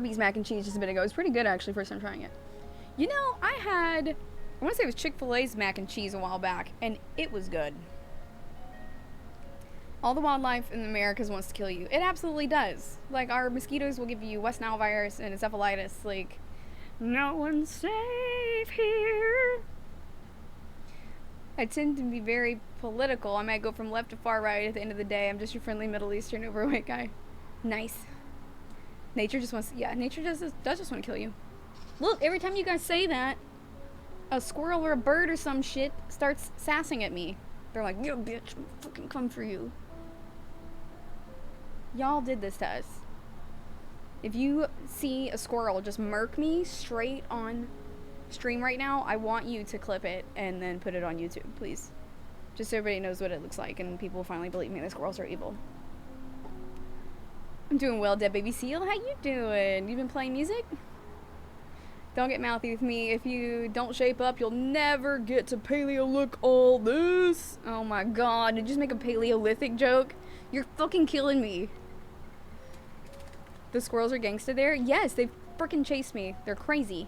Arby's mac and cheese just a bit ago. It was pretty good, actually, first time trying it. You know, I want to say it was Chick-fil-A's mac and cheese a while back, and it was good. All the wildlife in the Americas wants to kill you. It absolutely does. Like, our mosquitoes will give you West Nile virus and encephalitis. Like, no one's safe here. I tend to be very political. I might go from left to far right at the end of the day. I'm just your friendly Middle Eastern overweight guy. Nice. Nature just wants to, yeah, nature does just want to kill you. Look, every time you guys say that, a squirrel or a bird or some shit starts sassing at me. They're like, yo, bitch, I'm fucking come for you. Y'all did this to us. If you see a squirrel just murk me straight on stream right now, I want you to clip it and then put it on YouTube, please. Just so everybody knows what it looks like and people finally believe me that squirrels are evil. I'm doing well, Dead Baby Seal. How you doing? You been playing music? Don't get mouthy with me. If you don't shape up, you'll never get to paleo look all this. Oh my god, did you just make a Paleolithic joke? You're fucking killing me. The squirrels are gangsta there? Yes, they frickin' chased me. They're crazy.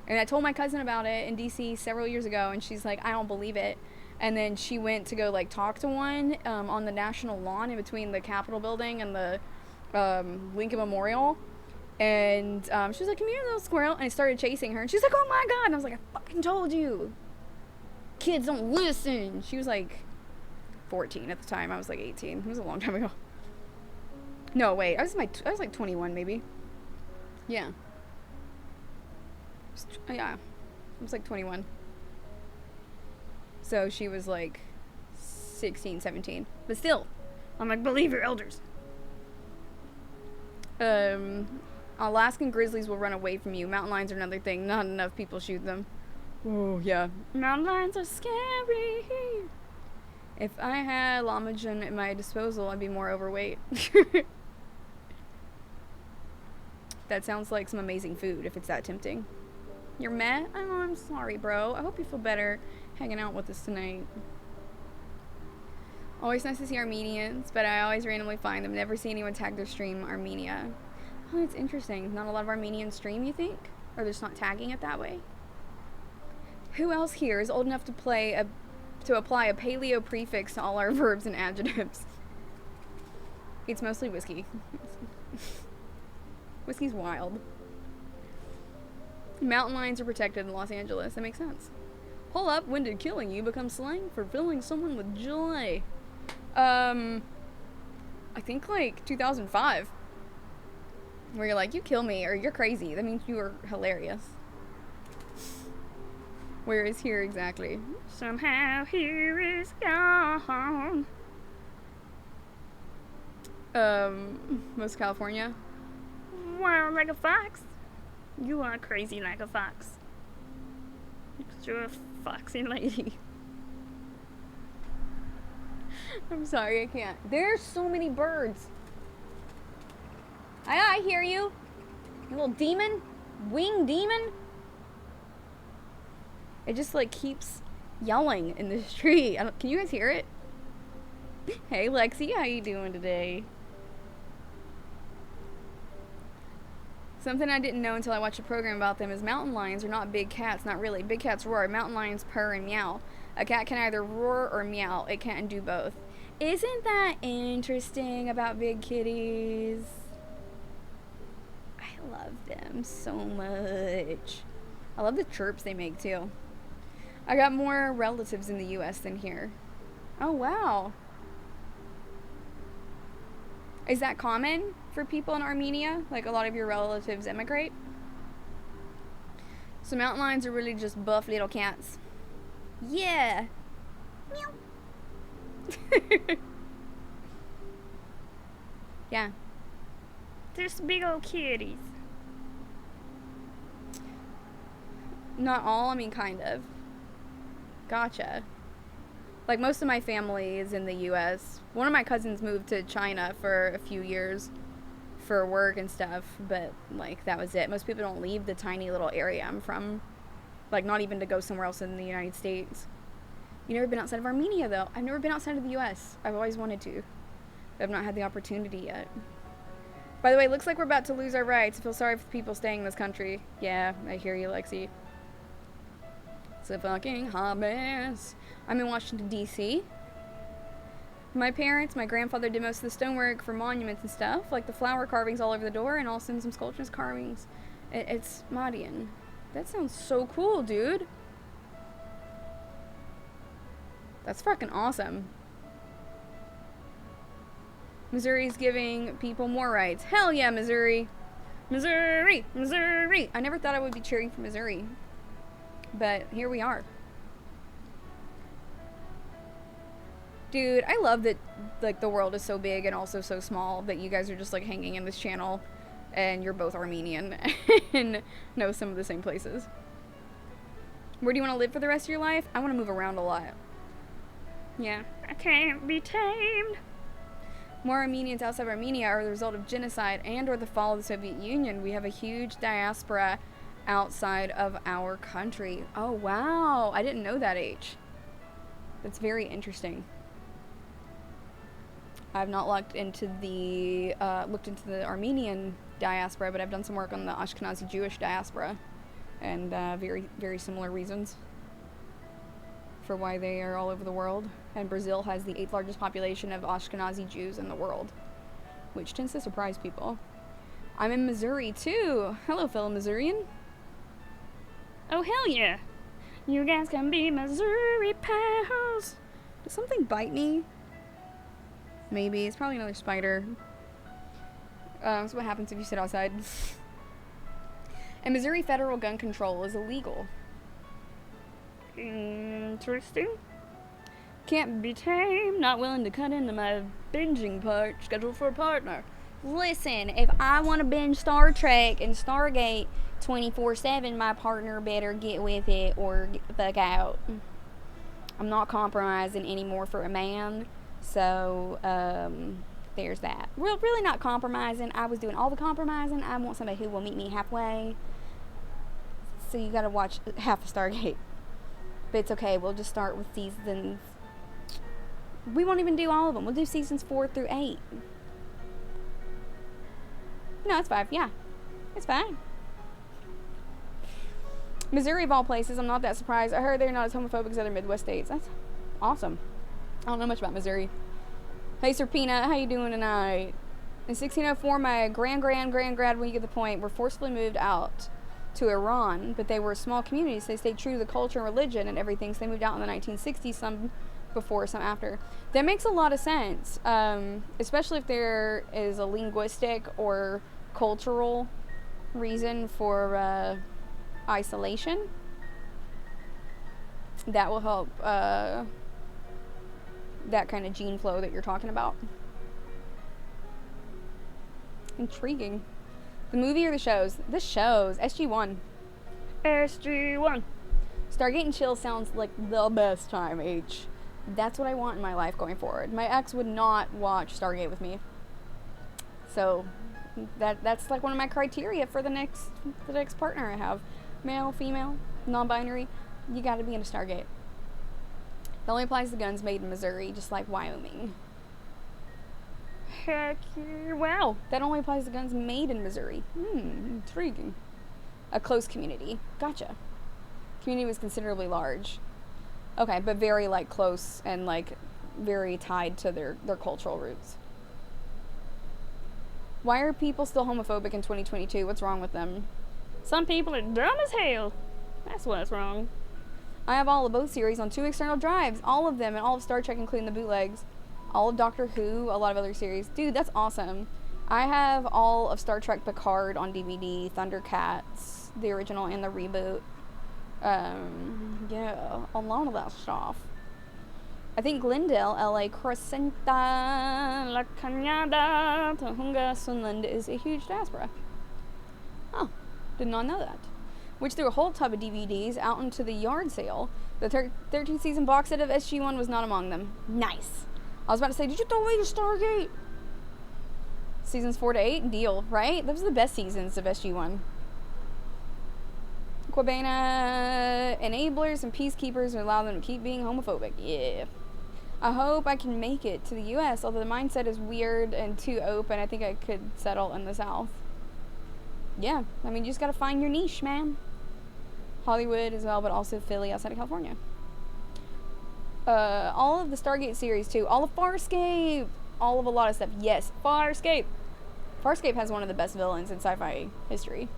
And I told my cousin about it in DC several years ago, and she's like, I don't believe it. And then she went to go, like, talk to one on the national lawn in between the Capitol building and the Lincoln Memorial. And she was like, come here, little squirrel. And it started chasing her. And she's like, oh my god. And I was like, I fucking told you. Kids don't listen. She was like 14 at the time. I was like 18. It was a long time ago. No, wait. I was like 21 maybe. Yeah. Yeah. I was like 21. So she was like 16, 17. But still, I'm like, believe your elders. Alaskan grizzlies will run away from you. Mountain lions are another thing. Not enough people shoot them. Oh, yeah. Mountain lions are scary. If I had Lamagen at my disposal, I'd be more overweight. That sounds like some amazing food, if it's that tempting. You're meh? Oh, I'm sorry, bro. I hope you feel better hanging out with us tonight. Always nice to see Armenians, but I always randomly find them. Never see anyone tag their stream Armenia. Oh, that's interesting. Not a lot of Armenians stream, you think? Or they're just not tagging it that way? Who else here is old enough to apply a paleo prefix to all our verbs and adjectives? It's mostly whiskey. Whiskey's wild. Mountain lions are protected in Los Angeles. That makes sense. Hold up, when did killing you become slang for filling someone with joy? I think like 2005. Where you're like, you kill me, or you're crazy. That means you are hilarious. Where is here exactly? Somehow here is gone. Most California. Wild like a fox. You are crazy like a fox. You're a foxy lady. I'm sorry, I can't. There's so many birds. I hear you. You little demon. Winged demon. It just like keeps yelling in this tree. Can you guys hear it? Hey Lexi, how you doing today? Something I didn't know until I watched a program about them is mountain lions are not big cats. Not really. Big cats roar. Mountain lions purr and meow. A cat can either roar or meow. It can't do both. Isn't that interesting about big kitties? I love them so much. I love the chirps they make too. I got more relatives in the US than here. Oh wow. Is that common for people in Armenia? Like a lot of your relatives immigrate? So mountain lions are really just buff little cats. Yeah. Meow. Yeah. They're just big old kitties. Not all, I mean kind of. Gotcha. Like most of my family is in the US. One of my cousins moved to China for a few years for work and stuff, but like that was it. Most people don't leave the tiny little area I'm from. Like not even to go somewhere else in the United States. You've never been outside of Armenia though. I've never been outside of the US. I've always wanted to. But I've not had the opportunity yet. By the way, looks like we're about to lose our rights. I feel sorry for the people staying in this country. Yeah, I hear you, Lexi. It's a fucking hot mess. I'm in Washington, D.C. My parents, my grandfather did most of the stonework for monuments and stuff, like the flower carvings all over the door, and also some sculptures carvings. It's Madian. That sounds so cool, dude. That's fucking awesome. Missouri's giving people more rights. Hell yeah, Missouri. Missouri! Missouri! I never thought I would be cheering for Missouri. But here we are. Dude, I love that, like, the world is so big and also so small that you guys are just, like, hanging in this channel and you're both Armenian and know some of the same places. Where do you want to live for the rest of your life? I want to move around a lot. Yeah. I can't be tamed. More Armenians outside of Armenia are the result of genocide and or the fall of the Soviet Union. We have a huge diaspora outside of our country. Oh, wow. I didn't know that, H. That's very interesting. I've not looked into the Armenian diaspora, but I've done some work on the Ashkenazi Jewish diaspora, and very, very similar reasons for why they are all over the world. And Brazil has the 8th largest population of Ashkenazi Jews in the world, which tends to surprise people. I'm in Missouri too. Hello, fellow Missourian. Oh, hell yeah. You guys can be Missouri pals. Does something bite me? Maybe. It's probably another spider. That's what happens if you sit outside. And Missouri federal gun control is illegal. Interesting. Can't be tamed. Not willing to cut into my binging part. Scheduled for a partner. Listen, if I want to binge Star Trek and Stargate 24/7, my partner better get with it or get the fuck out. I'm not compromising anymore for a man, so there's that. Really not compromising. I was doing all the compromising. I want somebody who will meet me halfway. So you gotta watch half of Stargate. But it's okay, we'll just start with seasons. We won't even do all of them. We'll do seasons 4 through 8. No, it's 5, yeah. It's fine. Missouri, of all places, I'm not that surprised. I heard they're not as homophobic as other Midwest states. That's awesome. I don't know much about Missouri. Hey, Sir Peanut, how you doing tonight? In 1604, my grand, when you get the point, were forcibly moved out to Iran, but they were small communities. They stayed true to the culture and religion and everything, so they moved out in the 1960s, some before, some after. That makes a lot of sense, especially if there is a linguistic or cultural reason for isolation. That will help that kind of gene flow that you're talking about. Intriguing. The movie or the shows? The shows. SG-1. SG-1. Stargate and chill sounds like the best time, H. That's what I want in my life going forward. My ex would not watch Stargate with me. So that's like one of my criteria for the next partner I have. Male, female, non-binary. You gotta be in a Stargate. That only applies to guns made in Missouri, just like Wyoming. Heck yeah. Wow. That only applies to guns made in Missouri. Intriguing. A close community. Gotcha. Community was considerably large. Okay, but very, like, close and, like, very tied to their cultural roots. Why are people still homophobic in 2022? What's wrong with them? Some people are dumb as hell. That's what's wrong. I have all of both series on 2 external drives. All of them, and all of Star Trek, including the bootlegs. All of Doctor Who, a lot of other series. Dude, that's awesome. I have all of Star Trek Picard on DVD, Thundercats, the original and the reboot. Yeah, a lot of that stuff. I think Glendale, LA, Crescenta, La Cañada, Tahunga, Sunland is a huge diaspora. Oh, did not know that. Which threw a whole tub of DVDs out into the yard sale. The 13th season box set of SG-1 was not among them. Nice. I was about to say, did you throw away your Stargate? Seasons 4 to 8? Deal, right? Those are the best seasons of SG-1. Quabena enablers and peacekeepers allow them to keep being homophobic. Yeah. I hope I can make it to the U.S., although the mindset is weird and too open. I think I could settle in the South. Yeah, I mean, you just gotta find your niche, man. Hollywood as well, but also Philly outside of California. All of the Stargate series, too. All of Farscape. All of a lot of stuff. Yes, Farscape. Farscape has one of the best villains in sci-fi history.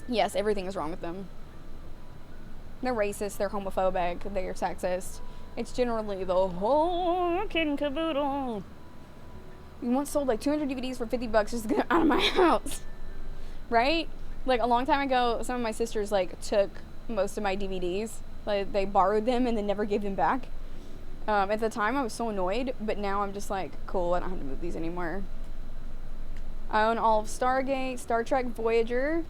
Yes, everything is wrong with them. They're racist, they're homophobic, they're sexist. It's generally the whole kit and caboodle. You once sold like 200 DVDs for $50 just to get out of my house. Right? Like a long time ago, some of my sisters like took most of my DVDs. Like they borrowed them and then never gave them back. At the time I was so annoyed, but now I'm just like, cool, I don't have to move these anymore. I own all of Stargate, Star Trek, Voyager,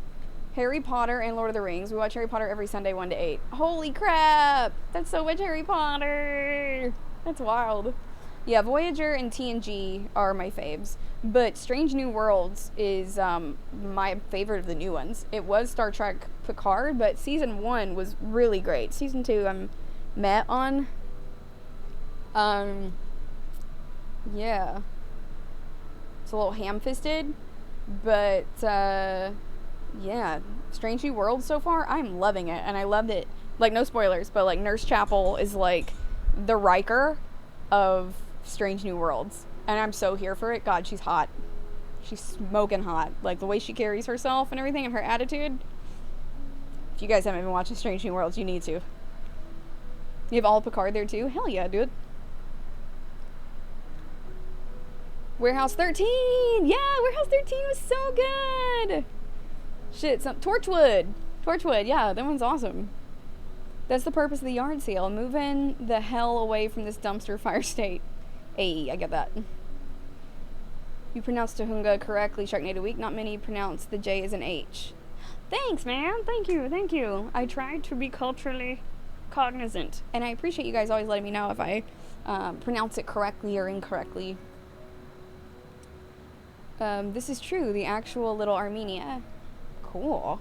Harry Potter, and Lord of the Rings. We watch Harry Potter every Sunday 1 to 8. Holy crap! That's so much Harry Potter! That's wild. Yeah, Voyager and TNG are my faves. But Strange New Worlds is my favorite of the new ones. It was Star Trek Picard, but Season 1 was really great. Season 2 I'm met on. Yeah. It's a little ham-fisted, but yeah, Strange New Worlds so far, I'm loving it, and I loved it. Like, no spoilers, but like Nurse Chapel is like the Riker of Strange New Worlds, and I'm so here for it. God, she's hot. She's smoking hot. Like the way she carries herself and everything, and her attitude. If you guys haven't been watching Strange New Worlds, you need to. You have all Picard there too? Hell yeah, dude. Warehouse 13! Yeah, Warehouse 13 was so good! Shit, Torchwood! Torchwood, yeah, that one's awesome. That's the purpose of the yard sale. Moving the hell away from this dumpster fire state. Hey, I get that. You pronounced Tahunga correctly, Sharknado Week. Not many pronounce the J as an H. Thanks, man! Thank you, thank you. I try to be culturally cognizant. And I appreciate you guys always letting me know if I pronounce it correctly or incorrectly. This is true, the actual little Armenia. Cool.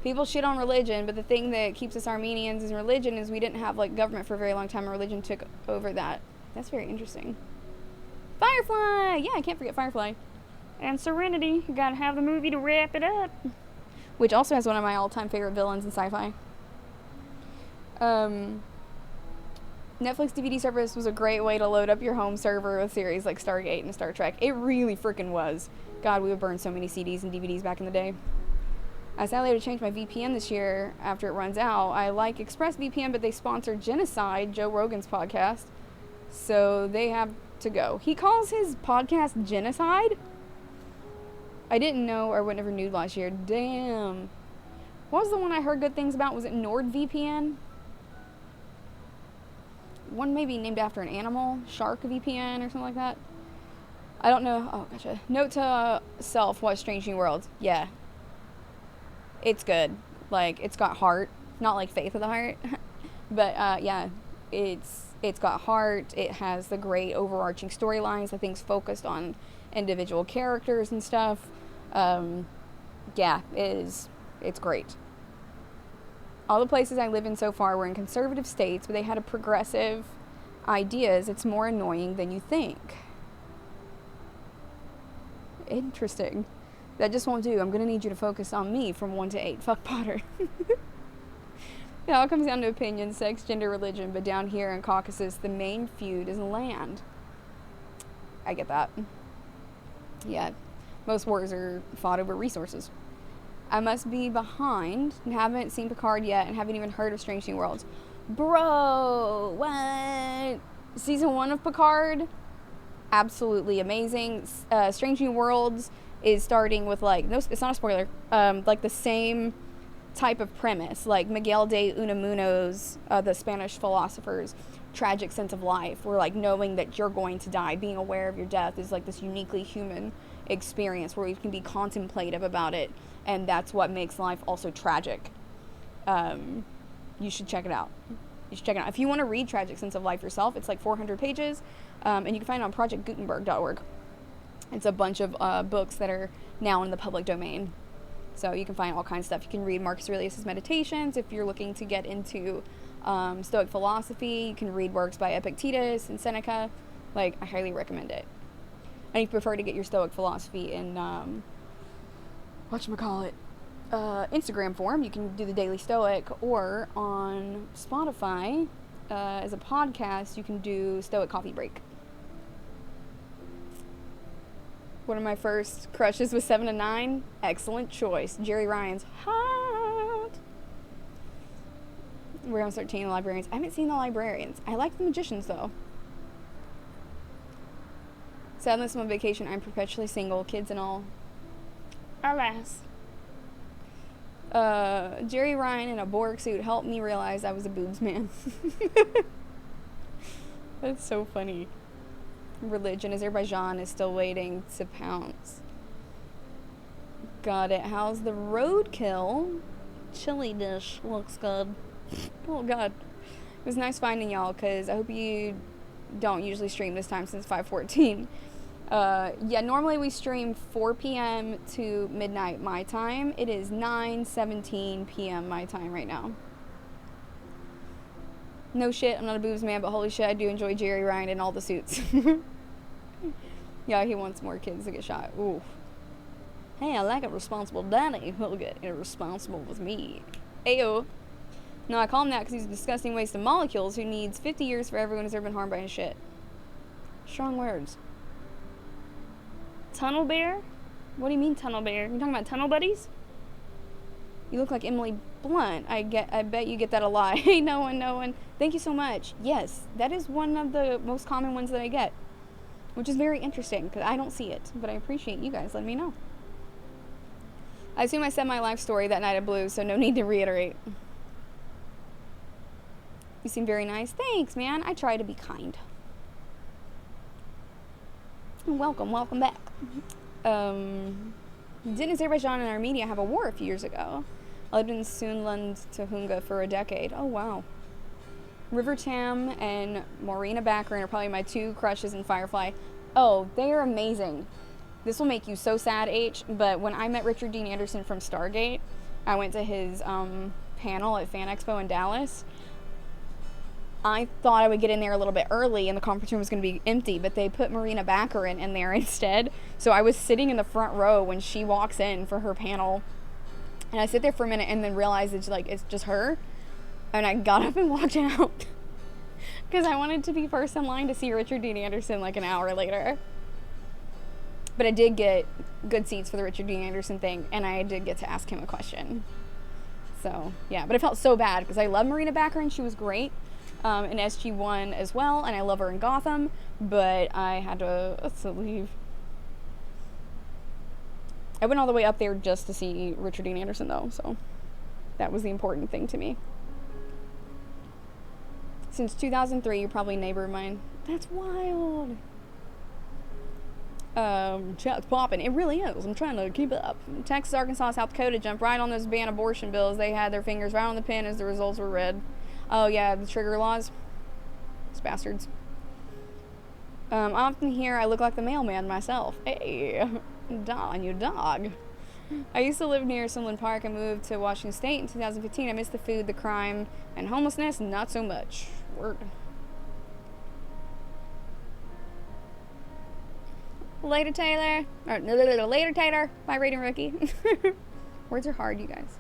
People shit on religion, but the thing that keeps us Armenians is religion is we didn't have, like, government for a very long time, and religion took over that. That's very interesting. Firefly! Yeah, I can't forget Firefly. And Serenity. You gotta have the movie to wrap it up. Which also has one of my all-time favorite villains in sci-fi. Netflix DVD service was a great way to load up your home server with series like Stargate and Star Trek. It really freaking was. God, we would burn so many CDs and DVDs back in the day. I sadly had to change my VPN this year after it runs out. I like ExpressVPN, but they sponsor Genocide, Joe Rogan's podcast, so they have to go. He calls his podcast Genocide? I didn't know, or I would never knew last year. Damn. What was the one I heard good things about? Was it NordVPN? One maybe named after an animal, Shark VPN or something like that. I don't know. Oh, gotcha. Note to self, watch Strange New Worlds. Yeah. It's good. Like, it's got heart. Not like Faith of the Heart. But, yeah. It's got heart. It has the great overarching storylines. The thing's focused on individual characters and stuff. Yeah, it's great. All the places I live in so far were in conservative states, but they had a progressive ideas. It's more annoying than you think. Interesting. That just won't do. I'm going to need you to focus on me from 1 to 8. Fuck Potter. It all comes down to opinion, sex, gender, religion, but down here in Caucasus, the main feud is land. I get that. Yeah. Most wars are fought over resources. I must be behind and haven't seen Picard yet and haven't even heard of Strange New Worlds. Bro, what? Season 1 of Picard? Absolutely amazing. Strange New Worlds is starting with, like, no, it's not a spoiler, like the same type of premise, like Miguel de Unamuno's, the Spanish philosopher's tragic sense of life, where, like, knowing that you're going to die, being aware of your death is, like, this uniquely human experience where you can be contemplative about it, and that's what makes life also tragic. You should check it out. You should check it out. If you want to read Tragic Sense of Life yourself, it's like 400 pages, and you can find it on projectgutenberg.org. It's a bunch of books that are now in the public domain. So you can find all kinds of stuff. You can read Marcus Aurelius' Meditations if you're looking to get into Stoic philosophy. You can read works by Epictetus and Seneca. Like, I highly recommend it. And if you prefer to get your Stoic philosophy in, whatchamacallit, Instagram form, you can do the Daily Stoic, or on Spotify, as a podcast, you can do Stoic Coffee Break. One of my first crushes was 7 to 9. Excellent choice. Jerry Ryan's hot. We're gonna start seeing the Librarians. I haven't seen the Librarians. I like the Magicians, though. Sadness, I'm on vacation. I'm perpetually single, kids and all. Alas. Jerry Ryan in a Borg suit helped me realize I was a boobs man. That's so funny. Religion. Azerbaijan is still waiting to pounce. Got it. How's the roadkill? Chili dish looks good. Oh, God. It was nice finding y'all, because I hope you don't usually stream this time since 5:14. Yeah, normally we stream 4 p.m. to midnight my time. It is 9:17 p.m. my time right now. No shit, I'm not a boobs man, but holy shit, I do enjoy Jerry Ryan in all the suits. Yeah, he wants more kids to get shot. Ooh. Hey, I like a responsible daddy. He'll get irresponsible with me. Ayo. No, I call him that because he's a disgusting waste of molecules who needs 50 years for everyone who's ever been harmed by his shit. Strong words. Tunnel bear? What do you mean tunnel bear? You talking about tunnel buddies? You look like Emily Blunt. I bet you get that a lot. Hey, no one. Thank you so much. Yes, that is one of the most common ones that I get, which is very interesting because I don't see it, but I appreciate you guys letting me know. I assume I said my life story that night at Blue, so no need to reiterate. You seem very nice. Thanks, man. I try to be kind. Welcome back. Didn't Azerbaijan and Armenia have a war a few years ago? I lived in Sunland, Tuhunga for a decade. Oh, wow. River Tam and Morena Baccarin are probably my 2 crushes in Firefly. Oh, they are amazing. This will make you so sad, H, but when I met Richard Dean Anderson from Stargate, I went to his panel at Fan Expo in Dallas. I thought I would get in there a little bit early and the conference room was going to be empty, but they put Morena Baccarin in there instead. So I was sitting in the front row when she walks in for her panel. And I sit there for a minute and then realize it's just her. And I got up and walked out. Because I wanted to be first in line to see Richard Dean Anderson like an hour later. But I did get good seats for the Richard Dean Anderson thing. And I did get to ask him a question. So, yeah. But I felt so bad because I love Morena Baccarin. She was great. In SG1 as well, and I love her in Gotham, but I had to leave. I went all the way up there just to see Richard Dean Anderson, though, so that was the important thing to me. Since 2003, you're probably a neighbor of mine. That's wild. Chat's popping. It really is. I'm trying to keep up. Texas, Arkansas, South Dakota jumped right on those ban abortion bills. They had their fingers right on the pen as the results were read. Oh, yeah, the trigger laws. Those bastards. I often hear I look like the mailman myself. Hey, Don, you dog. I used to live near Sunland Park and moved to Washington State in 2015. I miss the food, the crime, and homelessness, not so much. Word. Later, Taylor. Or, later, Taylor. Bye, Rating Rookie. Words are hard, you guys.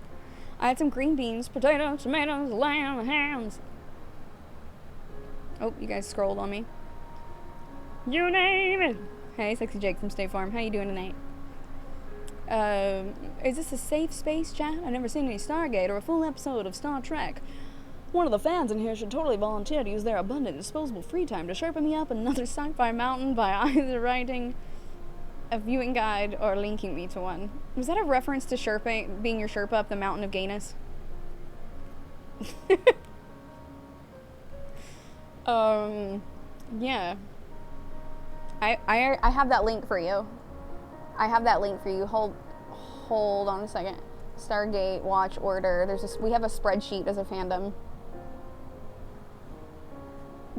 I had some green beans, potatoes, tomatoes, lamb, hams. Oh, you guys scrolled on me. You name it. Hey, Sexy Jake from State Farm. How you doing tonight? Is this a safe space, chat? I've never seen any Stargate or a full episode of Star Trek. One of the fans in here should totally volunteer to use their abundant disposable free time to sherpa me up another sci-fi mountain by either writing a viewing guide or linking me to one. Was that a reference to Sherpa, being your Sherpa up the mountain of gayness? Yeah. I have that link for you. I have that link for you. Hold on a second. Stargate watch order. We have a spreadsheet as a fandom.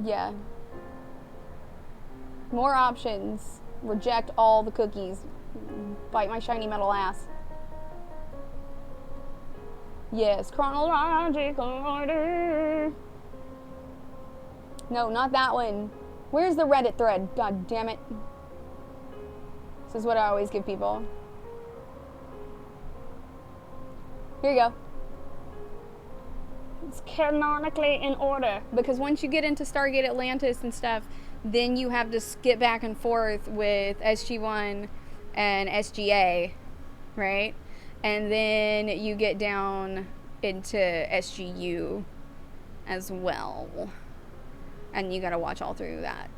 Yeah. More options. Reject all the cookies. Bite my shiny metal ass. Yes, chronological order. No, not that one. Where's the Reddit thread? God damn it. This is what I always give people. Here you go. It's canonically in order. Because once you get into Stargate Atlantis and stuff, then you have to skip back and forth with SG-1 and SGA, right? And then you get down into SGU as well. And you gotta watch all through that.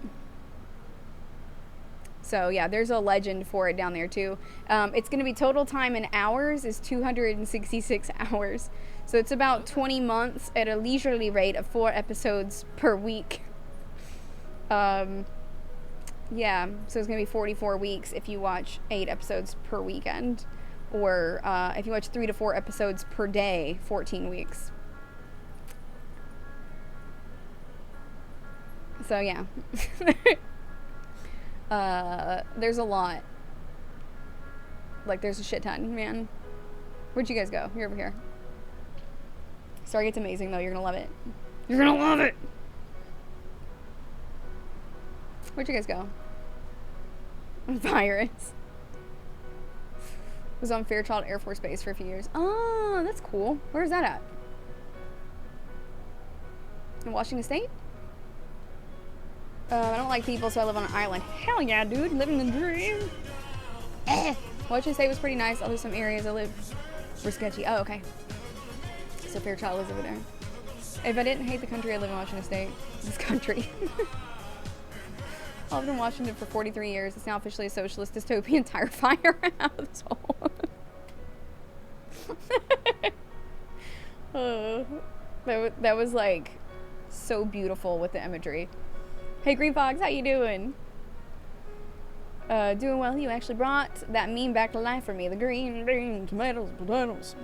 So yeah, there's a legend for it down there too. It's gonna be total time in hours is 266 hours. So it's about 20 months at a leisurely rate of 4 episodes per week. Yeah, so it's gonna be 44 weeks if you watch 8 episodes per weekend. Or if you watch 3 to 4 episodes per day, 14 weeks. So yeah. There's a lot. Like, there's a shit ton, man. Where'd you guys go? You're over here. Stargate's amazing, though. You're gonna love it. You're gonna love it! Where'd you guys go? Virus. Was on Fairchild Air Force Base for a few years. Oh, that's cool. Where's that at? In Washington State? I don't like people, so I live on an island. Hell yeah, dude. Living the dream. Washington State was pretty nice, although some areas I lived were sketchy. Oh, okay. So Fairchild lives over there. If I didn't hate the country, I live in Washington State. This country. I lived in Washington for 43 years. It's now officially a socialist dystopian tire firehouse. Oh, that was like so beautiful with the imagery. Hey Green Fox, how you doing? Doing well. You actually brought that meme back to life for me. The green tomatoes, potatoes.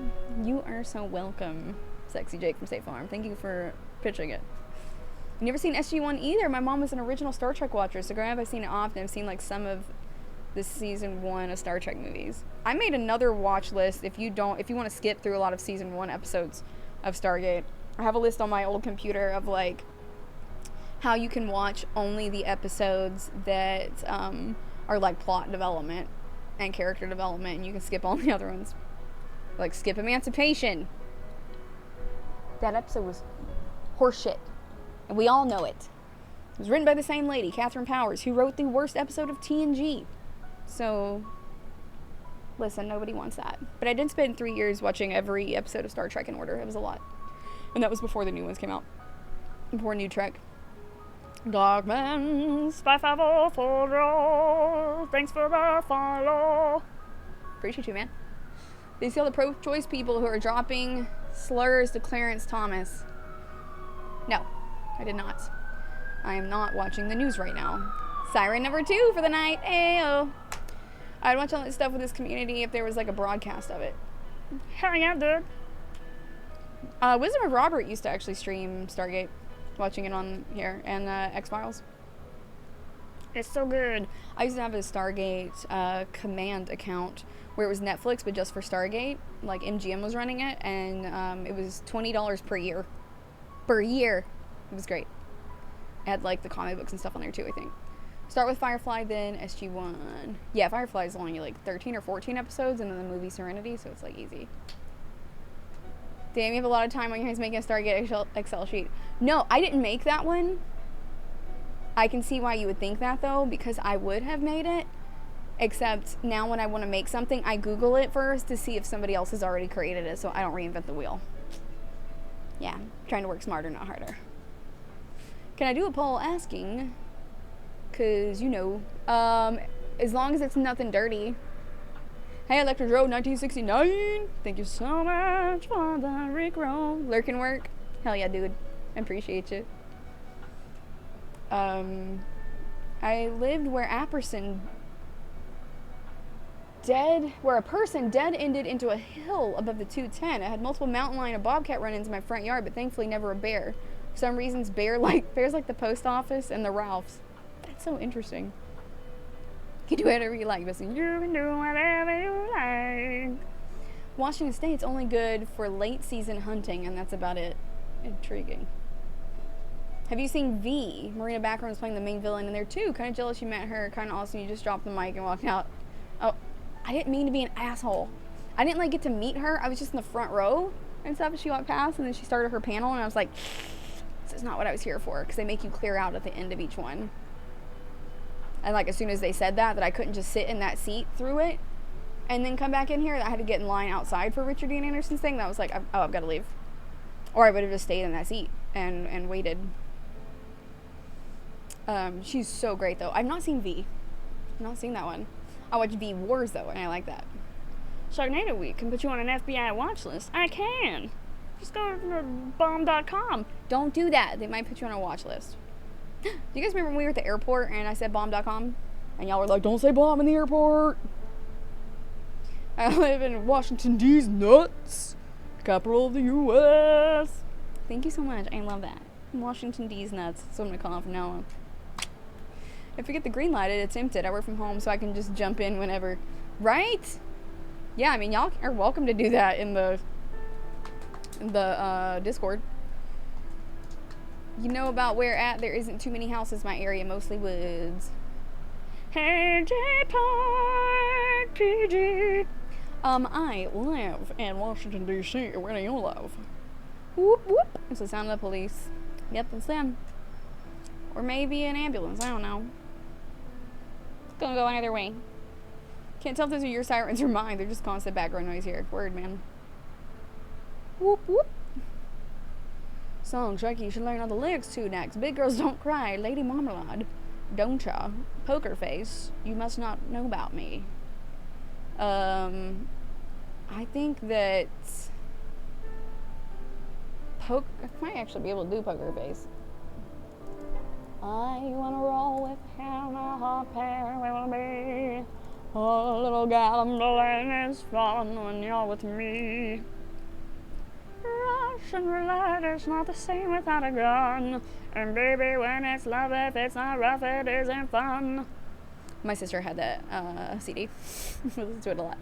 You are so welcome, Sexy Jake from State Farm. Thank you for pitching it. I've never seen SG-1 either. My mom was an original Star Trek watcher, so granted I've seen it often. I've seen like some of the season 1 of Star Trek movies. I made another watch list if you want to skip through a lot of season 1 episodes of Stargate. I have a list on my old computer of like how you can watch only the episodes that are like plot development and character development, and you can skip all the other ones. Like skip Emancipation. That episode was horseshit, and we all know it. It was written by the same lady, Catherine Powers, who wrote the worst episode of TNG. So, listen, nobody wants that. But I did spend 3 years watching every episode of Star Trek in order. It was a lot. And that was before the new ones came out. Before New Trek. Dogman, Spy 504, thanks for the follow. Appreciate you, man. Did you see all the pro-choice people who are dropping slurs to Clarence Thomas? No, I did not. I am not watching the news right now. Siren number 2 for the night. Ayo. I'd watch all that stuff with this community if there was like a broadcast of it. Hell yeah, dude. Wisdom of Robert used to actually stream Stargate. Watching it on here, and X-Files. It's so good. I used to have a Stargate command account where it was Netflix, but just for Stargate. Like MGM was running it, and it was $20 per year. Per year. It was great. It had like the comic books and stuff on there too, I think. Start with Firefly, then SG-1. Yeah, Firefly is only like 13 or 14 episodes, and then the movie Serenity, so it's like easy. Damn, you have a lot of time on your hands making a Stargate Excel sheet. No, I didn't make that one. I can see why you would think that, though, because I would have made it. Except now when I want to make something, I Google it first to see if somebody else has already created it, so I don't reinvent the wheel. Yeah, trying to work smarter, not harder. Can I do a poll asking? Because, you know, as long as it's nothing dirty. Hey, Electric Road 1969. Thank you so much for the Rickroll. Lurking work. Hell yeah, dude. I appreciate you. I lived where a person dead ended into a hill above the 210. I had multiple mountain lion and bobcat run-ins in my front yard, but thankfully never a bear. For some reasons, bears like the post office and the Ralphs. That's so interesting. You can do whatever you like, but you can do whatever you like. Washington State's only good for late season hunting, and that's about it. Intriguing. Have you seen V? Marina Baccarin was playing the main villain in there too. Kind of jealous you met her. Kind of awesome. You just dropped the mic and walked out. Oh, I didn't mean to be an asshole. I didn't like get to meet her. I was just in the front row and stuff. And she walked past and then she started her panel and I was like, this is not what I was here for. Because they make you clear out at the end of each one. And like as soon as they said that I couldn't just sit in that seat through it and then come back in here, I had to get in line outside for Richard Dean Anderson's thing. That was like, I've got to leave. Or I would have just stayed in that seat and waited. She's so great though. I've not seen V. I've not seen that one. I watched V Wars though, and I like that. Sharknado Week can put you on an FBI watch list. I can. Just go to bomb.com. Don't do that. They might put you on a watch list. Do you guys remember when we were at the airport and I said bomb.com? And y'all were like, don't say bomb in the airport. I live in Washington, D.C. nuts. Capital of the U.S. Thank you so much. I love that. Washington, D.C. nuts. That's what I'm going to call it from now on. If we get the green lighted, it's empted. I work from home, so I can just jump in whenever. Right? Yeah, I mean, y'all are welcome to do that in the Discord. You know about where at? There isn't too many houses in my area, mostly woods. Hey, J-Part, PG. I live in Washington, D.C. Where do you live? Whoop, whoop. It's the sound of the police. Yep, it's them. Or maybe an ambulance. I don't know. It's gonna go either way. Can't tell if those are your sirens or mine. They're just constant background noise here. Word, man. Whoop, whoop. Song, Sharky, you should learn all the lyrics to next. Big girls don't cry. Lady Marmalade. Don't ya? Poker face. You must not know about me. I think that I might actually be able to do Poker Face. I wanna roll with him, a hot pair will be. Oh, little gambling is fun when you're with me. Russian roulette is not the same without a gun. And baby, when it's love, if it's not rough, it isn't fun. My sister had that CD. Listen to it a lot.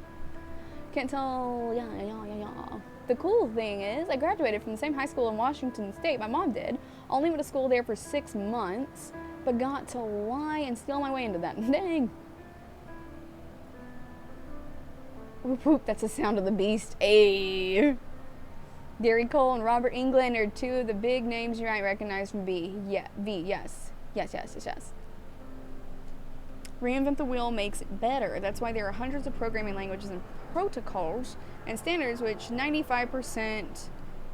Can't tell. Yeah. The cool thing is, I graduated from the same high school in Washington State my mom did. Only went to school there for 6 months, but got to lie and steal my way into that. Dang. Whoop, whoop, that's the sound of the beast. Ayy. Gary Cole and Robert Englund are two of the big names you might recognize from V. Yeah, V, yes. Yes. Reinvent the wheel makes it better. That's why there are hundreds of programming languages and protocols and standards which 95%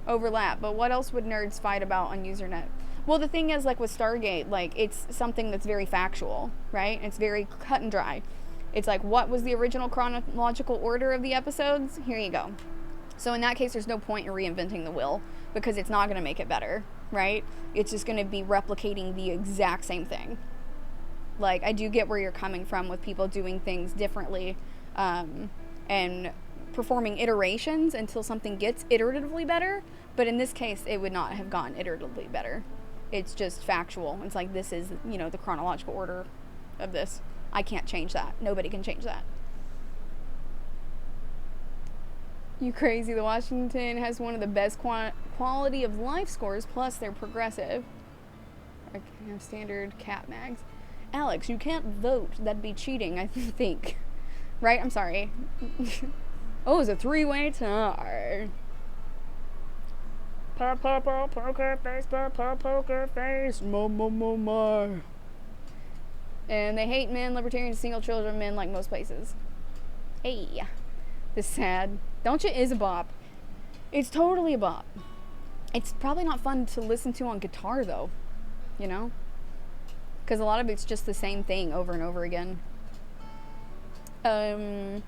overlap. But what else would nerds fight about on Usernet? Well, the thing is, like with Stargate, like it's something that's very factual, right? It's very cut and dry. It's like, what was the original chronological order of the episodes? Here you go. So in that case, there's no point in reinventing the wheel because it's not going to make it better, right? It's just going to be replicating the exact same thing. Like, I do get where you're coming from with people doing things differently and performing iterations until something gets iteratively better. But in this case, it would not have gone iteratively better. It's just factual. It's like, this is, the chronological order of this. I can't change that. Nobody can change that. You crazy. The Washington has one of the best quality of life scores, plus they're progressive. I have standard cat mags. Alex, you can't vote. That'd be cheating, I think. Right? I'm sorry. Oh, it's a 3-way tie. Poker face, poker face. My. And they hate men, libertarians, single children, men like most places. Hey. This sad. Don't you is a bop. It's totally a bop. It's probably not fun to listen to on guitar, though. Because a lot of it's just the same thing over and over again. I'm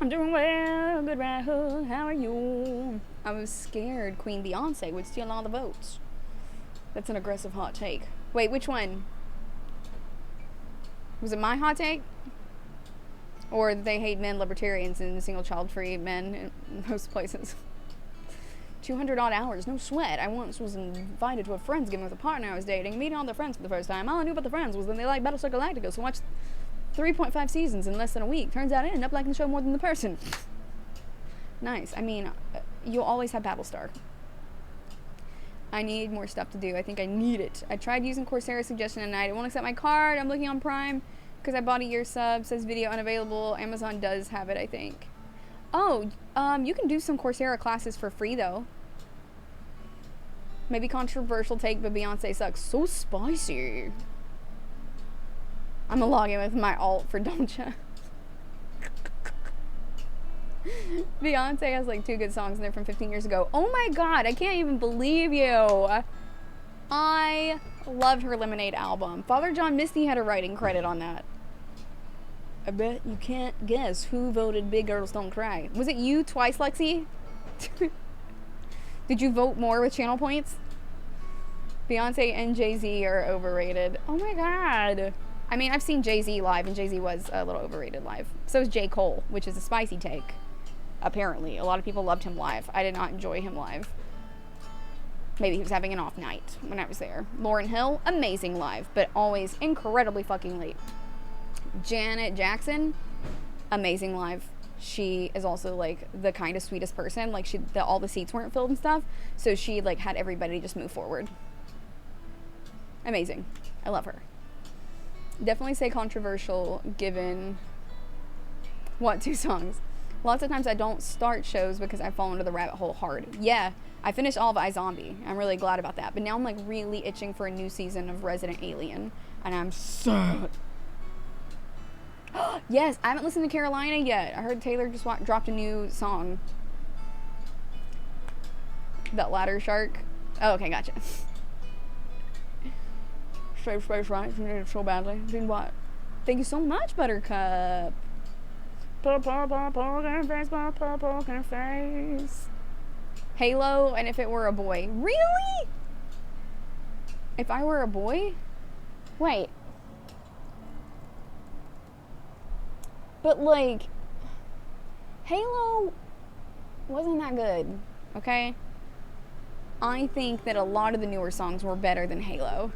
doing well, good right hook, how are you? I was scared Queen Beyonce would steal all the votes. That's an aggressive hot take. Wait, which one? Was it my hot take? Or that they hate men, libertarians, and single child free men in most places. 200 odd hours, no sweat. I once was invited to a Friendsgiving with a partner I was dating, meeting all their friends for the first time. All I knew about the friends was that they liked Battlestar Galactica, so I watched 3.5 seasons in less than a week. Turns out I ended up liking the show more than the person. Nice. I mean, you'll always have Battlestar. I need more stuff to do. I think I need it. I tried using Coursera suggestion tonight. It won't accept my card. I'm looking on Prime because I bought a year sub. Says video unavailable. Amazon does have it, I think. Oh, you can do some Coursera classes for free, though. Maybe controversial take, but Beyonce sucks. So spicy. I'm gonna log in with my alt for Doncha. Beyonce has like 2 good songs and they're from 15 years ago. Oh my god, I can't even believe you. I loved her Lemonade album. Father John Misty had a writing credit on that. I bet you can't guess who voted Big Girls Don't Cry. Was it you twice, Lexi? Did you vote more with channel points? Beyonce and Jay-Z are overrated. Oh my god. I mean, I've seen Jay-Z live, and Jay-Z was a little overrated live. So is J. Cole, which is a spicy take. Apparently. A lot of people loved him live. I did not enjoy him live. Maybe he was having an off night when I was there. Lauryn Hill, amazing live, but always incredibly fucking late. Janet Jackson, amazing live. She is also like the kindest, sweetest person. Like all the seats weren't filled and stuff, so she like had everybody just move forward. Amazing. I love her. Definitely say controversial given what 2 songs. Lots of times I don't start shows because I fall into the rabbit hole hard. Yeah, I finished all of iZombie. I'm really glad about that. But now I'm like really itching for a new season of Resident Alien. And I'm sad. Yes, I haven't listened to Carolina yet. I heard Taylor just dropped a new song. That Ladder Shark. Oh, okay, gotcha. Space, right? You need it so badly. Doing what? Thank you so much, Buttercup. Poker face. Halo, and if it were a boy. Really? If I were a boy? Wait. But like, Halo wasn't that good, okay? I think that a lot of the newer songs were better than Halo.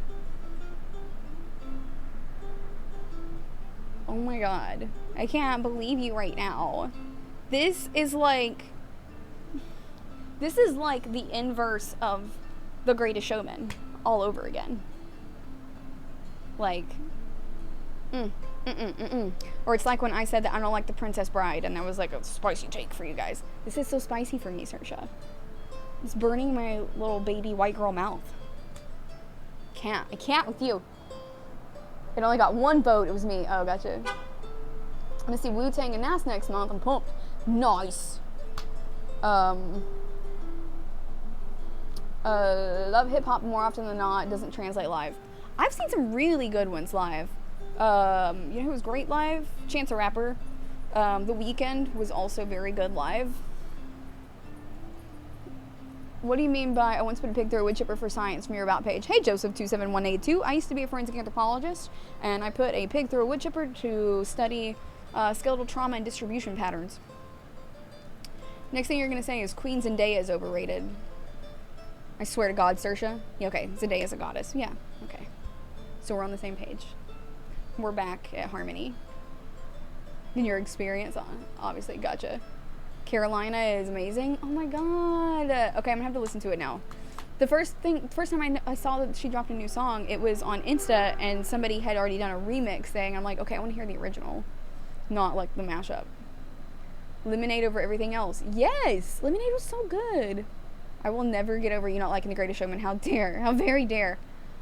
Oh my god. I can't believe you right now. This is like the inverse of The Greatest Showman all over again. Like, Or it's like when I said that I don't like The Princess Bride, and that was like a spicy take for you guys. This is so spicy for me, Saoirse. It's burning my little baby white girl mouth. I can't with you. It only got 1 vote. It was me. Oh, gotcha. I'm gonna see Wu-Tang and Nas next month. I'm pumped. Nice. Love hip-hop more often than not. It doesn't translate live. I've seen some really good ones live. You know who was great live? Chance the Rapper. The Weeknd was also very good live. What do you mean by I once put a pig through a wood chipper for science from your about page? Hey Joseph27182. I used to be a forensic anthropologist, and I put a pig through a wood chipper to study skeletal trauma and distribution patterns. Next thing you're gonna say is Queen Zendaya is overrated. I swear to God, Saoirse. Yeah, okay, Zendaya's a goddess. Yeah, okay. So we're on the same page. We're back at harmony. In your experience, obviously, gotcha. Carolina is amazing. Oh my god. Okay, I'm gonna have to listen to it now. The first time I saw that she dropped a new song, it was on Insta, and somebody had already done a remix thing. I'm like, okay, I want to hear the original, not like the mashup. Lemonade over everything else. Yes, Lemonade was so good. I will never get over you not liking The Greatest Showman. How dare? How very dare.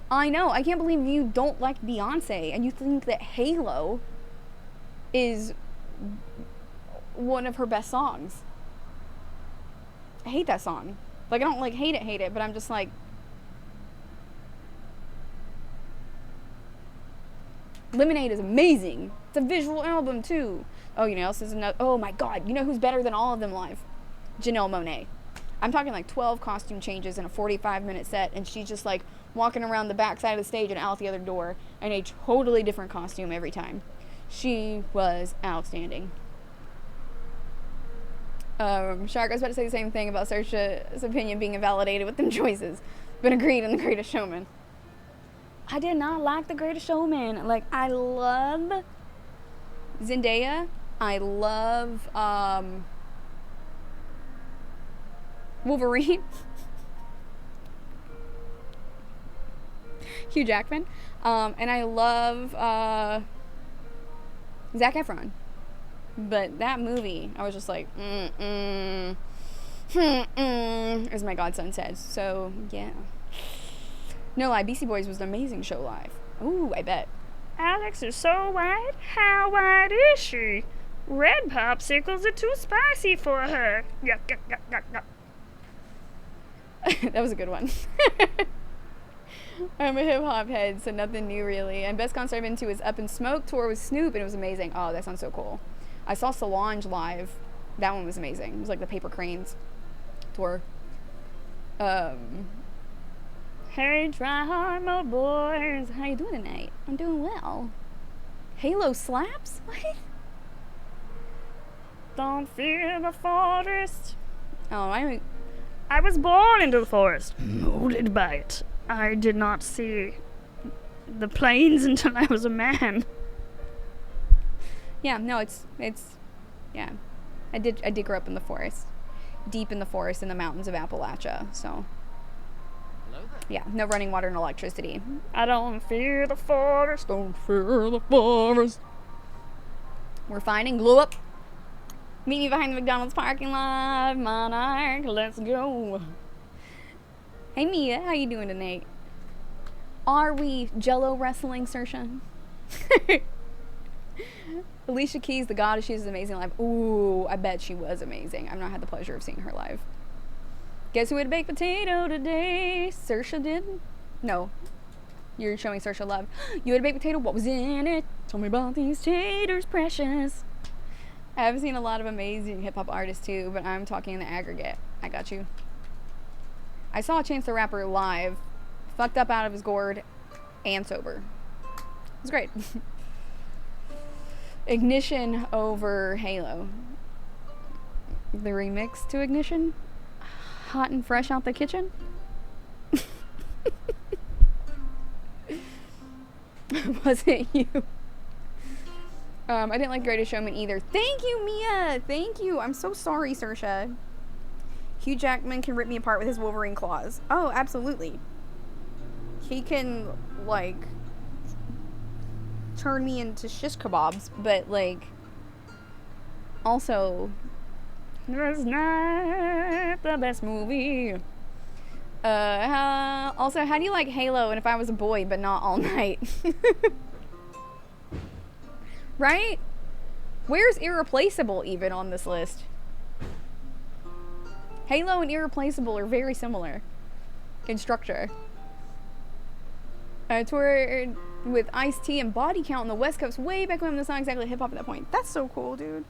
I know. I can't believe you don't like Beyonce and you think that Halo is one of her best songs. I hate that song. Like, I don't like hate it, but I'm just like, Lemonade is amazing. It's a visual album too. Oh, you know else is another. Oh my god, you know who's better than all of them live? Janelle Monáe. I'm talking like 12 costume changes in a 45-minute set, and she's just like walking around the back side of the stage and out the other door in a totally different costume every time. She was outstanding. Shark, I was about to say the same thing about Saoirse's opinion being invalidated with them choices, but agreed in The Greatest Showman. I did not like The Greatest Showman. Like, I love Zendaya. I love Wolverine. Hugh Jackman. And I love Zac Efron. But that movie, I was just like, as my godson says. So, yeah. No lie, Beastie Boys was an amazing show live. Ooh, I bet. Alex is so white. How white is she? Red popsicles are too spicy for her. Yuck, yuck, yuck, yuck, yuck. That was a good one. I'm a hip hop head, so nothing new really. And best concert I've been to is Up in Smoke tour with Snoop, and it was amazing. Oh, that sounds so cool. I saw Solange live. That one was amazing. It was like the Paper Cranes tour. Hey, try hard, my boys. How you doing tonight? I'm doing well. Halo slaps? What? Don't fear the forest. Oh, I was born into the forest, molded by it. I did not see the plains until I was a man. Yeah, no, it's yeah. I did grow up in the forest. Deep in the forest in the mountains of Appalachia, so yeah, no running water and electricity. I don't fear the forest. Don't fear the forest. We're fine and glue up. Meet me behind the McDonald's parking lot, Monarch. Let's go. Hey Mia, how you doing tonight? Are we Jello wrestling, Saoirse? Alicia Keys, the goddess, she was amazing live. Ooh, I bet she was amazing. I've not had the pleasure of seeing her live. Guess who had a baked potato today? Saoirse did? No. You're showing Saoirse love. You had a baked potato? What was in it? Tell me about these taters, precious. I haven't seen a lot of amazing hip-hop artists too, but I'm talking in the aggregate. I got you. I saw Chance the Rapper live, fucked up out of his gourd, and sober. It was great. Ignition over Halo. The remix to Ignition? Hot and fresh out the kitchen? Was it you? I didn't like Greatest Showman either. Thank you, Mia! Thank you! I'm so sorry, Saoirse. Hugh Jackman can rip me apart with his Wolverine claws. Oh, absolutely. He can, like, turn me into shish kebabs, but, like, also, It's not the best movie. Also, how do you like Halo and If I Was a Boy, but not All Night? Right? Where's Irreplaceable even on this list? Halo and Irreplaceable are very similar in structure. Toured with Ice-T and Body Count on the West Coast way back when. That's not exactly hip-hop at that point. That's so cool, dude.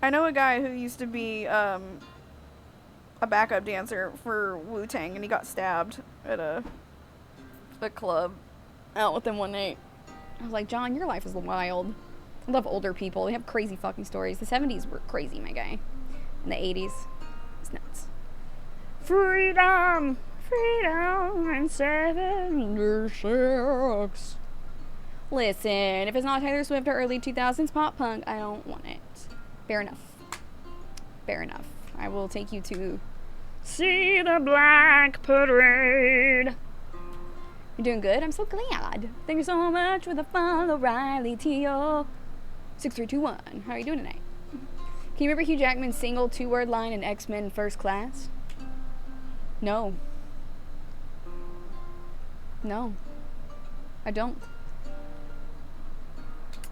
I know a guy who used to be a backup dancer for Wu-Tang, and he got stabbed at a club out with him one night. I was like, John, your life is wild. I love older people. They have crazy fucking stories. The 70s were crazy, my guy. And the 80s, it's nuts. freedom, freedom, and 76. Listen, if it's not Taylor Swift or early 2000s pop punk, I don't want it. Fair enough. Fair enough. I will take you to... See the Black Parade. You're doing good? I'm so glad. Thank you so much for the follow, Riley T.O. 6321. How are you doing tonight? Can you remember Hugh Jackman's single two-word line in X-Men First Class? No. No. I don't.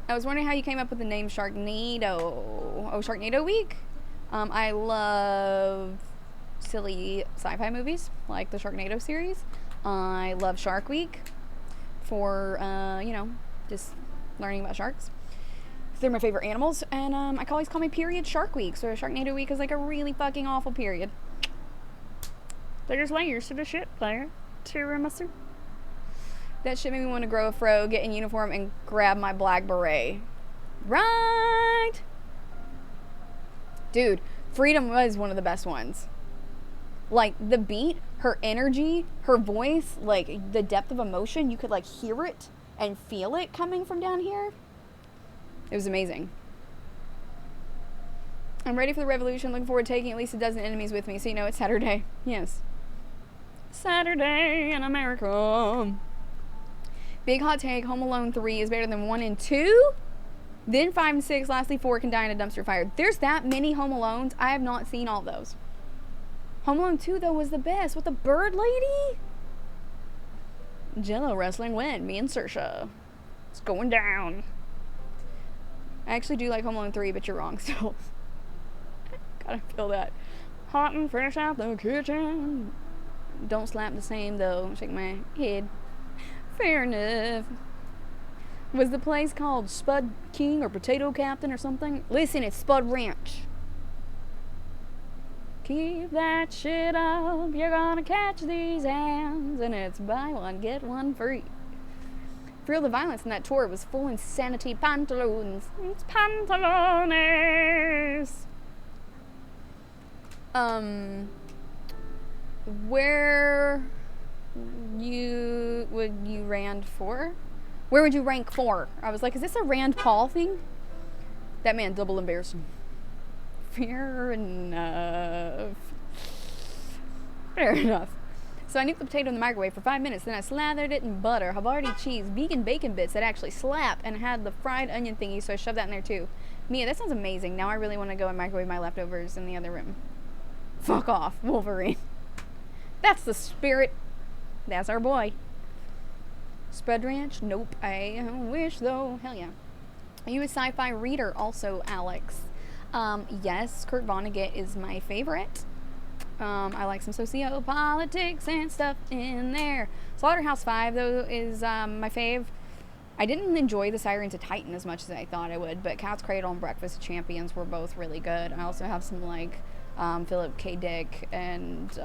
I was wondering how you came up with the name Sharknado. Oh, Sharknado Week? I love silly sci-fi movies, like the Sharknado series. I love Shark Week for, you know, just learning about sharks. They're my favorite animals, and I always call my period Shark Week, so Sharknado Week is like a really fucking awful period. There's layers to the shit, player. Tiramisu. That shit made me want to grow a fro, get in uniform, and grab my black beret. Right! Dude, Freedom was one of the best ones. Like, the beat, her energy, her voice, like, the depth of emotion, you could, like, hear it and feel it coming from down here. It was amazing. I'm ready for the revolution, looking forward to taking at least a dozen enemies with me, so you know it's Saturday. Yes. Saturday in America. Big hot take, Home Alone 3 is better than 1 and 2. Then 5 and 6, lastly 4 can die in a dumpster fire. There's that many Home Alones. I have not seen all those. Home Alone 2, though, was the best. With the bird lady? Jello wrestling win. Me and Saoirse. It's going down. I actually do like Home Alone 3, but you're wrong still. Gotta feel that. Hot and fresh out the kitchen. Don't slap the same, though. Shake my head. Fair enough. Was the place called Spud King or Potato Captain or something? Listen, it's Spud Ranch. Keep that shit up, you're gonna catch these hands, and it's buy one, get one free. For real, the violence in that tour was full insanity. Pantaloons. It's pantalones. Where would you rand for? Where would you rank for? I was like, is this a Rand Paul thing? That man, double embarrassing. Fair enough. Fair enough. So I nuked the potato in the microwave for 5 minutes, then I slathered it in butter, Havarti cheese, vegan bacon bits that actually slap, and had the fried onion thingy, so I shoved that in there too. Mia, that sounds amazing. Now I really want to go and microwave my leftovers in the other room. Fuck off, Wolverine. That's the spirit. That's our boy. Spread Ranch? Nope. I wish, though. Hell yeah. Are you a sci-fi reader also, Alex? Yes, Kurt Vonnegut is my favorite. I like some sociopolitics and stuff in there. Slaughterhouse-Five, though, is my fave. I didn't enjoy The Sirens of Titan as much as I thought I would, but Cat's Cradle and Breakfast of Champions were both really good. I also have some, like, Philip K. Dick and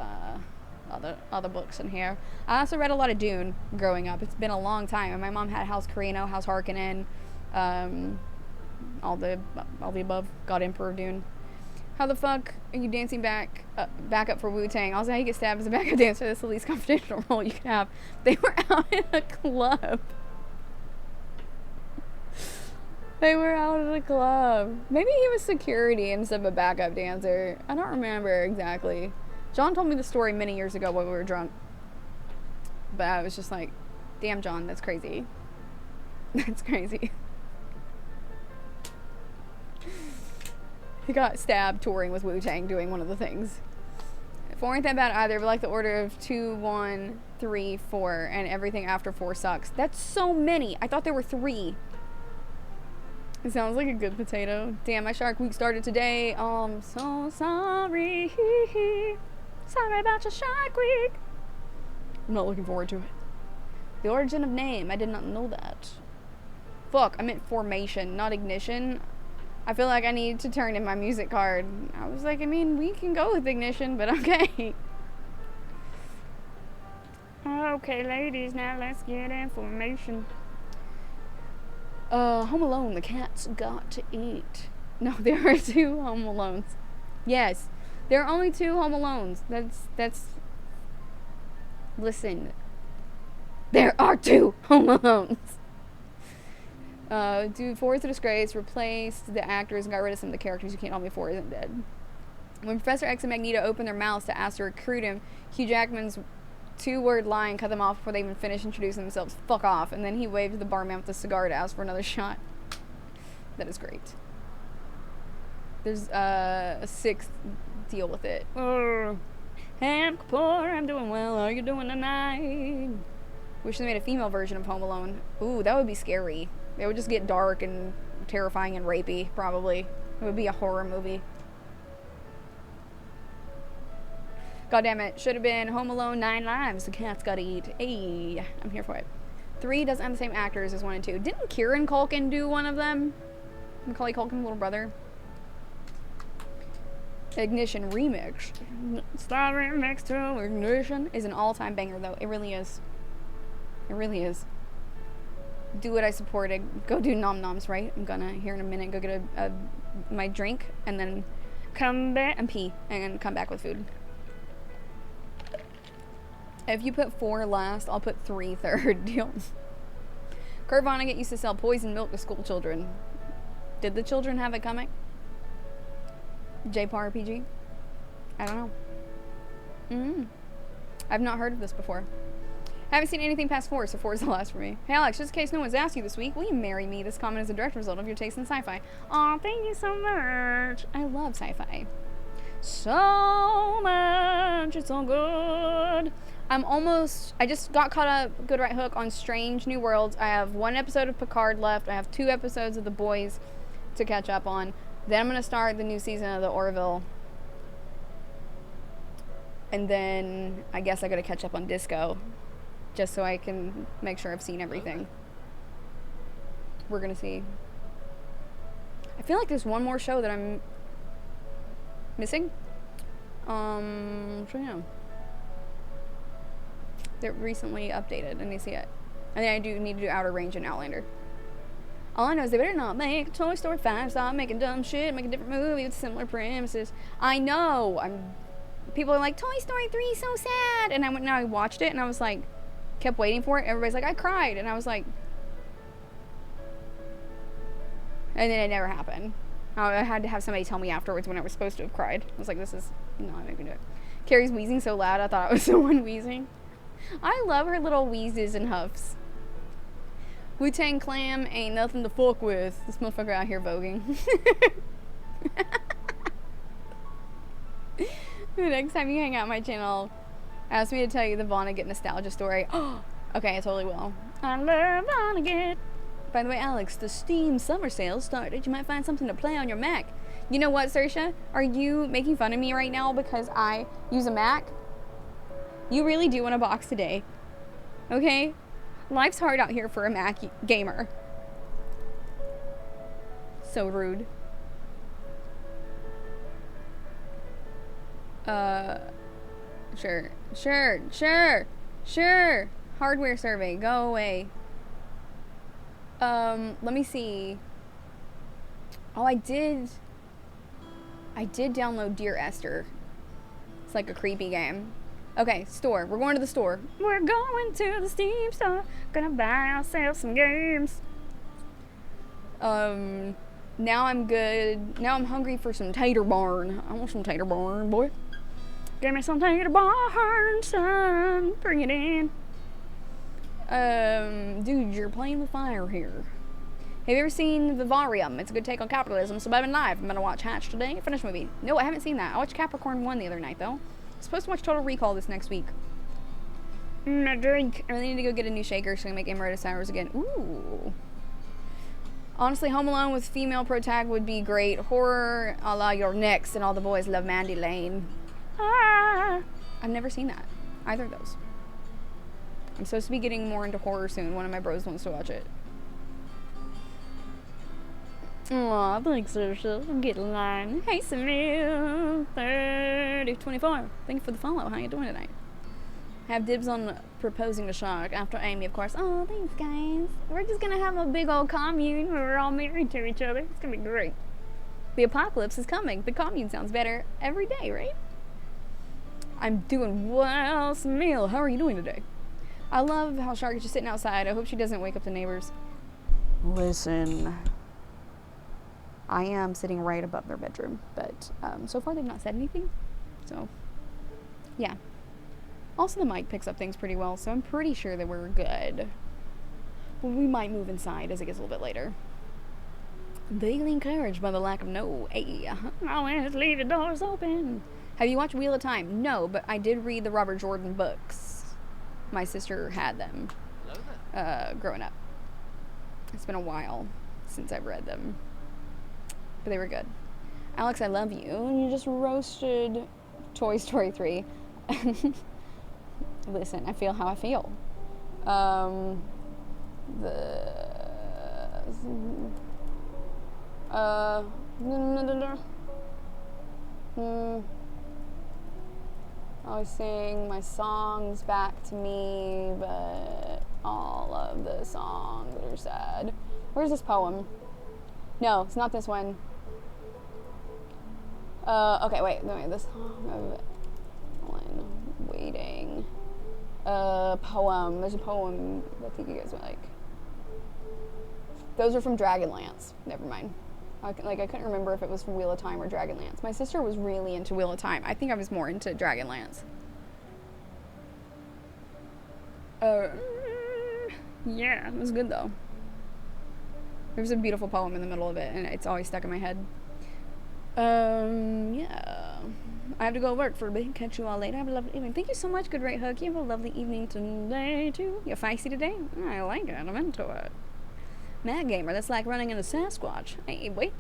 other books in here. I also read a lot of Dune growing up. It's been a long time. And my mom had House Carino, House Harkonnen, all the above. Got Emperor Dune. How the fuck are you dancing back up for Wu-Tang? Also, how you get stabbed as a backup dancer. That's the least confidential role you could have. They were out in a club. They were out at a club. Maybe he was security instead of a backup dancer. I don't remember exactly. John told me the story many years ago when we were drunk. But I was just like, damn, John, that's crazy. That's crazy. He got stabbed touring with Wu-Tang doing one of the things. 4 ain't that bad either, but like the order of 2, 1, 3, 4, and everything after 4 sucks. That's so many. I thought there were 3. It sounds like a good potato. Damn, my Shark Week started today. Oh, I'm so sorry. Sorry about your Shark Week. I'm not looking forward to it. The origin of name. I did not know that. Fuck, I meant formation, not ignition. I feel like I need to turn in my music card. I was like, I mean, we can go with ignition, but okay. Okay, ladies, now let's get information. Home Alone, the cat's got to eat. No, there are 2 Home Alones. Yes, there are only 2 Home Alones. That's. Listen. There are 2 Home Alones. Dude, 4 is a disgrace. Replaced the actors and got rid of some of the characters who can't all be 4 isn't dead. When Professor X and Magneto opened their mouths to ask to recruit him, Hugh Jackman's 2-word line cut them off before they even finished introducing themselves. Fuck off. And then he waved to the barman with a cigar to ask for another shot. That is great. There's a 6th. Deal with it. Ham Kapoor, I'm doing well. How are you doing tonight? Wish they made a female version of Home Alone. Ooh, that would be scary. It would just get dark and terrifying and rapey, probably. It would be a horror movie. God damn it. Should have been Home Alone 9 Lives. The cat's gotta eat. Hey, I'm here for it. 3 doesn't have the same actors as 1 and 2. Didn't Kieran Culkin do one of them? Macaulay Culkin's little brother. Ignition remix. Star remix to Ignition is an all-time banger, though. It really is. It really is. Do what I supported. Go do nom noms, right? I'm gonna here in a minute go get my drink and then come back and pee and come back with food. If you put 4 last, I'll put 3 third. Deal. Kurt Vonnegut used to sell poison milk to school children. Did the children have it coming? J-PAR RPG? I don't know. I've not heard of this before. I haven't seen anything past 4, so 4 is the last for me. Hey Alex, just in case no one's asked you this week, will you marry me? This comment is a direct result of your taste in sci-fi. Aw, thank you so much. I love sci-fi. So much. It's so good. I just got caught up, good right hook, on Strange New Worlds. I have 1 episode of Picard left. I have 2 episodes of The Boys to catch up on. Then I'm going to start the new season of The Orville. And then I guess I got to catch up on Disco, just so I can make sure I've seen everything. We're going to see. I feel like there's one more show that I'm missing. So yeah. They're recently updated. I need to see it. And then I do need to do Outer Range and Outlander. All I know is they better not make Toy Story 5 stop making dumb shit, make a different movie with similar premises. I know. People are like, Toy Story 3 is so sad. And I watched it and I was like, kept waiting for it. Everybody's like, I cried. And I was like, and then it never happened. I had to have somebody tell me afterwards when I was supposed to have cried. I was like, this is not making it. Carrie's wheezing so loud, I thought I was someone wheezing. I love her little wheezes and huffs. Wu-Tang Clan ain't nothing to fuck with. This motherfucker out here voguing. The next time you hang out my channel, ask me to tell you the Vonnegut nostalgia story. Oh, okay, I totally will. I love Vonnegut. By the way, Alex, the Steam summer sale started. You might find something to play on your Mac. You know what, Saoirse? Are you making fun of me right now because I use a Mac? You really do want a box today. Okay? Life's hard out here for a Mac gamer. So rude. Sure. Hardware survey, go away. Let me see. Oh, I did download Dear Esther. It's like a creepy game. Okay, store. We're going to the store. We're going to the Steam store. Gonna buy ourselves some games. Now I'm good. Now I'm hungry for some tater barn. I want some tater barn, boy. Give me some tater barn, son. Bring it in. Dude, you're playing with fire here. Have you ever seen Vivarium? It's a good take on capitalism. Suburban Life. I'm gonna watch Hatch today. Finish movie. No, I haven't seen that. I watched Capricorn 1 the other night, though. I'm supposed to watch Total Recall this next week. A drink. I really need to go get a new shaker so I can make Amaretto Sours again. Ooh. Honestly, Home Alone with female protag would be great. Horror a la Your Next and All the Boys Love Mandy Lane. Ah. I've never seen that. Either of those. I'm supposed to be getting more into horror soon. One of my bros wants to watch it. Aw, thanks, Saoirse. I'm getting line. Hey, Samir. 3024. Thank you for the follow. How you doing tonight? Have dibs on proposing to Shark after Amy, of course. Oh, thanks, guys. We're just gonna have a big old commune where we're all married to each other. It's gonna be great. The apocalypse is coming. The commune sounds better every day, right? I'm doing well, Samir. How are you doing today? I love how Shark is just sitting outside. I hope she doesn't wake up the neighbors. Listen. I am sitting right above their bedroom, but so far they've not said anything. So, yeah. Also, the mic picks up things pretty well, so I'm pretty sure that we're good. But we might move inside as it gets a little bit later. Vaguely encouraged by the lack of no. Hey, always leave the doors open. Have you watched Wheel of Time? No, but I did read the Robert Jordan books. My sister had them growing up. It's been a while since I've read them. But they were good. Alex, I love you. You just roasted Toy Story 3. Listen, I feel how I feel. I always sing my songs back to me, but all of the songs are sad. Where's this poem? No, it's not this one. Okay, wait, this song of Ellen waiting. Poem. There's a poem that I think you guys would like. Those are from Dragonlance. Never mind. I couldn't remember if it was from Wheel of Time or Dragonlance. My sister was really into Wheel of Time. I think I was more into Dragonlance. Uh, yeah, it was good though. There's a beautiful poem in the middle of it, and it's always stuck in my head. Yeah. I have to go work for a bit. Catch you all later. Have a lovely evening. Thank you so much, Good Right Hook. You have a lovely evening today, too. You're feisty today? I like it. I'm into it. Mad Gamer, that's like running into Sasquatch. Hey, wait.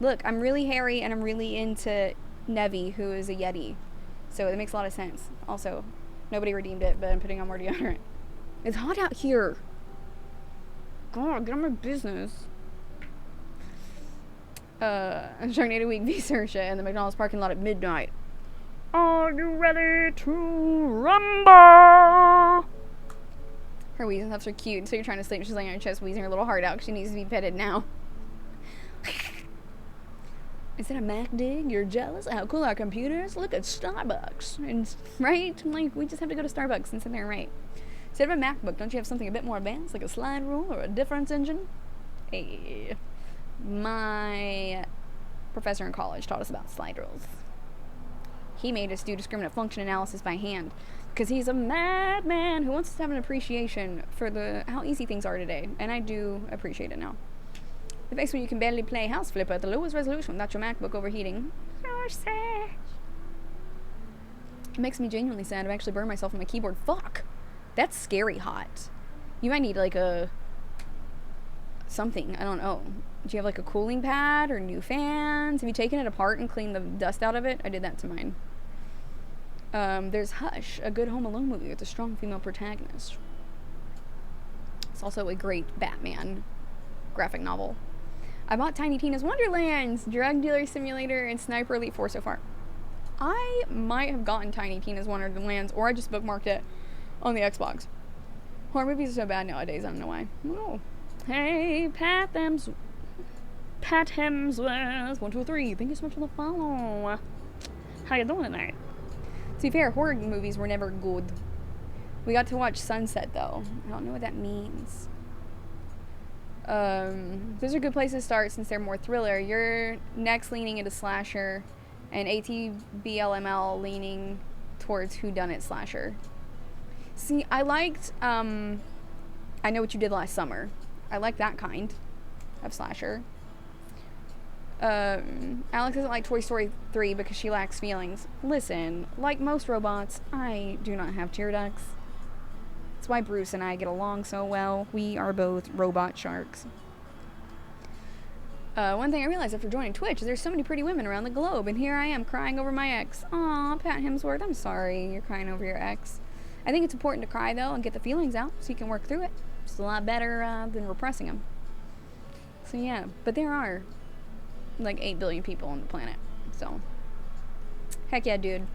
Look, I'm really hairy, and I'm really into Nevi, who is a Yeti. So it makes a lot of sense. Also, nobody redeemed it, but I'm putting on more deodorant. It's hot out here. God, get on my business. I'm starting 8-week visa shit in the McDonald's parking lot at midnight. Are you ready to rumble? Her wheezing stuffs are cute, so you're trying to sleep. She's laying on her chest, wheezing her little heart out because she needs to be petted now. Is it a Mac dig? You're jealous? How cool are computers? Look at Starbucks. And, right? Like, we just have to go to Starbucks and sit there and write. Instead of a MacBook, don't you have something a bit more advanced, like a slide rule or a difference engine? Hey. My professor in college taught us about slide rules. He made us do discriminant function analysis by hand because he's a madman who wants us to have an appreciation for how easy things are today, and I do appreciate it now. The face when you can barely play House Flipper at the lowest resolution without your MacBook overheating. So sad. It makes me genuinely sad. I've actually burned myself on my keyboard. Fuck! That's scary hot. You might need like something. I don't know. Do you have like a cooling pad or new fans? Have you taken it apart and cleaned the dust out of it? I did that to mine. There's Hush, a good Home Alone movie with a strong female protagonist. It's also a great Batman graphic novel. I bought Tiny Tina's Wonderlands, Drug Dealer Simulator, and Sniper Elite 4 so far. I might have gotten Tiny Tina's Wonderlands, or I just bookmarked it on the Xbox. Horror movies are so bad nowadays, I don't know why. Oh. Hey, Pat Hemsworth, 1, 2, 3. Thank you so much for the follow. How you doing tonight? To be fair, horror movies were never good. We got to watch Sunset, though. I don't know what that means. Those are good places to start since they're more thriller. You're next leaning into slasher, and ATBLML leaning towards whodunit slasher. See, I liked, I Know What You Did Last Summer. I like that kind of slasher. Alex doesn't like Toy Story 3 because she lacks feelings. Listen, like most robots, I do not have tear ducts. That's why Bruce and I get along so well. We are both robot sharks. One thing I realized after joining Twitch is there's so many pretty women around the globe, and here I am crying over my ex. Aw, Pat Hemsworth, I'm sorry you're crying over your ex. I think it's important to cry, though, and get the feelings out so you can work through it. It's a lot better than repressing them. So, yeah. But there are, like, 8 billion people on the planet. So, heck yeah, dude.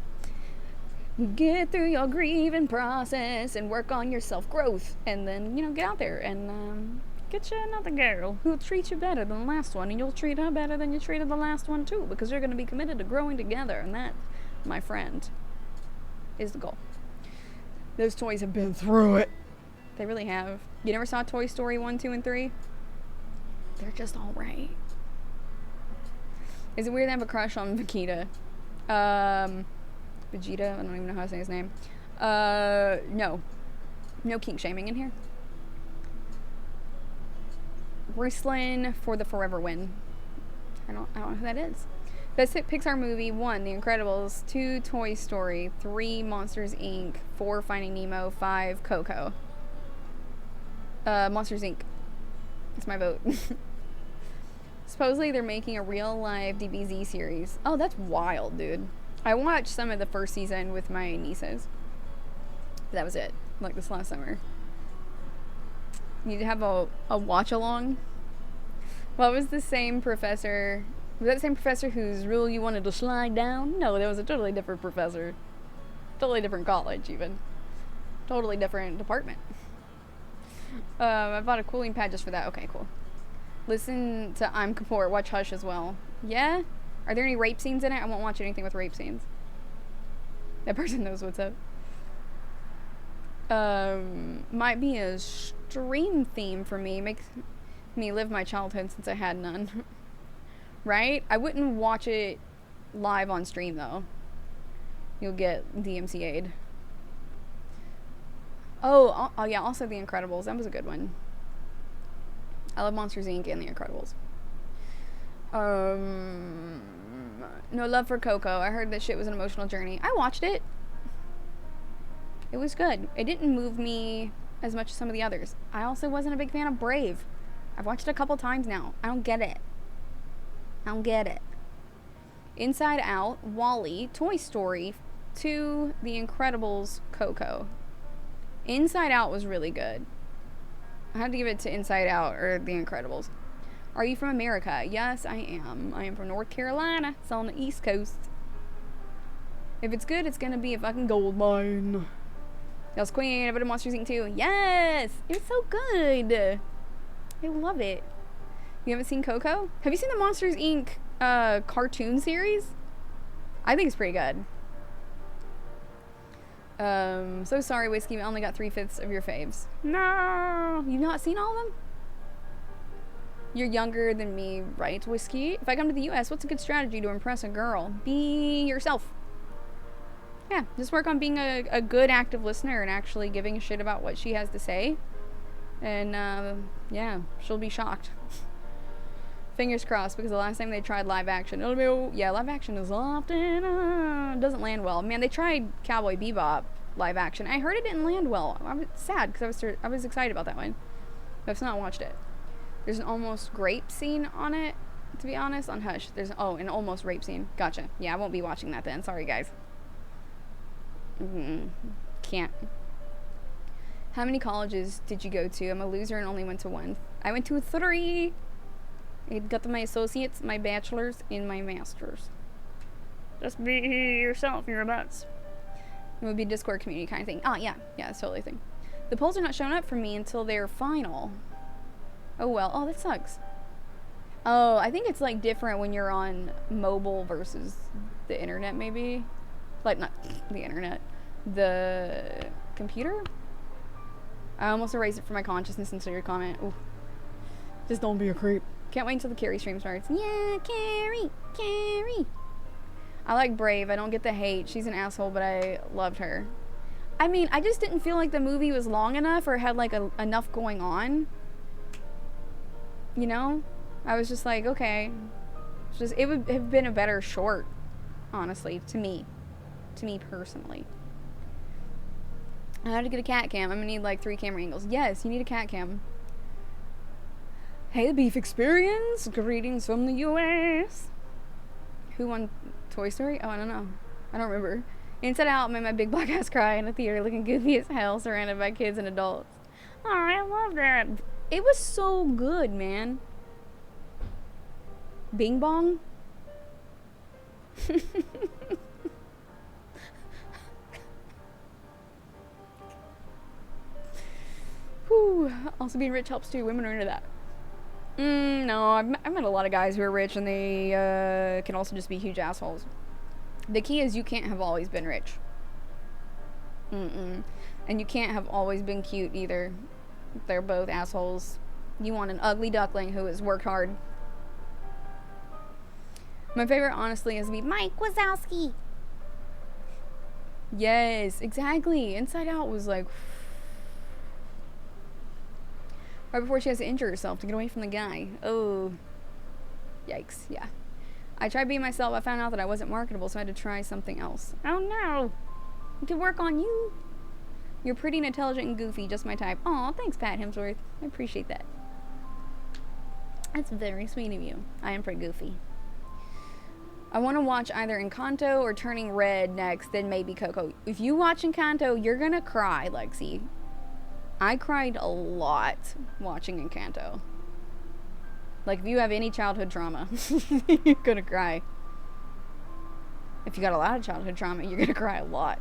Get through your grieving process and work on your self-growth. And then, get out there and get you another girl who'll treat you better than the last one. And you'll treat her better than you treated the last one, too. Because you're going to be committed to growing together. And that, my friend, is the goal. Those toys have been through it. They really have. You never saw Toy Story 1, 2, and 3? They're just alright. Is it weird to have a crush on Vegeta? Vegeta? I don't even know how to say his name. No. No kink shaming in here. Wrestling for the forever win. I don't know who that is. Best Pixar movie: 1, The Incredibles, 2, Toy Story, 3, Monsters Inc., 4, Finding Nemo, 5, Coco. Monsters Inc. That's my vote. Supposedly they're making a real live DBZ series. Oh, that's wild, dude. I watched some of the first season with my nieces. That was it. Like this last summer. Need to have a watch along. What was the same professor? Was that the same professor whose rule you wanted to slide down? No, that was a totally different professor. Totally different college, even. Totally different department. I bought a cooling pad just for that. Okay, cool. Listen to I'm Kapoor. Watch Hush as well. Yeah? Are there any rape scenes in it? I won't watch anything with rape scenes. That person knows what's up. Might be a stream theme for me. Makes me live my childhood since I had none. Right? I wouldn't watch it live on stream, though. You'll get DMCA'd. Oh, yeah, also The Incredibles. That was a good one. I love Monsters, Inc. and The Incredibles. No love for Coco. I heard that shit was an emotional journey. I watched it. It was good. It didn't move me as much as some of the others. I also wasn't a big fan of Brave. I've watched it a couple times now. I don't get it. Inside Out, WALL-E, Toy Story, 2, The Incredibles, Coco. Inside Out was really good. I had to give it to Inside Out or The Incredibles. Are you from America? Yes, I am. I am from North Carolina. It's on the East Coast. If it's good, it's gonna be a fucking gold mine. Y'all's Queen. I voted Monsters Inc. 2. Yes! It's so good. I love it. You haven't seen Coco? Have you seen the Monsters Inc. Cartoon series? I think it's pretty good. So sorry, Whiskey. I only got 3/5 of your faves. No! You've not seen all of them? You're younger than me, right, Whiskey? If I come to the US, what's a good strategy to impress a girl? Be yourself. Yeah, just work on being a good active listener and actually giving a shit about what she has to say. And, yeah, she'll be shocked. Fingers crossed, because the last time they tried live action, live action is often, doesn't land well. Man, they tried Cowboy Bebop live action. I heard it didn't land well. I was sad, because I was excited about that one. But I've still not watched it. There's an almost grape scene on it, to be honest, on Hush. There's, an almost rape scene. Gotcha. Yeah, I won't be watching that then. Sorry, guys. Can't. How many colleges did you go to? I'm a loser and only went to one. I went to 3. I got my associates, my bachelor's, and my master's. Just be yourself, you're a butts. It would be Discord community kind of thing. Oh, yeah. Yeah, that's totally a thing. The polls are not showing up for me until they're final. Oh, well. Oh, that sucks. Oh, I think it's, like, different when you're on mobile versus the internet, maybe. Like, not the internet. The computer? I almost erased it from my consciousness until your comment. Ooh. Just don't be a creep. Can't wait until the Carrie stream starts. Yeah, Carrie. I like Brave. I don't get the hate. She's an asshole, but I loved her. I mean, I just didn't feel like the movie was long enough or had, like, enough going on. You know? I was just like, okay. It would have been a better short, honestly, to me. To me personally. I had to get a cat cam. I'm gonna need like 3 camera angles. Yes, you need a cat cam. Hey, the Beef Experience. Greetings from the US. Who won Toy Story? Oh, I don't know. I don't remember. Inside Out made my big black ass cry in a theater looking goofy as hell, surrounded by kids and adults. Oh, I love that. It was so good, man. Bing Bong? Whew. Also, being rich helps too. Women are into that. No, I've met a lot of guys who are rich and they can also just be huge assholes. The key is you can't have always been rich. And you can't have always been cute either. They're both assholes. You want an ugly duckling who has worked hard. My favorite, honestly, is Mike Wazowski. Yes, exactly. Inside Out was like... right before she has to injure herself to get away from the guy. Oh. Yikes, yeah. I tried being myself. I found out that I wasn't marketable, so I had to try something else. Oh no. I could work on you. You're pretty and intelligent and goofy, just my type. Aw, thanks, Pat Hemsworth. I appreciate that. That's very sweet of you. I am pretty goofy. I want to watch either Encanto or Turning Red next, then maybe Coco. If you watch Encanto, you're gonna cry, Lexi. I cried a lot watching Encanto. Like, if you have any childhood trauma, you're gonna cry. If you got a lot of childhood trauma, you're gonna cry a lot.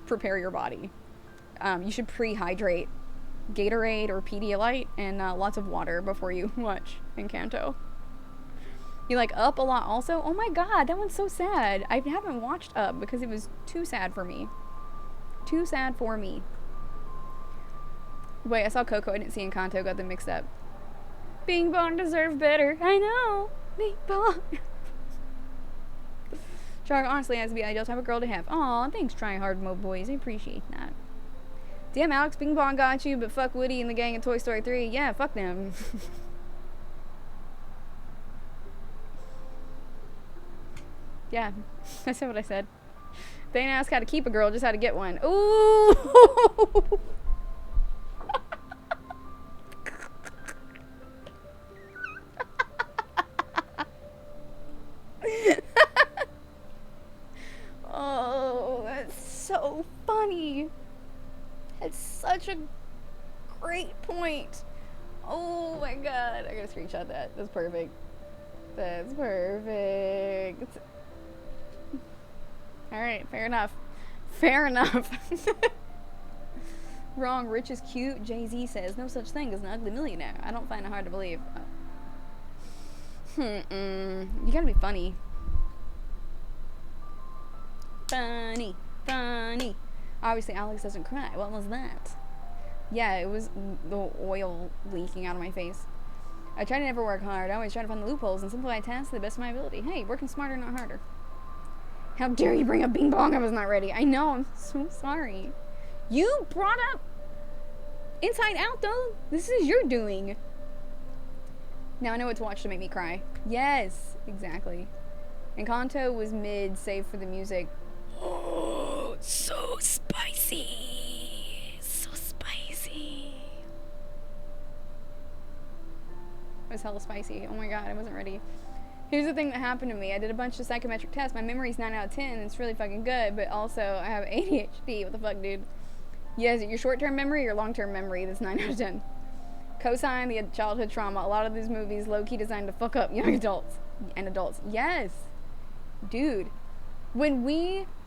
Prepare your body. You should pre-hydrate Gatorade or Pedialyte and lots of water before you watch Encanto. You like Up a lot also? Oh my god, that one's so sad. I haven't watched Up because it was too sad for me. Too sad for me. Wait, I saw Coco. I didn't see Encanto. Got them mixed up. Bing Bong deserved better. I know. Bing Bong. Char honestly has to be the ideal type of girl to have. Aw, thanks, trying hard mo boys. I appreciate that. Damn, Alex, Bing Bong got you, but fuck Woody and the gang in Toy Story 3. Yeah, fuck them. Yeah, that's what I said. They didn't ask how to keep a girl, just how to get one. Ooh! Oh, that's so funny. That's such a great point. Oh my god. I gotta screenshot that. That's perfect. That's perfect. Alright, fair enough. Fair enough. Wrong, rich is cute. Jay-Z says, no such thing as an ugly millionaire. I don't find it hard to believe. You gotta be funny. Funny. Funny. Obviously, Alex doesn't cry. What was that? Yeah, it was the oil leaking out of my face. I try to never work hard. I always try to find the loopholes and simplify tasks to the best of my ability. Hey, working smarter, not harder. How dare you bring up Bing Bong? I was not ready. I know, I'm so sorry. You brought up Inside Out, though. This is your doing. Now I know what to watch to make me cry. Yes, exactly. Encanto was mid, save for the music. Oh, so spicy. So spicy. It was hella spicy. Oh my god, I wasn't ready. Here's the thing that happened to me. I did a bunch of psychometric tests. My memory's 9 out of 10. It's really fucking good, but also I have ADHD. What the fuck, dude? Yeah, is it your short-term memory or long-term memory that's 9 out of 10? Cosign the childhood trauma. A lot of these movies low-key designed to fuck up young adults and adults. Yes. Dude. When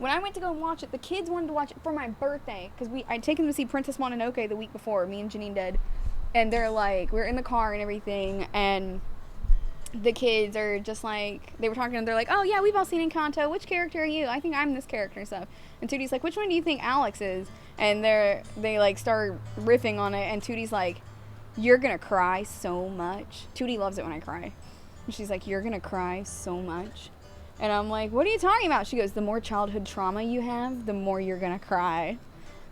I went to go watch it, the kids wanted to watch it for my birthday. Because I'd taken them to see Princess Mononoke the week before. Me and Janine did. And they're like, we're in the car and everything, and the kids are just like, they were talking and they're like, oh yeah, we've all seen Encanto. Which character are you? I think I'm this character and stuff. And Tootie's like, which one do you think Alex is? And they like start riffing on it, and Tootie's like, you're gonna cry so much. Tootie loves it when I cry. And she's like, you're gonna cry so much. And I'm like, what are you talking about? She goes, the more childhood trauma you have, the more you're gonna cry.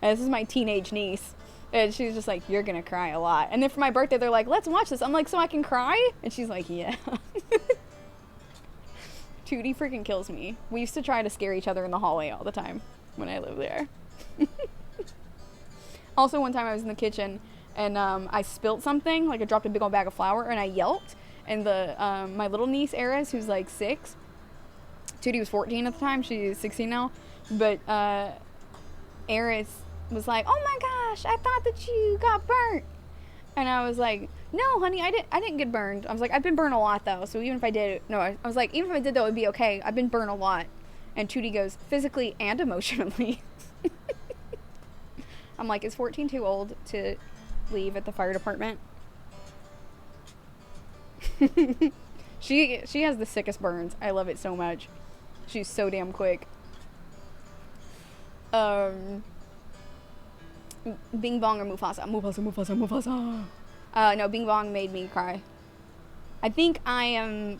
And this is my teenage niece. And she's just like, you're gonna cry a lot. And then for my birthday, they're like, let's watch this. I'm like, so I can cry? And she's like, yeah. Tootie freaking kills me. We used to try to scare each other in the hallway all the time when I lived there. Also, one time I was in the kitchen and I spilt something, like I dropped a big old bag of flour, and I yelped. And my little niece, Eris, who's like 6, Tootie was 14 at the time, she's 16 now, but Eris was like, oh my gosh, I thought that you got burnt. And I was like, no honey, I didn't get burned. I was like, I've been burned a lot though, so even if I did, no, I was like, even if I did though, it'd be okay. I've been burned a lot. And Tootie goes, physically and emotionally. I'm like, is 14 too old to leave at the fire department? She has the sickest burns. I love it so much. She's so damn quick. Bing Bong or Mufasa? Mufasa. No, Bing Bong made me cry. I think I'm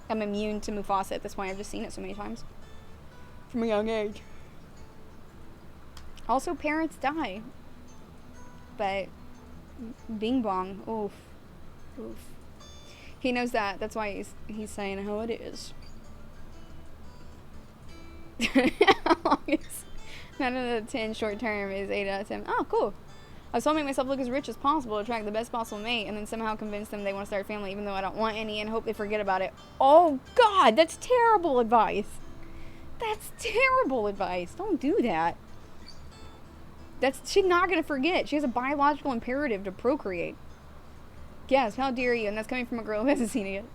immune to Mufasa at this point. I've just seen it so many times. From a young age. Also, parents die. But Bing Bong, oof. Oof. He knows that. That's why he's saying how it is. How long is 9 out of 10 short term is 8 out of 10. Oh, cool. I was trying to make myself look as rich as possible to attract the best possible mate, and then somehow convince them they want to start a family even though I don't want any, and hope they forget about it. Oh, God, that's terrible advice. That's terrible advice. Don't do that. She's not going to forget. She has a biological imperative to procreate. Yes, how dare you? And that's coming from a girl who hasn't seen it yet.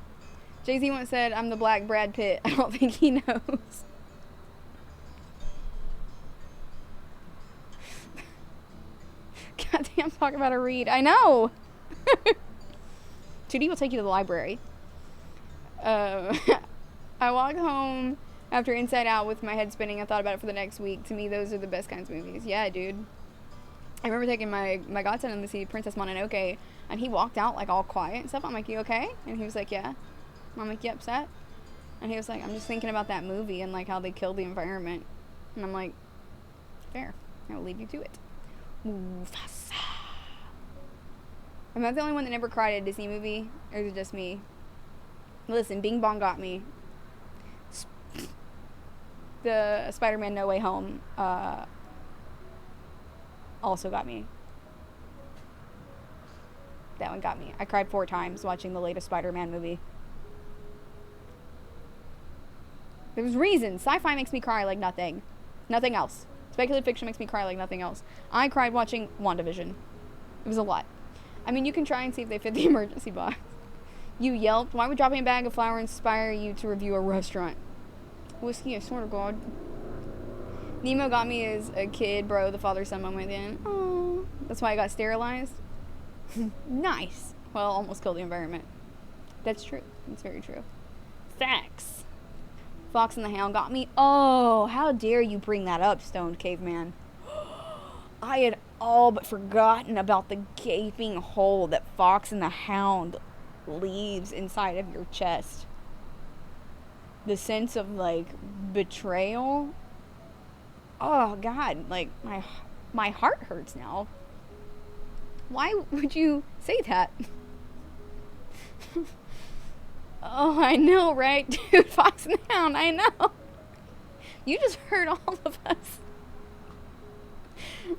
Jay-Z once said, I'm the black Brad Pitt. I don't think he knows. Goddamn, talk about a read. I know! 2D will take you to the library. I walked home after Inside Out with my head spinning. I thought about it for the next week. To me, those are the best kinds of movies. Yeah, dude. I remember taking my godson to see Princess Mononoke, and he walked out like all quiet and stuff. I'm like, you okay? And he was like, yeah. I'm like, you upset? And he was like, I'm just thinking about that movie and like how they killed the environment. And I'm like, fair. I will leave you to it. Mufasa. Am I the only one that never cried at a Disney movie? Or is it just me? Listen, Bing Bong got me. The Spider-Man No Way Home also got me. That one got me. I cried 4 times watching the latest Spider-Man movie. There's reasons. Sci-fi makes me cry like nothing. Nothing else. Speculative fiction makes me cry like nothing else. I cried watching WandaVision. It was a lot. I mean, you can try and see if they fit the emergency box. You yelped. Why would dropping a bag of flour inspire you to review a restaurant? Whiskey, I swear to God. Nemo got me as a kid, bro. The father-son moment then. Oh, that's why I got sterilized. Nice. Well, almost killed the environment. That's true. That's very true. Facts. Fox and the Hound got me. Oh, how dare you bring that up, Stoned Caveman. I had all but forgotten about the gaping hole that Fox and the Hound leaves inside of your chest. The sense of, like, betrayal. Oh, God. Like, my heart hurts now. Why would you say that? Oh, I know, right? Dude, Fox and the Hound, I know. You just hurt all of us.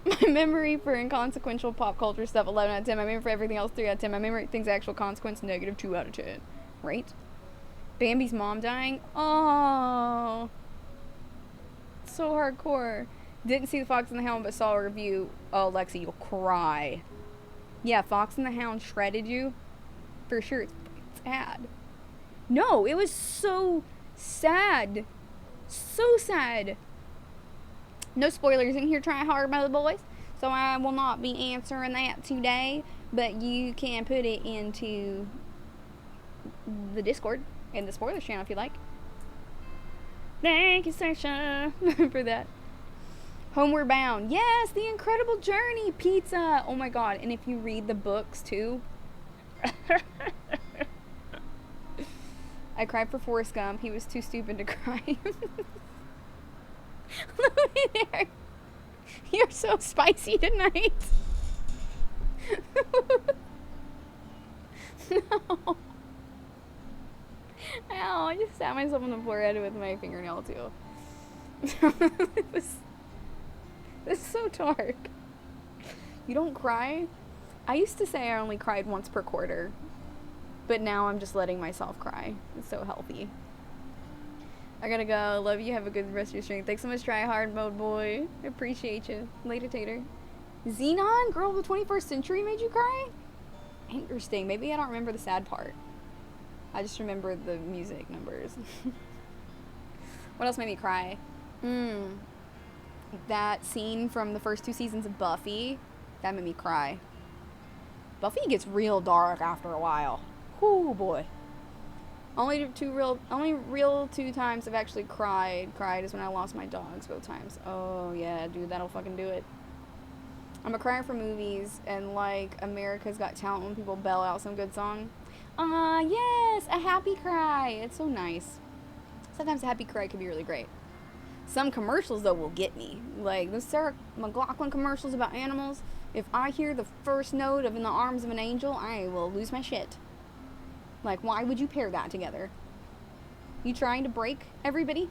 My memory for inconsequential pop culture stuff, 11 out of 10. My memory for everything else, 3 out of 10. My memory for things of actual consequence, negative 2 out of 10. Right? Bambi's mom dying? Oh. So hardcore. Didn't see the Fox and the Hound, but saw a review. Oh, Lexi, you'll cry. Yeah, Fox and the Hound shredded you. For sure. It's sad. No, it was so sad. So sad. No spoilers in here, try hard, mother boys. So I will not be answering that today. But you can put it into the Discord and the spoilers channel if you like. Thank you, Sarsha, for that. Homeward Bound. Yes, The Incredible Journey. Pizza. Oh my God. And if you read the books too. I cried for Forrest Gump. He was too stupid to cry. Look at there. You're so spicy tonight. No. Ow, I just stabbed myself on the forehead with my fingernail too. This is so dark. You don't cry? I used to say I only cried once per quarter. But now I'm just letting myself cry. It's so healthy. I gotta go. Love you. Have a good rest of your stream. Thanks so much, Try Hard Mode Boy. I appreciate you. Later, Tater. Xenon, Girl of the 21st Century made you cry? Interesting. Maybe I don't remember the sad part. I just remember the music numbers. What else made me cry? That scene from the first 2 seasons of Buffy. That made me cry. Buffy gets real dark after a while. Whoo boy. Only real 2 times I've actually cried is when I lost my dogs both times. Oh yeah, dude, that'll fucking do it. I'm a crier for movies and like America's Got Talent when people bell out some good song. Yes, a happy cry. It's so nice. Sometimes a happy cry can be really great. Some commercials though will get me. Like those Sarah McLachlan commercials about animals. If I hear the first note of In the Arms of an Angel, I will lose my shit. Like, why would you pair that together? You trying to break everybody?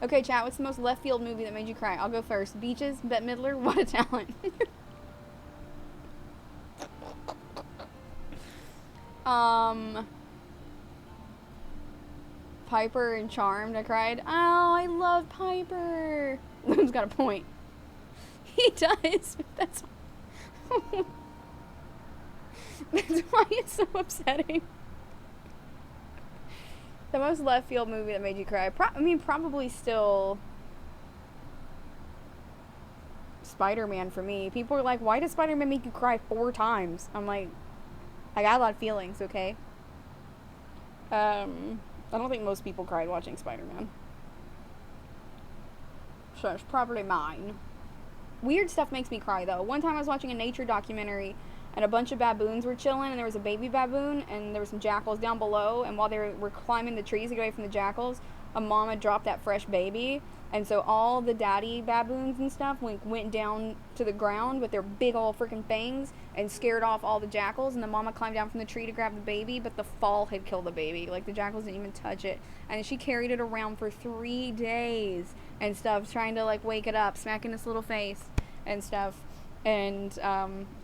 Okay, chat, what's the most left field movie that made you cry? I'll go first. Beaches, Bette Midler, What a Talent. Piper and Charmed, I cried. Oh, I love Piper. Liam's got a point. He does, but that's why it's so upsetting. The most left field movie that made you cry. Probably still Spider-Man for me. People are like, why does Spider-Man make you cry 4 times? I'm like, I got a lot of feelings, okay? I don't think most people cried watching Spider-Man. So it's probably mine. Weird stuff makes me cry, though. One time I was watching a nature documentary and a bunch of baboons were chilling, and there was a baby baboon, and there were some jackals down below, and while they were climbing the trees to get away from the jackals, a mama dropped that fresh baby, and so all the daddy baboons and stuff went down to the ground with their big old freaking fangs and scared off all the jackals, and the mama climbed down from the tree to grab the baby, but the fall had killed the baby. Like, the jackals didn't even touch it, and she carried it around for 3 days and stuff, trying to, like, wake it up, smacking its little face and stuff, and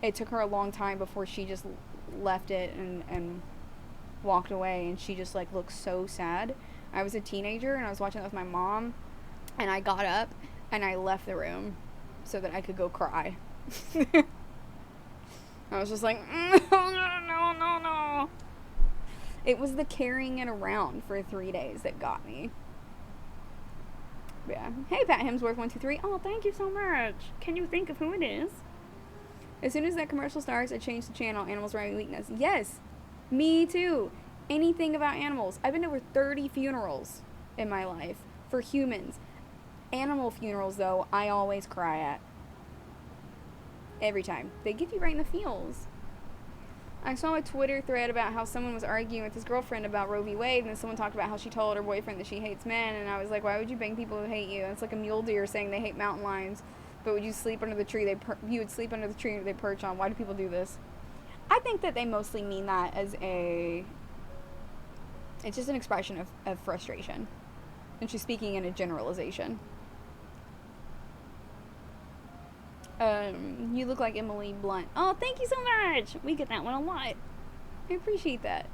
it took her a long time before she just left it and walked away, and she just, like, looked so sad. I was a teenager, and I was watching it with my mom, and I got up, and I left the room so that I could go cry. I was just like, no. It was the carrying it around for 3 days that got me. Yeah. Hey, Pat Hemsworth 123. Oh, thank you so much. Can you think of who it is? As soon as that commercial starts, I change the channel. Animals are my weakness. Yes, me too. Anything about animals. I've been to over 30 funerals in my life for humans. Animal funerals, though, I always cry at. Every time. They get you right in the feels. I saw a Twitter thread about how someone was arguing with his girlfriend about Roe v. Wade, and then someone talked about how she told her boyfriend that she hates men, and I was like, why would you bang people who hate you? It's like a mule deer saying they hate mountain lions, but would you sleep under the tree you would sleep under the tree they perch on? Why do people do this? I think that they mostly mean that as it's just an expression of frustration. And she's speaking in a generalization. You look like Emily Blunt. Oh, thank you so much. We get that one a lot. I appreciate that.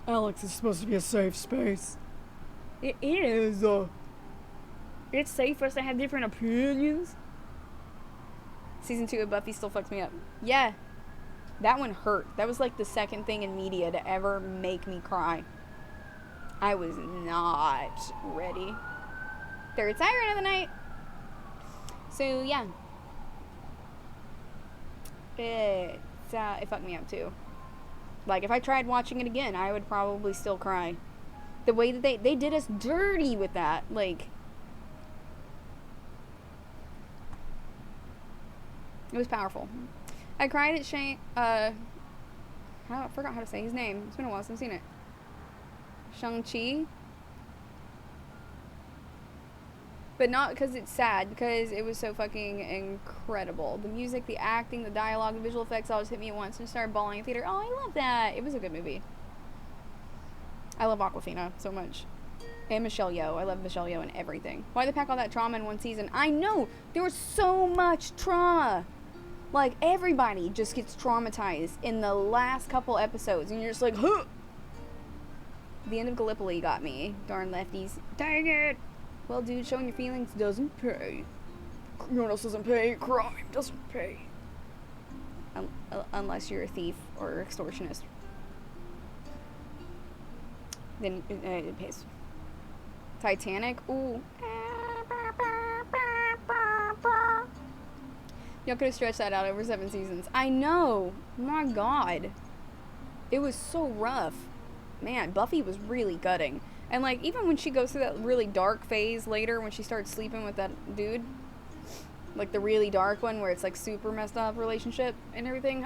Alex, it's supposed to be a safe space. It is. It's safe for us to have different opinions. Season 2 of Buffy still fucks me up. Yeah. That one hurt. That was like the second thing in media to ever make me cry. I was not ready. Third siren of the night. So, yeah. It fucked me up too. Like, if I tried watching it again, I would probably still cry. The way that they did us dirty with that, like, it was powerful. I cried at Shane. I forgot how to say his name. It's been a while since I've seen it. Shang-Chi. But not because it's sad, because it was so fucking incredible. The music, the acting, the dialogue, the visual effects all just hit me at once and started bawling in theater. Oh, I love that. It was a good movie. I love Awkwafina so much. And Michelle Yeoh. I love Michelle Yeoh and everything. Why'd they pack all that trauma in one season? I know! There was so much trauma! Like, everybody just gets traumatized in the last couple episodes, and you're just like, huh! The end of Gallipoli got me. Darn lefties. Dang it! Well, dude, showing your feelings doesn't pay. Criminals doesn't pay. Crime doesn't pay. Unless you're a thief or extortionist. Then it pays. Titanic? Ooh. Y'all could have stretched that out over 7 seasons. I know! My god. It was so rough. Man, Buffy was really gutting. And, like, even when she goes through that really dark phase later, when she starts sleeping with that dude, like the really dark one where it's, like, super messed up relationship and everything,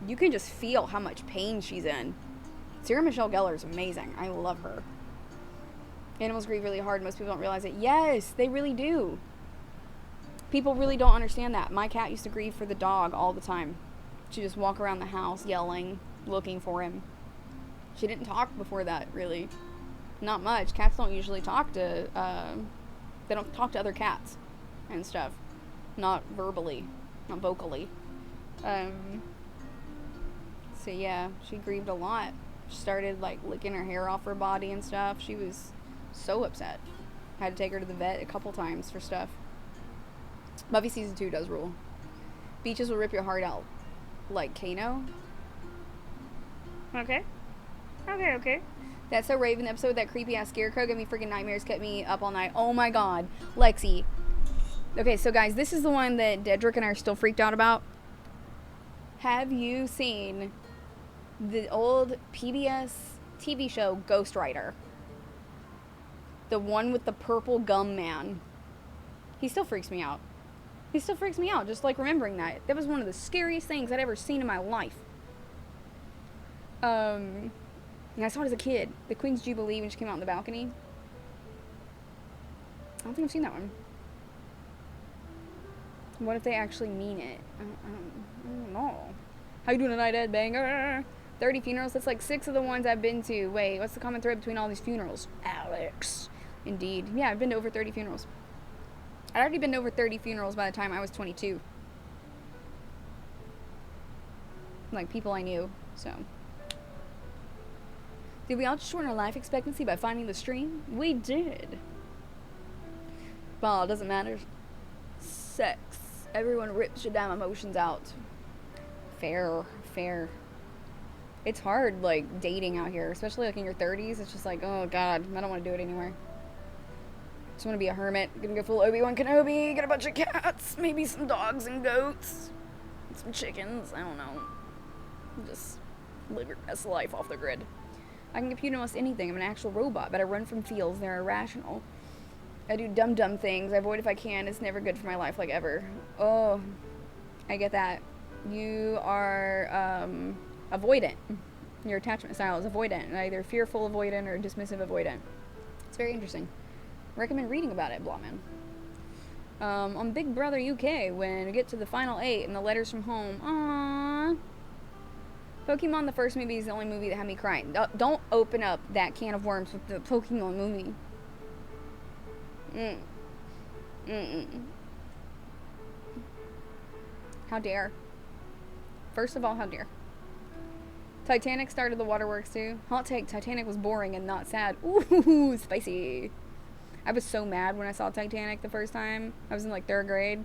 you can just feel how much pain she's in. Sarah Michelle Gellar is amazing. I love her. Animals grieve really hard. Most people don't realize it. Yes, they really do. People really don't understand that. My cat used to grieve for the dog all the time. She'd just walk around the house yelling, looking for him. She didn't talk before that, really. Not much. Cats don't usually talk to, they don't talk to other cats and stuff. Not verbally. Not vocally. So yeah, she grieved a lot. She started, like, licking her hair off her body and stuff. She was so upset. Had to take her to the vet a couple times for stuff. Buffy season 2 does rule. Beaches will rip your heart out. Like Kano. Okay. Okay. That's So Raven episode, that creepy ass scarecrow gave me freaking nightmares, kept me up all night. Oh my god. Lexi. Okay, so guys, this is the one that Dedrick and I are still freaked out about. Have you seen the old PBS TV show Ghost Rider? The one with the purple gum man. He still freaks me out. He still freaks me out, just like remembering that. That was one of the scariest things I'd ever seen in my life. And I saw it as a kid. The Queen's Jubilee when she came out on the balcony. I don't think I've seen that one. What if they actually mean it? I don't know. How you doing tonight, Ed Banger? 30 funerals. That's like 6 of the ones I've been to. Wait, what's the common thread between all these funerals? Alex. Indeed. Yeah, I've been to over 30 funerals. I'd already been to over 30 funerals by the time I was 22. Like, people I knew, so. Did we all just shorten our life expectancy by finding the stream? We did. Well, it doesn't matter. Sex. Everyone rips your damn emotions out. Fair. It's hard, like, dating out here, especially, like, in your 30s. It's just like, oh, God, I don't want to do it anymore. Just want to be a hermit. Gonna go full Obi-Wan Kenobi, get a bunch of cats, maybe some dogs and goats, and some chickens, I don't know. Just live your best life off the grid. I can compute almost anything. I'm an actual robot, but I run from fields. They're irrational. I do dumb things. I avoid if I can. It's never good for my life, like, ever. Oh, I get that. You are, avoidant. Your attachment style is avoidant. Either fearful avoidant or dismissive avoidant. It's very interesting. Recommend reading about it, Blawman. On Big Brother UK, when we get to the final 8 and the letters from home. Aww. Pokemon, the first movie, is the only movie that had me crying. Don't open up that can of worms with the Pokemon movie. How dare. First of all, how dare. Titanic started the waterworks too. Hot take, Titanic was boring and not sad. Ooh, spicy. I was so mad when I saw Titanic the first time. I was in like 3rd grade.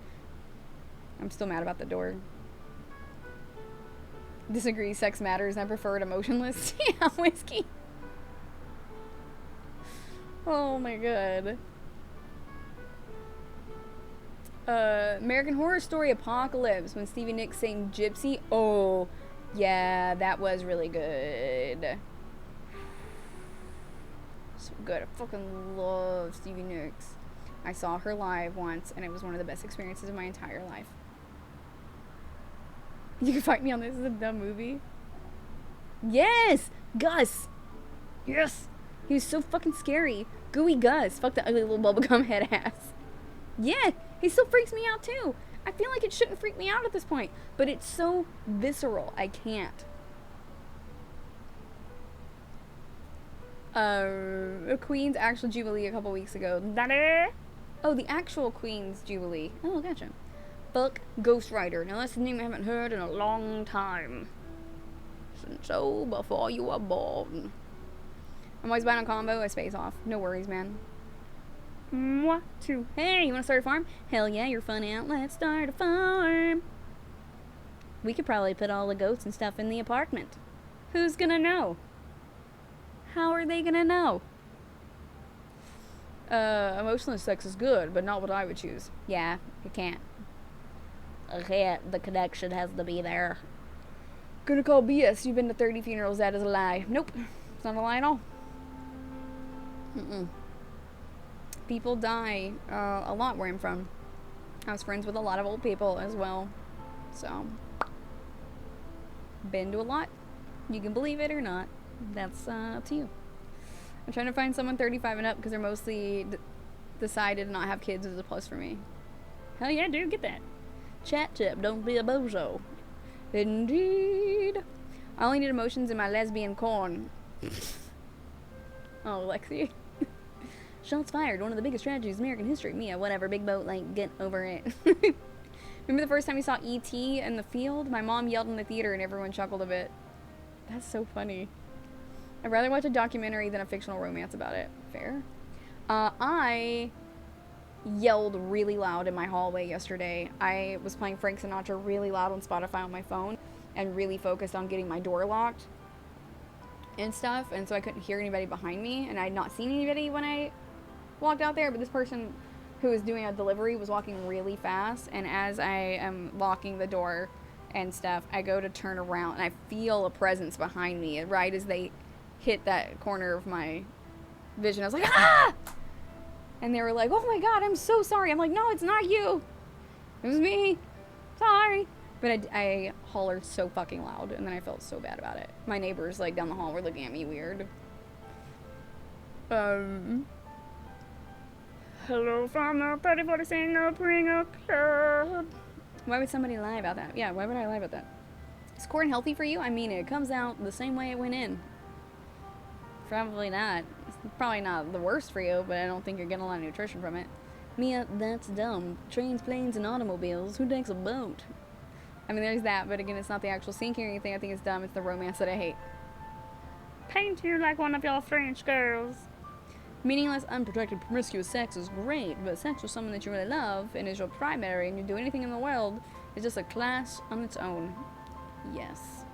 I'm still mad about the door. Disagree, sex matters. I prefer it emotionless. Yeah, whiskey. Oh my god. American Horror Story Apocalypse when Stevie Nicks sang Gypsy. Oh, yeah, that was really good. So good. I fucking love Stevie Nicks. I saw her live once, and it was one of the best experiences of my entire life. You can fight me on this. This is a dumb movie. Yes! Gus! Yes! He was so fucking scary. Gooey Gus. Fuck the ugly little bubblegum head ass. Yeah! He still freaks me out too. I feel like it shouldn't freak me out at this point, but it's so visceral. I can't. Queen's actual Jubilee a couple weeks ago. Daddy? Oh, the actual Queen's Jubilee. Oh, gotcha. Fuck Ghost Rider. Now that's the name I haven't heard in a long time. Since before you were born. I'm always buying a combo. I space off. No worries, man. Mwah, two. Hey, you want to start a farm? Hell yeah, you're fun out. Let's start a farm. We could probably put all the goats and stuff in the apartment. Who's gonna know? How are they gonna know? Emotionless sex is good, but not what I would choose. Yeah, you can't. Okay, the connection has to be there. Gonna call BS. You've been to 30 funerals. That is a lie. Nope. It's not a lie at all. People die a lot where I'm from. I was friends with a lot of old people as well. So, been to a lot. You can believe it or not. That's up to you. I'm trying to find someone 35 and up because they're mostly decided to not have kids is a plus for me. Hell yeah, dude, get that. Chat tip, don't be a bozo. Indeed. I only need emotions in my lesbian corn. Oh, Lexi. Shots fired, one of the biggest tragedies in American history. Mia, whatever, big boat, like, get over it. Remember the first time we saw E.T. in the field? My mom yelled in the theater and everyone chuckled a bit. That's so funny. I'd rather watch a documentary than a fictional romance about it. Fair. I yelled really loud in my hallway yesterday. I was playing Frank Sinatra really loud on Spotify on my phone and really focused on getting my door locked and stuff, and so I couldn't hear anybody behind me, and I had not seen anybody when I walked out there, but this person who was doing a delivery was walking really fast, and as I am locking the door and stuff, I go to turn around and I feel a presence behind me right as they hit that corner of my vision. I was like, ah! And they were like, oh my god, I'm so sorry. I'm like, no, it's not you. It was me. Sorry. But I hollered so fucking loud, and then I felt so bad about it. My neighbors, like, down the hall were looking at me weird. Hello from the 3040 Single Pringle Club. Why would somebody lie about that? Yeah, why would I lie about that? Is corn healthy for you? I mean, it comes out the same way it went in. Probably not. It's probably not the worst for you, but I don't think you're getting a lot of nutrition from it. Mia, that's dumb. Trains, planes, and automobiles. Who takes a boat? I mean, there's that, but again, it's not the actual sinking or anything. I think it's dumb. It's the romance that I hate. Paint you like one of your French girls. Meaningless, unprotected, promiscuous sex is great, but sex with someone that you really love and is your primary and you do anything in the world is just a class on its own. Yes.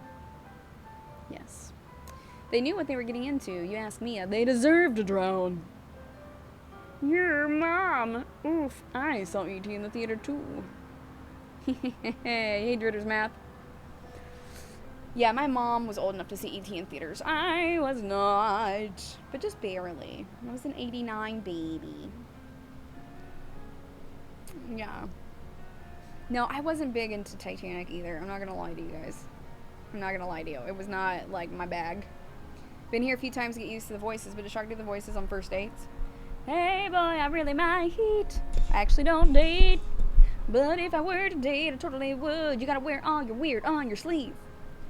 Yes. They knew what they were getting into. You ask Mia, they deserve to drown. Your mom. Oof, I saw E.T. in the theater too. Hey, Dritter's math. Yeah, my mom was old enough to see E.T. in theaters. I was not. But just barely. I was an 89 baby. Yeah. No, I wasn't big into Titanic either. I'm not gonna lie to you guys. I'm not gonna lie to you. It was not, like, my bag. Been here a few times to get used to the voices, but just shocked at the voices on first dates. Hey, boy, I really might. I actually don't date. But if I were to date, I totally would. You gotta wear all your weird on your sleeve.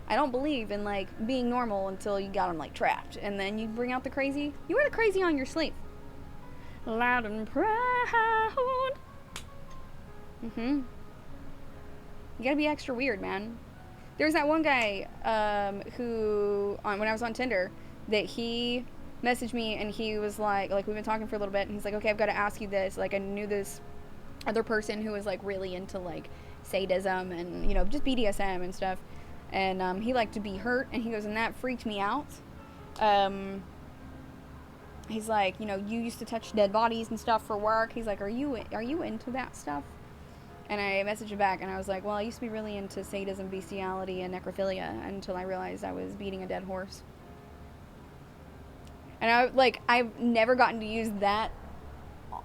I don't believe in, like, being normal until you got them, like, trapped. And then you bring out the crazy. You wear the crazy on your sleeve. Loud and proud. Mm-hmm. You gotta be extra weird, man. There was that one guy who, when I was on Tinder, that he messaged me and he was like, we've been talking for a little bit, and he's like, okay, I've got to ask you this. Like, I knew this other person who was, like, really into, like, sadism and, you know, just BDSM and stuff. And he liked to be hurt, and he goes, and that freaked me out. He's like, you know, you used to touch dead bodies and stuff for work. He's like, are you into that stuff? And I messaged him back, and I was like, well, I used to be really into sadism, bestiality, and necrophilia until I realized I was beating a dead horse. And I've never gotten to use that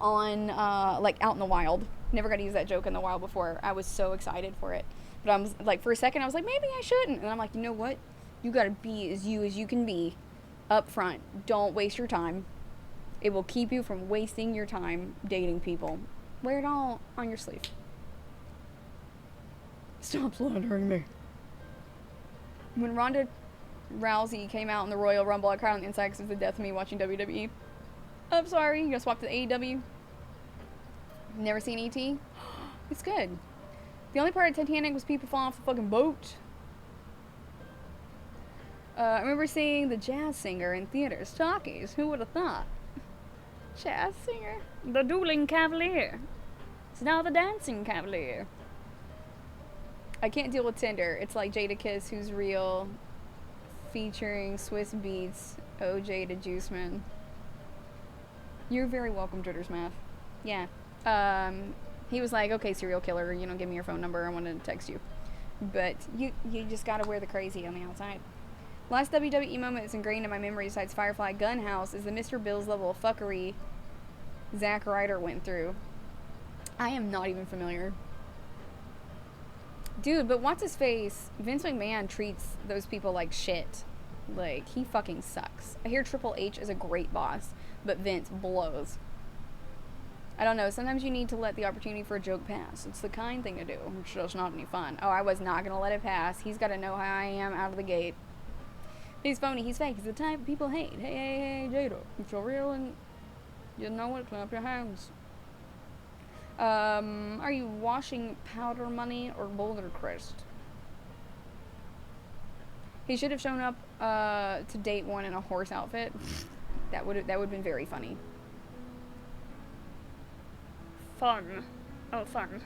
on, like, out in the wild. Never got to use that joke in the wild before. I was so excited for it. But I'm like, for a second, I was like, maybe I shouldn't. And I'm like, you know what? You gotta be as you can be up front. Don't waste your time. It will keep you from wasting your time dating people. Wear it all on your sleeve. Stop slandering me. When Ronda Rousey came out in the Royal Rumble, I cried on the inside because it was the death of me watching WWE. I'm sorry, you gonna swap to the AEW? Never seen E.T.? It's good. The only part of Titanic was people falling off the fucking boat. I remember seeing the jazz singer in theaters. Talkies, who would have thought? Jazz singer? The dueling cavalier. It's now the dancing cavalier. I can't deal with Tinder. It's like Jadakiss, Who's Real, featuring Swiss Beats, OJ to Juiceman. You're very welcome, Dritter's Math. Yeah. He was like, okay, serial killer, you know, give me your phone number. I want to text you. But you just gotta wear the crazy on the outside. Last WWE moment that's ingrained in my memory besides Firefly Gunhouse is the Mr. Bills level of fuckery Zack Ryder went through. I am not even familiar. Dude, but what's his face? Vince McMahon treats those people like shit. Like, he fucking sucks. I hear Triple H is a great boss, but Vince blows. I don't know, sometimes you need to let the opportunity for a joke pass. It's the kind thing to do. It's just not any fun. Oh, I was not gonna let it pass. He's gotta know how I am out of the gate. He's phony, he's fake, he's the type people hate. Hey, Jada, if you're real and you know it, clap your hands. Are you washing powder money or Boulder Crest? He should have shown up to date one in a horse outfit. That would have been very funny. Fun. Oh, fun.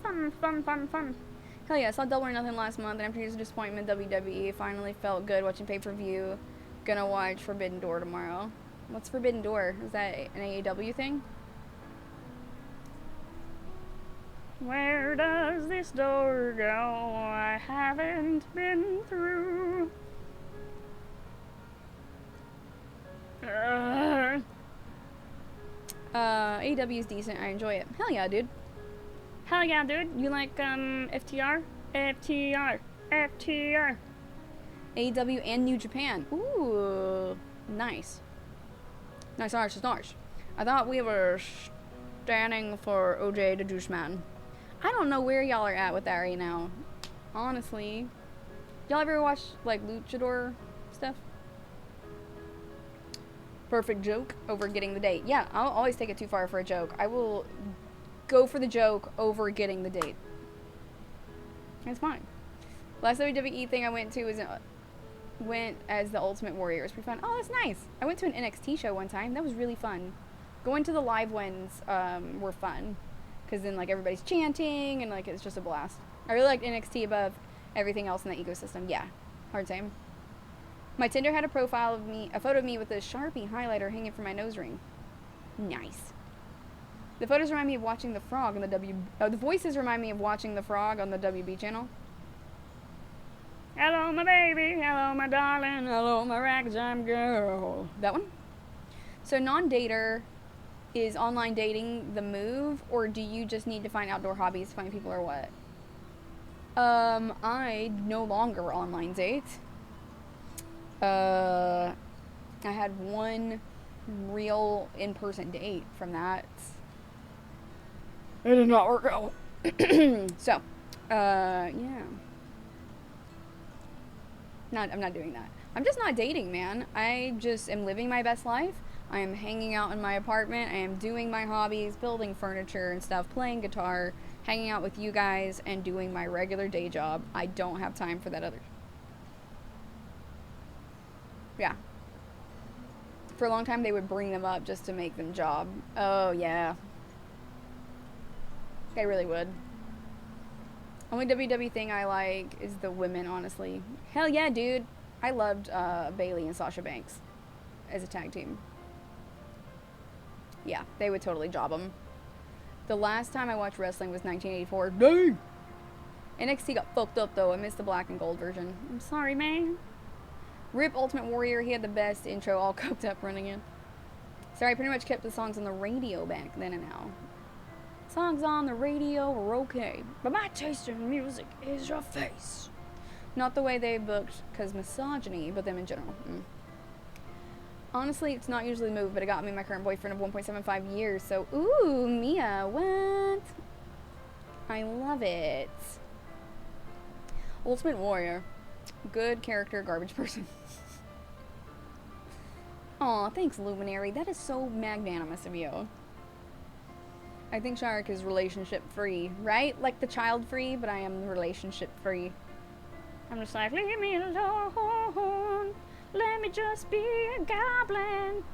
Fun. Hell yeah, I saw Double or Nothing last month, and after his disappointment, WWE finally felt good watching pay-per-view. Gonna watch Forbidden Door tomorrow. What's Forbidden Door? Is that an AEW thing? Where does this door go? I haven't been through. AEW is decent. I enjoy it. Hell yeah, dude. Hell yeah, dude. You like FTR? FTR. FTR. AEW and New Japan. Ooh, nice. Nice arch, nice. I thought we were standing for OJ the Douche Man. I don't know where y'all are at with that right now. Honestly. Y'all ever watch, like, luchador stuff? Perfect joke over getting the date. Yeah, I'll always take it too far for a joke. I will go for the joke over getting the date. It's fine. Last WWE thing I went to was went as the Ultimate Warrior. It was pretty fun. Oh, that's nice. I went to an NXT show one time. That was really fun. Going to the live ones were fun. Because then, like, everybody's chanting and, like, it's just a blast. I really liked NXT above everything else in the ecosystem. Yeah. Hard same. My Tinder had a profile of me, a photo of me with a Sharpie highlighter hanging from my nose ring. Nice. The photos remind me of watching the frog on the the voices remind me of watching the frog on the WB channel. Hello, my baby. Hello, my darling. Hello, my ragtime girl. That one? So non-dater, is online dating the move, or do you just need to find outdoor hobbies to find people, or what? I no longer online date. I had one real in-person date from that. It did not work out. So, yeah. I'm not doing that. I'm just not dating, man. I just am living my best life. I am hanging out in my apartment. I am doing my hobbies, building furniture and stuff, playing guitar, hanging out with you guys, and doing my regular day job. I don't have time for that other. Yeah. For a long time, they would bring them up just to make them job. Oh, yeah. They really would. Only WWE thing I like is the women, honestly. Hell yeah, dude. I loved Bailey and Sasha Banks as a tag team. Yeah, they would totally job them. The last time I watched wrestling was 1984. Dang! NXT got fucked up, though. I missed the black and gold version. I'm sorry, man. Rip Ultimate Warrior, he had the best intro, all coked up running in. Sorry, I pretty much kept the songs on the radio back then and now. Songs on the radio were okay, but my taste in music is your face. Not the way they booked, because misogyny, but them in general. Honestly, it's not usually the move, but it got me my current boyfriend of 1.75 years, so, ooh, Mia, what? I love it. Ultimate Warrior. Good character, garbage person. Aw, thanks, Luminary. That is so magnanimous of you. I think Shark is relationship-free, right? Like the child-free, but I am relationship-free. I'm just like, leave me alone. Let me just be a goblin.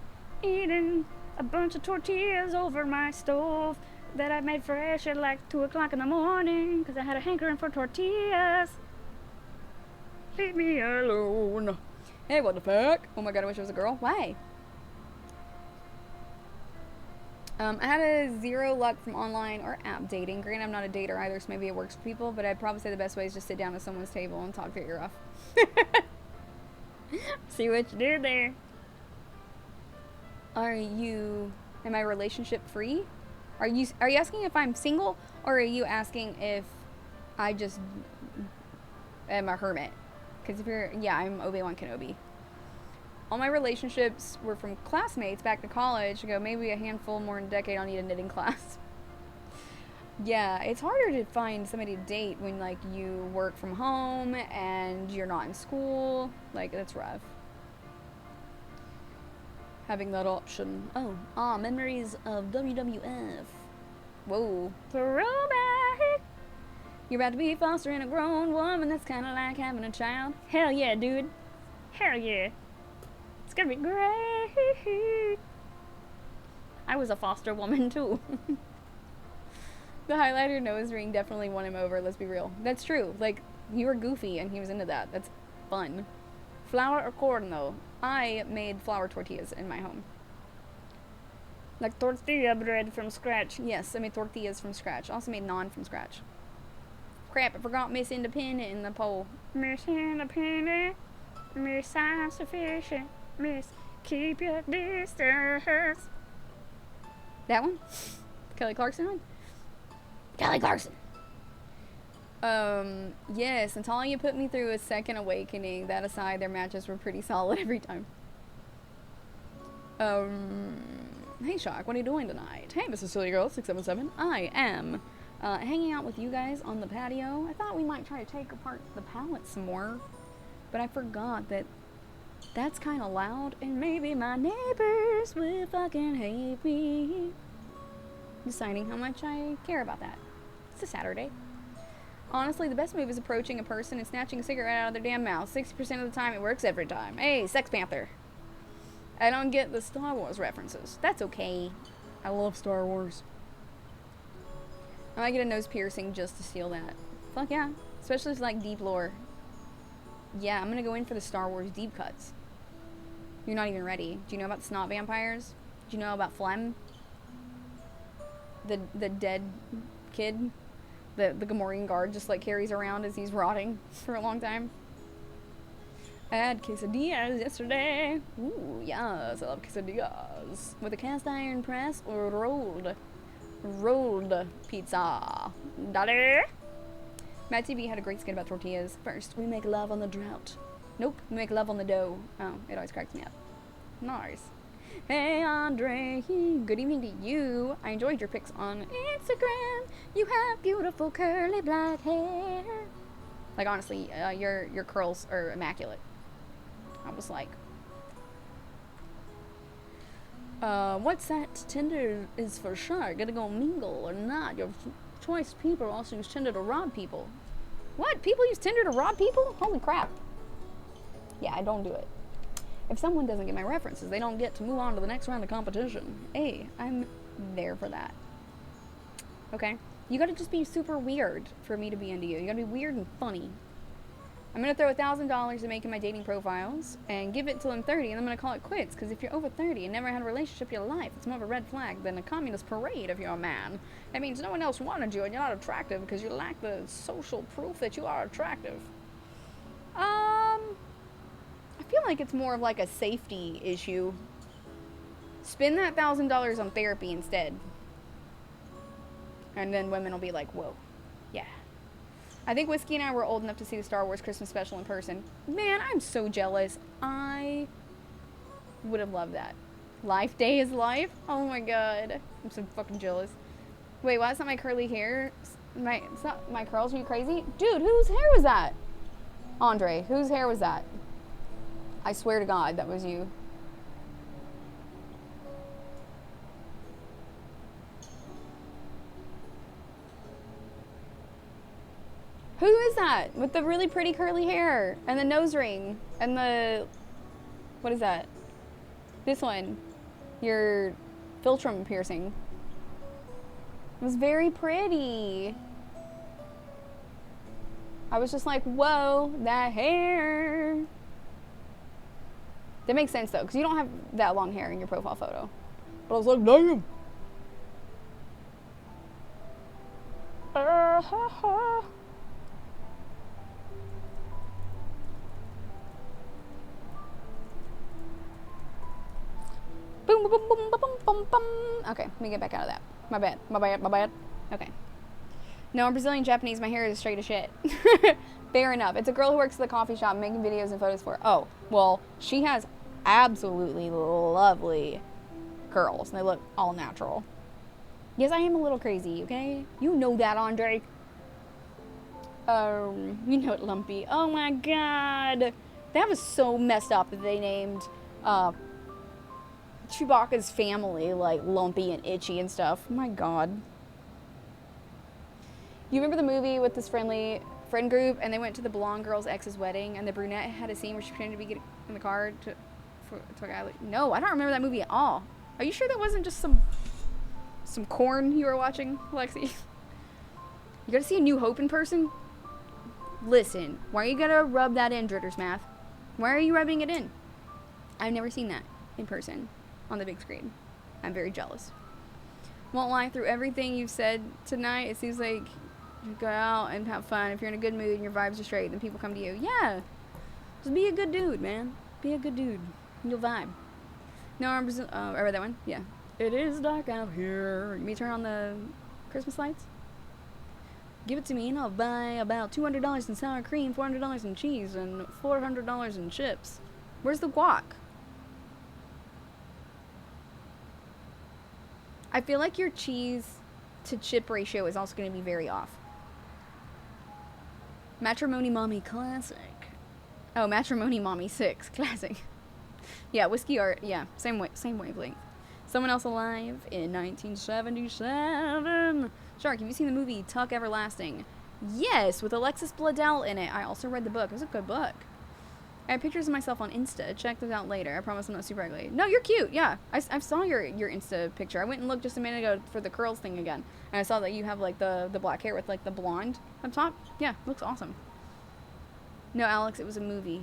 Eating a bunch of tortillas over my stove that I made fresh at like 2 o'clock in the morning because I had a hankering for tortillas. Leave me alone. Hey, what the fuck? Oh my god, I wish it was a girl. Why? I had a 0 luck from online or app dating. Granted, I'm not a dater either, so maybe it works for people, but I'd probably say the best way is just sit down at someone's table and talk their ear off. See what you did there. Am I relationship free? Are you asking if I'm single, or are you asking if I just am a hermit? Because I'm Obi-Wan Kenobi. All my relationships were from classmates back to college. I go, maybe a handful more than a decade, I'll need a knitting class. Yeah, it's harder to find somebody to date when, like, you work from home and you're not in school. Like, that's rough. Having that option. Memories of WWF. Whoa. Throwback. You're about to be fostering a grown woman. That's kind of like having a child. Hell yeah, dude. Hell yeah. It's gonna be great. I was a foster woman too. The highlighter nose ring definitely won him over, let's be real. That's true. Like, you were goofy and he was into that. That's fun. Flour or corn though? I made flour tortillas in my home. Like tortilla bread from scratch. Yes, I made tortillas from scratch. I also made naan from scratch. Crap, I forgot Miss Independent in the poll. Miss Independent, Miss Self-Sufficient, Miss Keep Your Distance. That one? Kelly Clarkson one? Kelly Clarkson. Yes, Natalia put me through a second awakening. That aside, their matches were pretty solid every time. Hey Shock, what are you doing tonight? Hey, Mrs. Silly Girl 677. I am hanging out with you guys on the patio. I thought we might try to take apart the pallet some more, but I forgot that that's kind of loud, and maybe my neighbors will fucking hate me. Deciding how much I care about that. It's a Saturday. Honestly, the best move is approaching a person and snatching a cigarette out of their damn mouth. 60% of the time, it works every time. Hey, Sex Panther. I don't get the Star Wars references. That's okay. I love Star Wars. I might get a nose piercing just to steal that. Fuck yeah. Especially if it's like deep lore. Yeah, I'm gonna go in for the Star Wars deep cuts. You're not even ready. Do you know about the snot vampires? Do you know about Phlegm? The dead kid? The Gamorrean guard just like carries around as he's rotting for a long time. I had quesadillas yesterday. Ooh, yes, I love quesadillas. With a cast iron press or rolled pizza. Dollar. Matt TV had a great skit about tortillas. First, we make love on the drought. Nope, we make love on the dough. Oh, it always cracks me up. Nice. Hey Andre, good evening to you. I enjoyed your pics on Instagram. You have beautiful curly black hair. Like honestly, your curls are immaculate. I was like, what's that? Tinder is for sure. Gonna go mingle or not? Your choice people also use Tinder to rob people. What? People use Tinder to rob people? Holy crap. Yeah, I don't do it. If someone doesn't get my references, they don't get to move on to the next round of competition. Hey, I'm there for that. Okay? You gotta just be super weird for me to be into you. You gotta be weird and funny. I'm gonna throw $1,000 at making my dating profiles and give it till I'm 30, and I'm gonna call it quits. Because if you're over 30 and never had a relationship in your life, it's more of a red flag than a communist parade if you're a man. That means no one else wanted you and you're not attractive because you lack the social proof that you are attractive. I feel like it's more of like a safety issue. Spend that $1,000 on therapy instead. And then women will be like, whoa, yeah. I think Whiskey and I were old enough to see the Star Wars Christmas special in person. Man, I'm so jealous. I would have loved that. Life Day is Life? Oh my god. I'm so fucking jealous. Wait, why is not my curly hair? It's not my curls? Are you crazy? Dude, whose hair was that? Andre, whose hair was that? I swear to God, that was you. Who is that with the really pretty curly hair and the nose ring and the, what is that? This one, your philtrum piercing. It was very pretty. I was just like, whoa, that hair. That makes sense though, because you don't have that long hair in your profile photo. But I was like, damn. Boom, boom, boom, boom, boom, boom, boom. Okay, let me get back out of that. My bad. Okay. No, I'm Brazilian Japanese. My hair is straight as shit. Fair enough. It's a girl who works at the coffee shop making videos and photos for. Oh, well, she has absolutely lovely curls. And they look all natural. Yes, I am a little crazy, okay? You know that, Andre. You know it, Lumpy. Oh my god. That was so messed up that they named, Chewbacca's family, like, Lumpy and Itchy and stuff. Oh my god. You remember the movie with this friend group, and they went to the blonde girl's ex's wedding, and the brunette had a scene where she pretended to be getting in the car to a guy like, no, I don't remember that movie at all. Are you sure that wasn't just some corn you were watching, Lexi? You gotta see A New Hope in person? Listen, why are you gonna rub that in, Dritters Math? Why are you rubbing it in? I've never seen that in person on the big screen. I'm very jealous. Won't lie, through everything you've said tonight, it seems like you go out and have fun. If you're in a good mood and your vibes are straight, then people come to you. Yeah. Just be a good dude, man. Be a good dude. You'll vibe. No, I read that one? Yeah. It is dark out here. You may turn on the Christmas lights? Give it to me and I'll buy about $200 in sour cream, $400 in cheese, and $400 in chips. Where's the guac? I feel like your cheese to chip ratio is also going to be very off. Matrimony Mommy Classic. Oh, Matrimony Mommy 6 Classic. Yeah, whiskey art. Yeah, same wavelength. Someone Else Alive in 1977. Shark, have you seen the movie Tuck Everlasting? Yes, with Alexis Bledel in it. I also read the book. It was a good book. I have pictures of myself on Insta. Check those out later. I promise I'm not super ugly. No, you're cute. Yeah, I saw your Insta picture. I went and looked just a minute ago for the curls thing again. And I saw that you have, like, the black hair with, like, the blonde up top. Yeah, looks awesome. No, Alex, it was a movie.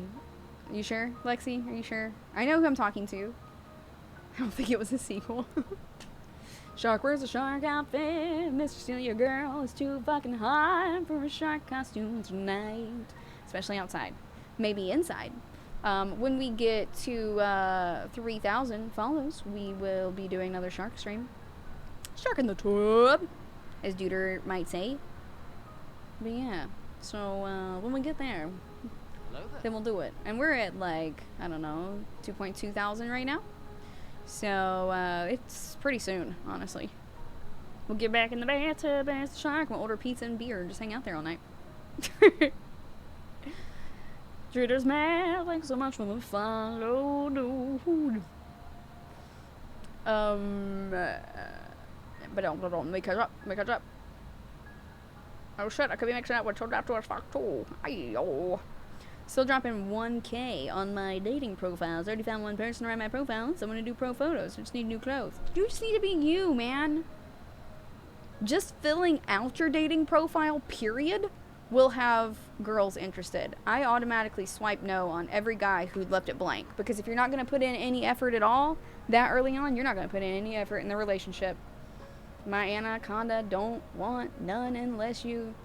You sure, Lexi? Are you sure? I know who I'm talking to. I don't think it was a sequel. Shark, where's the shark outfit? Mr. Steal Your Girl is too fucking hot for a shark costume tonight. Especially outside. Maybe inside. When we get to 3,000 follows, we will be doing another shark stream. Shark in the tub, as Duder might say. But yeah, so when we get there, then we'll do it. And we're at, like, I don't know, 2.2 thousand right now. So it's pretty soon, honestly. We'll get back in the bathtub as the shark. We'll order pizza and beer and just hang out there all night. Traders mad, thanks so much for the follow, dude. But don't make it up. Oh shit, I could be mixing up with Toadaptor's Fox too. Ayo. Still dropping 1K on my dating profiles. Already found one person around my profile, so I'm gonna do pro photos. I just need new clothes. You just need to be you, man. Just filling out your dating profile, period, will have girls interested. I automatically swipe no on every guy who left it blank, because if you're not going to put in any effort at all that early on, you're not going to put in any effort in the relationship. My anaconda don't want none unless you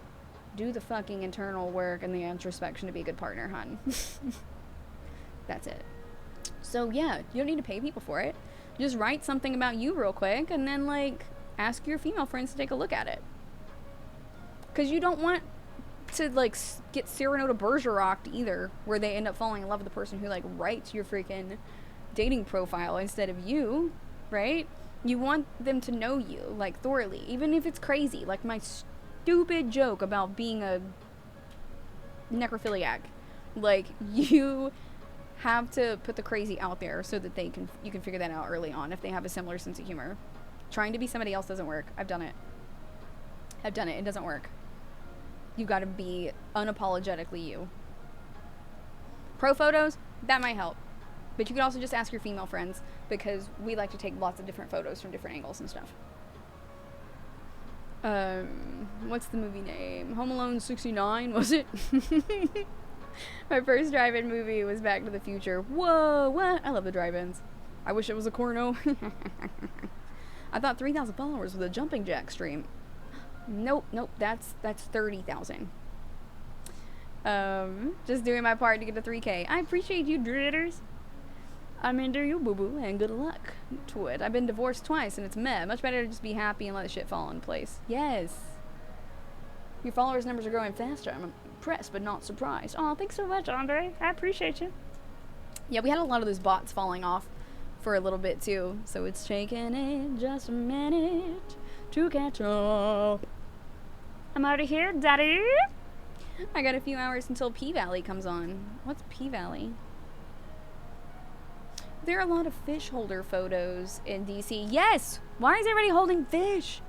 do the fucking internal work and the introspection to be a good partner, hun. That's it. So yeah, you don't need to pay people for it. Just write something about you real quick and then, like, ask your female friends to take a look at it. Because you don't want to, like, get Cyrano de Bergerac either, where they end up falling in love with the person who, like, writes your freaking dating profile instead of you, right? You want them to know you, like, thoroughly, even if it's crazy, like my stupid joke about being a necrophiliac. Like, you have to put the crazy out there so that you can figure that out early on if they have a similar sense of humor. Trying to be somebody else doesn't work. I've done it. It doesn't work. You gotta be unapologetically you. Pro photos, that might help. But you can also just ask your female friends, because we like to take lots of different photos from different angles and stuff. What's the movie name? Home Alone 69, was it? My first drive-in movie was Back to the Future. Whoa, what? I love the drive-ins. I wish it was a corno. I thought 3,000 followers was a jumping jack stream. Nope, that's 30,000. Just doing my part to get to 3K. I appreciate you, dritters. I'm into you, boo-boo, and good luck to it. I've been divorced twice, and it's meh. Much better to just be happy and let the shit fall into place. Yes. Your followers' numbers are growing faster. I'm impressed, but not surprised. Oh, thanks so much, Andre. I appreciate you. Yeah, we had a lot of those bots falling off for a little bit, too. So it's taking it just a minute to catch up. I'm out of here, daddy. I got a few hours until P-Valley comes on. What's P-Valley? There are a lot of fish holder photos in DC. Yes! Why is everybody holding fish?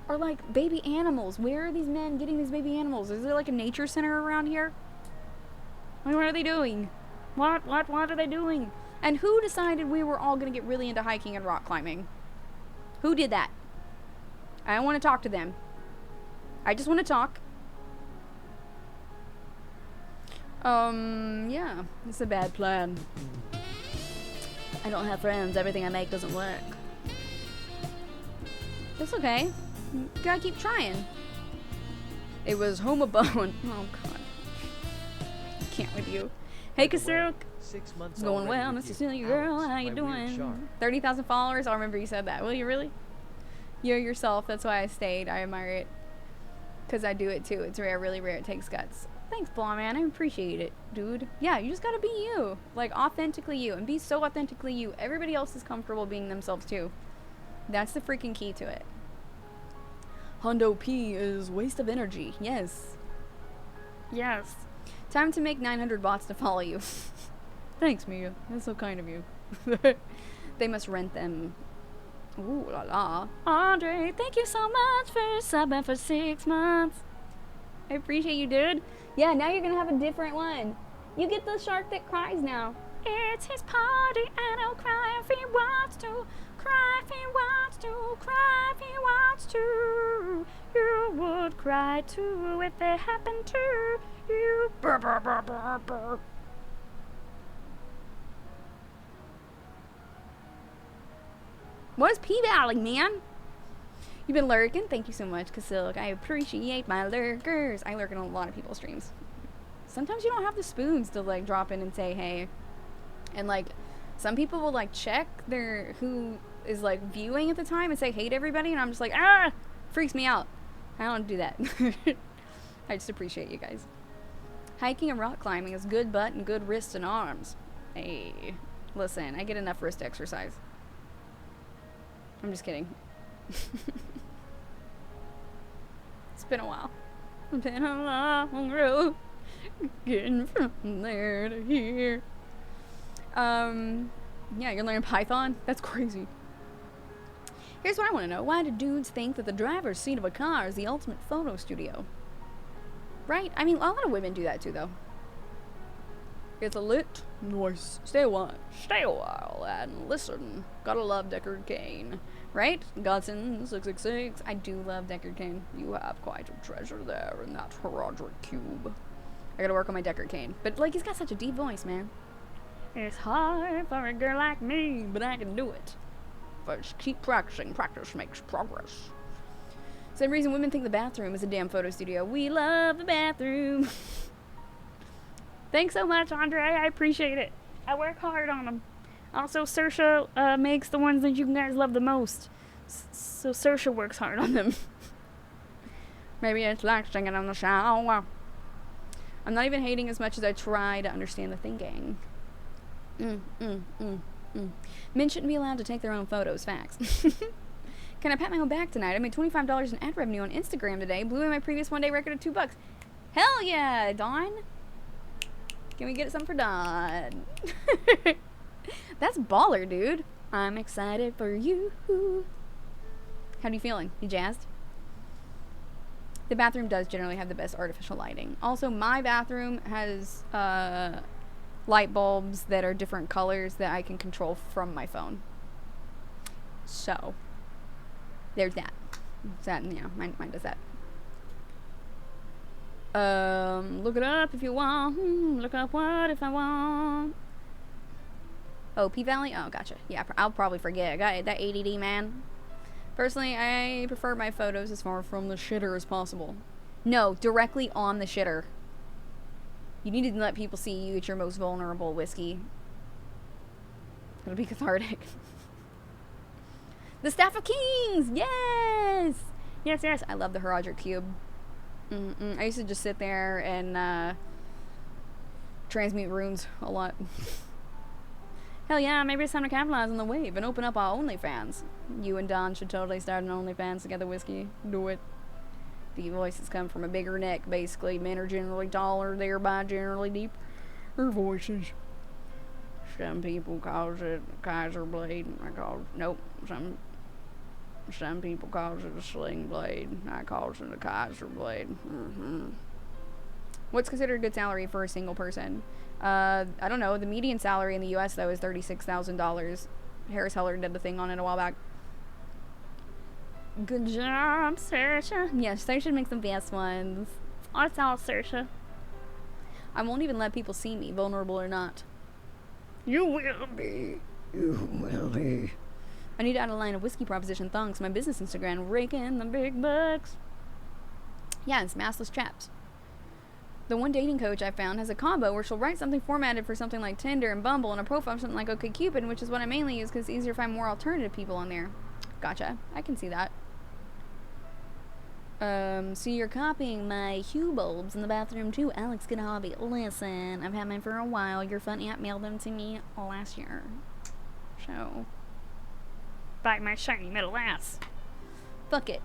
Or, like, baby animals. Where are these men getting these baby animals? Is there, like, a nature center around here? What are they doing? What are they doing? And who decided we were all going to get really into hiking and rock climbing? Who did that? I don't want to talk to them. I just want to talk. Yeah. It's a bad plan. I don't have friends. Everything I make doesn't work. That's okay. You gotta keep trying. It was homobone. Oh, God. Can't with you. Hey, Kasuk. 6 months It's going well, with Mr. you. Silly Girl. Alex, How you my weird shark. doing? 30,000 followers. I'll remember you said that. Will you really? You're yourself. That's why I stayed. I admire it. Because I do it too. It's rare, really rare. It takes guts. Thanks, Blonde Man. I appreciate it, dude. Yeah, you just gotta be you. Like, authentically you. And be so authentically you. Everybody else is comfortable being themselves too. That's the freaking key to it. Hundo P is waste of energy. Yes. Yes. Time to make 900 bots to follow you. Thanks, Mia. That's so kind of you. They must rent them. Ooh la la. Andre, thank you so much for subbing for 6 months. I appreciate you, dude. Yeah, now you're gonna have a different one. You get the shark that cries now. It's his party and he'll cry if he wants to. Cry if he wants to. Cry if he wants to. You would cry too if it happened to you. Brr, brr, brr, brr, brr. What is P-Valley, man? You've been lurking. Thank you so much, Casilk. I appreciate my lurkers. I lurk in a lot of people's streams. Sometimes you don't have the spoons to, like, drop in and say, hey. And, like, some people will, like, check their, who is, like, viewing at the time and say hey to everybody. And I'm just like, ah, freaks me out. I don't do that. I just appreciate you guys. Hiking and rock climbing is good butt and good wrists and arms. Hey, listen, I get enough wrist exercise. I'm just kidding. It's been a while. It's been a long road getting from there to here. Yeah, you're learning Python? That's crazy. Here's what I want to know. Why do dudes think that the driver's seat of a car is the ultimate photo studio? Right? I mean, a lot of women do that too, though. It's a lit. Nice. Stay a while and listen. Gotta love Deckard Cain. Right? Godson 666. I do love Deckard Cain. You have quite a treasure there in that Roderick cube. I gotta work on my Deckard Cain. But, like, he's got such a deep voice, man. It's hard for a girl like me, But I can do it. First, keep practicing. Practice makes progress. Same reason women think the bathroom is a damn photo studio. We love the bathroom. Thanks so much, Andre. I appreciate it. I work hard on them. Also, Saoirse makes the ones that you guys love the most. So Saoirse works hard on them. Maybe it's like singing on the shower. I'm not even hating as much as I try to understand the thinking. Men shouldn't be allowed to take their own photos. Facts. Can I pat my own back tonight? I made $25 in ad revenue on Instagram today. Blew away my previous one-day record of $2. Hell yeah, Dawn. Can we get some for Dawn? That's baller, dude. I'm excited for you. How are you feeling? You jazzed? The bathroom does generally have the best artificial lighting. Also, my bathroom has light bulbs that are different colors that I can control from my phone. So, there's that. That, you know, mine does that. Look it up if you want. Look up what if I want. Oh, P-Valley? Oh, gotcha. Yeah, I'll probably forget. I got that ADD, man. Personally, I prefer my photos as far from the shitter as possible. No, directly on the shitter. You need to let people see you at your most vulnerable, Whiskey. It'll be cathartic. The Staff of Kings! Yes! Yes, yes. I love the Herodric Cube. I used to just sit there and transmute runes a lot. Hell yeah, maybe it's time to capitalize on the wave and open up our OnlyFans. You and Don should totally start an OnlyFans together, Whiskey. Do it. Deep voices come from a bigger neck, basically. Men are generally taller, thereby generally deeper voices. Some people call it Kaiser Blade. I call it, nope. Some people call it a sling blade. I call it a Kaiser blade. What's considered a good salary for a single person? I don't know. The median salary in the U.S., though, is $36,000. Harris Heller did the thing on it a while back. good job, Saoirse. Yes, Saoirse makes the best ones. That's all, Saoirse. I won't even let people see me, vulnerable or not. You will be. You will be. I need to add a line of whiskey proposition thongs to my business Instagram, raking the big bucks. Yeah, it's massless chaps. The one dating coach I found has a combo where she'll write something formatted for something like Tinder and Bumble and a profile for something like OkCupid, which is what I mainly use because it's easier to find more alternative people on there. Gotcha. I can see that. So you're copying my hue bulbs in the bathroom too, Alex Good Hobby. Listen, I've had mine for a while. Your fun aunt mailed them to me last year. So, Bite my shiny middle ass. fuck it.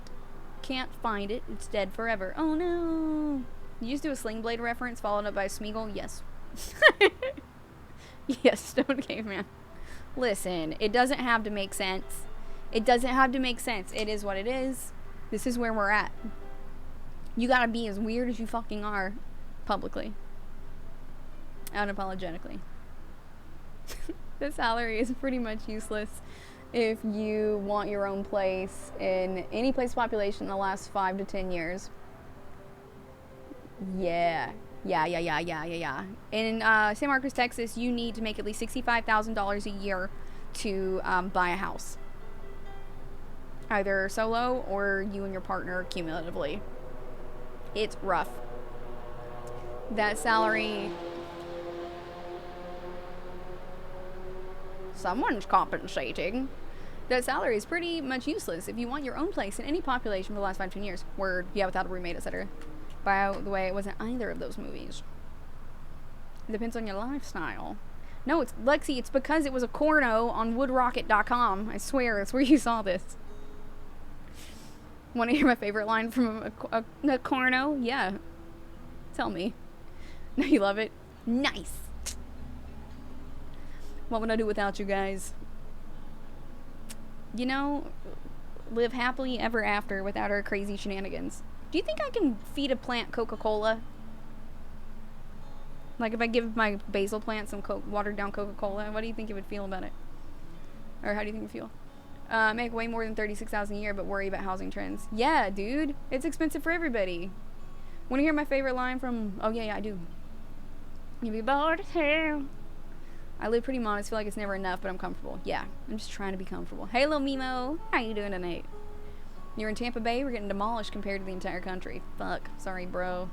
Can't find it. It's dead forever. Oh no. You just do a Sling Blade reference followed up by a Smeagol? Yes. Yes, Stone Caveman. Listen, it doesn't have to make sense. It doesn't have to make sense. It is what it is. This is where we're at. You gotta be as weird as you fucking are publicly. Unapologetically. The salary is pretty much useless if you want your own place in any place population in the last 5 to 10 years. Yeah. In San Marcos, Texas, you need to make at least $65,000 a year to buy a house. Either solo or you and your partner cumulatively. It's rough. That salary... Someone's compensating. That salary is pretty much useless if you want your own place in any population for the last 5 to 10 years. Word, yeah, without a roommate, etc. By the way, it wasn't either of those movies. It depends on your lifestyle. No, it's Lexi, it's because it was a corno on woodrocket.com. I swear, that's where you saw this. Want to hear my favorite line from a corno? Yeah. Tell me. No, you love it? Nice. What would I do without you guys? You know, live happily ever after without our crazy shenanigans. Do you think I can feed a plant Coca-Cola? Like if I give my basil plant some watered down Coca-Cola, what do you think it would feel about it? Or how do you think it would feel? Make way more than $36,000 a year, but worry about housing trends. Yeah, dude. It's expensive for everybody. Want to hear my favorite line from... Oh, yeah, I do. You be bored as hell. I live pretty modest. Feel like it's never enough, but I'm comfortable. Yeah, I'm just trying to be comfortable. Hey, little Mimo. How you doing tonight? You're in Tampa Bay? We're getting demolished compared to the entire country. Fuck. Sorry, bro.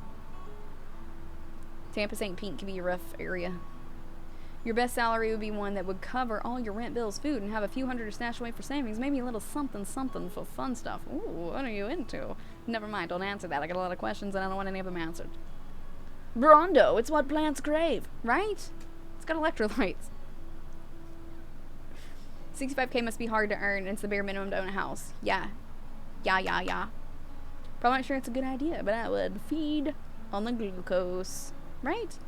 Tampa St. Pete can be a rough area. Your best salary would be one that would cover all your rent, bills, food, and have a few hundred to stash away for savings. Maybe a little something for fun stuff. Ooh, what are you into? Never mind, don't answer that. I got a lot of questions and I don't want any of them answered. Brondo, it's what plants crave, right? It's got electrolytes. 65K must be hard to earn. It's the bare minimum to own a house. Yeah. Probably not sure it's a good idea, but I would feed on the glucose. Right?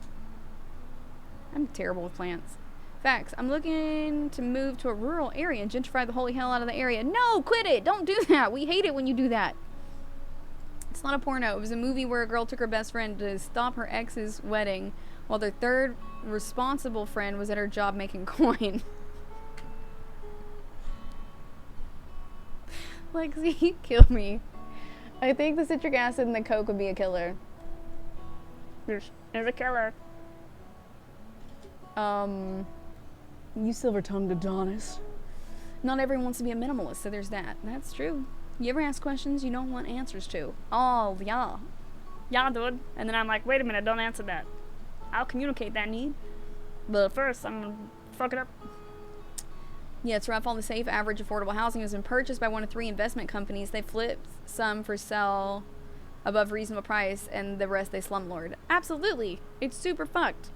I'm terrible with plants. Facts. I'm looking to move to a rural area and gentrify the holy hell out of the area. No, quit it. Don't do that. We hate it when you do that. It's not a porno. It was a movie where a girl took her best friend to stop her ex's wedding while their third responsible friend was at her job making coin. Lexi, kill me. I think the citric acid and the coke would be a killer. There's a killer. You silver-tongued Adonis. Not everyone wants to be a minimalist, so there's that. That's true. You ever ask questions you don't want answers to? Oh, yeah. Yeah, dude. And then I'm like, wait a minute, don't answer that. I'll communicate that need. But first, I'm gonna fuck it up. Yeah, it's rough. All the safe, average, affordable housing has been purchased by one of 3 investment companies. They flipped some for sale above reasonable price, and the rest they slumlord. Absolutely. It's super fucked.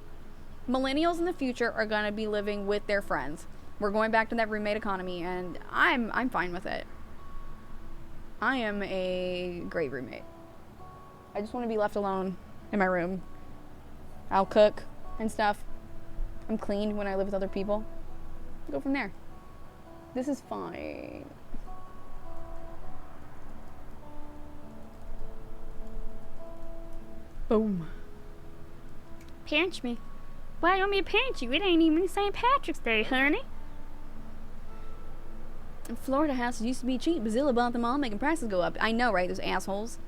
Millennials in the future are going to be living with their friends. We're going back to that roommate economy, and I'm fine with it. I am a great roommate. I just want to be left alone in my room. I'll cook and stuff. I'm clean when I live with other people. Go from there. This is fine. Boom. Pinch me. Why you want me to pinch you? It ain't even St. Patrick's Day, honey. Florida houses used to be cheap. Bazilla bought them all, making prices go up. I know, right? Those assholes.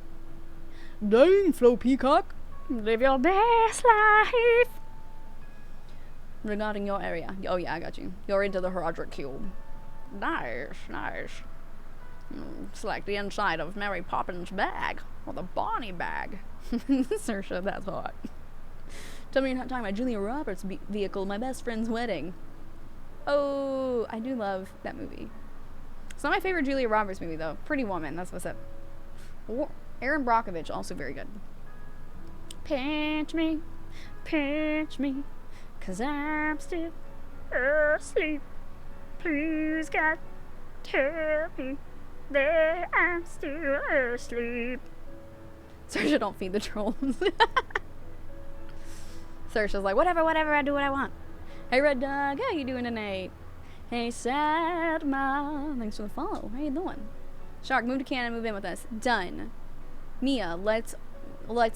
Dang, Flo Peacock. Live your best life. Regarding your area. Oh, yeah, I got you. You're into the Roderick Cube. Nice. It's like the inside of Mary Poppins' bag. Or the Bonnie bag. Saoirse, that's hot. Tell me you're not talking about Julia Roberts' vehicle, My Best Friend's Wedding. Oh, I do love that movie. It's not my favorite Julia Roberts movie, though. Pretty Woman, that's what's up. Aaron Brockovich, also very good. Pinch me, 'cause I'm still asleep. Please, God, tell me that I'm still asleep. Saoirse, don't feed the trolls. Saoirse's like, whatever, I do what I want. Hey, Red Dog, how you doing tonight? Hey, Sad Mom, thanks for the follow. How you doing? Shark, move to Canada, move in with us. Done. Mia, let's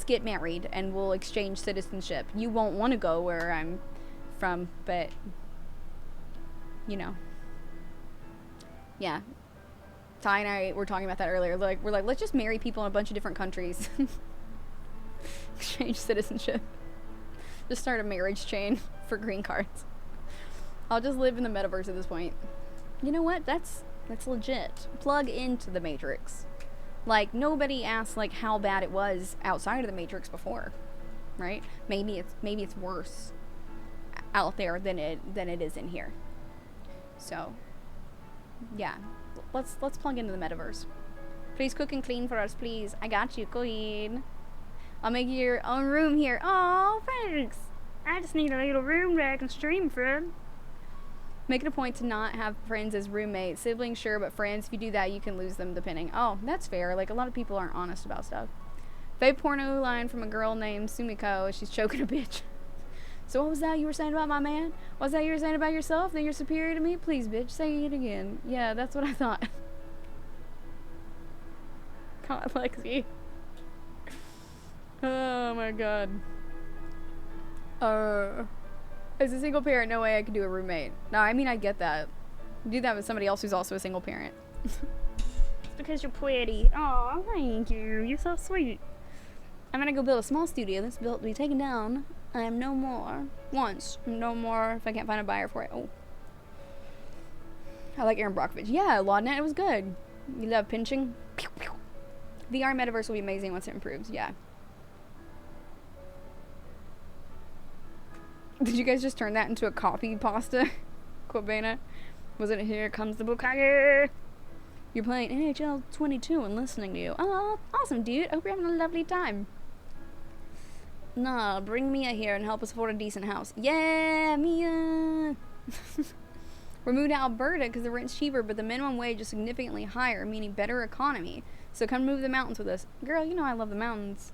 get married and we'll exchange citizenship. You won't want to go where I'm from, but you know. Yeah. Ty and I were talking about that earlier. We're like, let's just marry people in a bunch of different countries. Exchange citizenship. Just start a marriage chain for green cards. I'll just live in the metaverse at this point. You know what? That's legit. Plug into the Matrix. Like, nobody asked like how bad it was outside of the Matrix before, right? Maybe it's worse out there than it is in here. So, yeah, let's plug into the metaverse. Please cook and clean for us, please. I got you, queen. I'll make you your own room here. Oh, thanks. I just need a little room that I can stream from. Make it a point to not have friends as roommates. Siblings, sure, but friends, if you do that, you can lose them depending. Oh, that's fair. Like, a lot of people aren't honest about stuff. Fake porno line from a girl named Sumiko. She's choking a bitch. So what was that you were saying about my man? What was that you were saying about yourself? That you're superior to me? Please, bitch, say it again. Yeah, that's what I thought. God, Lexi. Oh, my God. As a single parent, no way I could do a roommate. No, I mean, I get that. Do that with somebody else who's also a single parent. It's because you're pretty. Oh, thank you. You're so sweet. I'm gonna go build a small studio that's built to be taken down. I am no more. Once. No more if I can't find a buyer for it. Oh. I like Aaron Brockovich. Yeah, LawNet, it was good. You love pinching? Pew, pew. VR metaverse will be amazing once it improves. Yeah. Did you guys just turn that into a coffee pasta? Quabena? Was it Here Comes the Bukkake? You're playing NHL 22 and listening to you. Oh, awesome, dude. I hope you're having a lovely time. Nah, bring Mia here and help us afford a decent house. Yeah, Mia! We're moving to Alberta because the rent's cheaper, but the minimum wage is significantly higher, meaning better economy. So come move to the mountains with us. Girl, you know I love the mountains.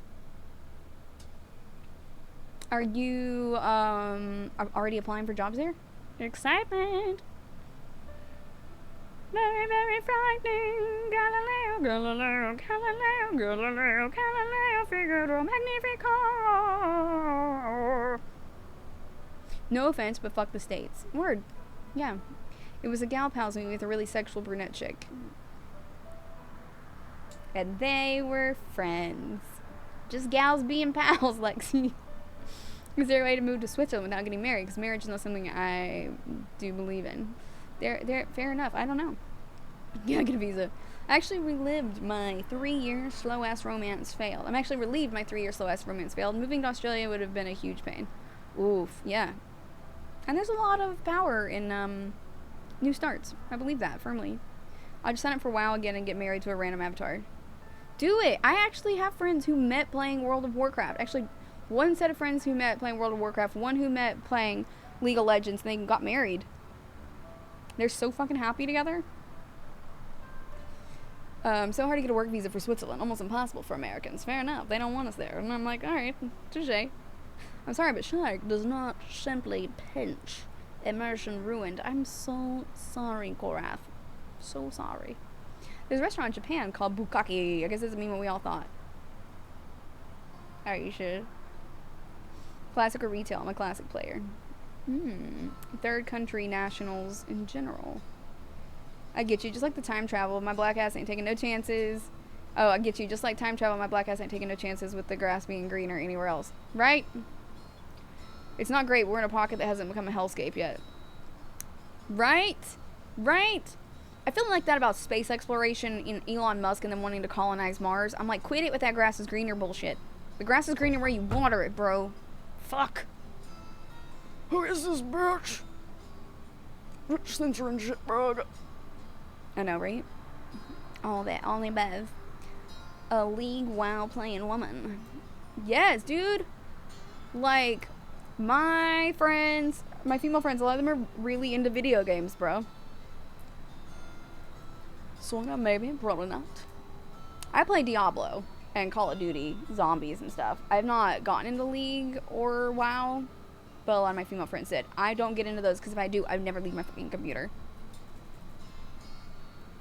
Are you already applying for jobs there? Excitement. Very, very frightening. Galileo, Galileo, Galileo, Galileo, Galileo, Figaro, Magnifico. No offense, but fuck the States. Word. Yeah. It was a gal pals movie with a really sexual brunette chick. And they were friends. Just gals being pals, Lexi. Is there a way to move to Switzerland without getting married? Because marriage is not something I do believe in. Fair enough. I don't know. Yeah, get a visa. I actually relived my 3-year slow-ass romance failed. I'm actually relieved my 3-year slow-ass romance failed. Moving to Australia would have been a huge pain. Oof, yeah. And there's a lot of power in new starts. I believe that firmly. I'll just sign up for WoW again and get married to a random avatar. Do it! I actually have friends who met playing World of Warcraft. Actually, one set of friends who met playing World of Warcraft, one who met playing League of Legends, and they got married. They're so fucking happy together. So hard to get a work visa for Switzerland. Almost impossible for Americans. Fair enough. They don't want us there. And I'm like, alright, touche. I'm sorry, but Shark does not simply pinch. Immersion ruined. I'm so sorry, Korath. So sorry. There's a restaurant in Japan called Bukkake. I guess it doesn't mean what we all thought. Are you sure? Classic or retail? I'm a classic player. Third country nationals in general. I get you. Just like the time travel, my black ass ain't taking no chances. Oh, I get you. Just like time travel, my black ass ain't taking no chances with the grass being green or anywhere else. Right? It's not great. We're in a pocket that hasn't become a hellscape yet. Right? Right? I feel like that about space exploration in Elon Musk and them wanting to colonize Mars. I'm like, quit it with that grass is greener bullshit. The grass is greener where you water it, bro. Fuck. Who is this bitch? Rich censoring shit, bro. I know, right? All that, all the above. a league while playing woman. Yes, dude. Like, my friends, my female friends, a lot of them are really into video games, bro. So maybe, probably not. I play Diablo and Call of Duty, zombies and stuff. I've not gotten into League or WoW, but a lot of my female friends did. I don't get into those because if I do, I'd never leave my fucking computer.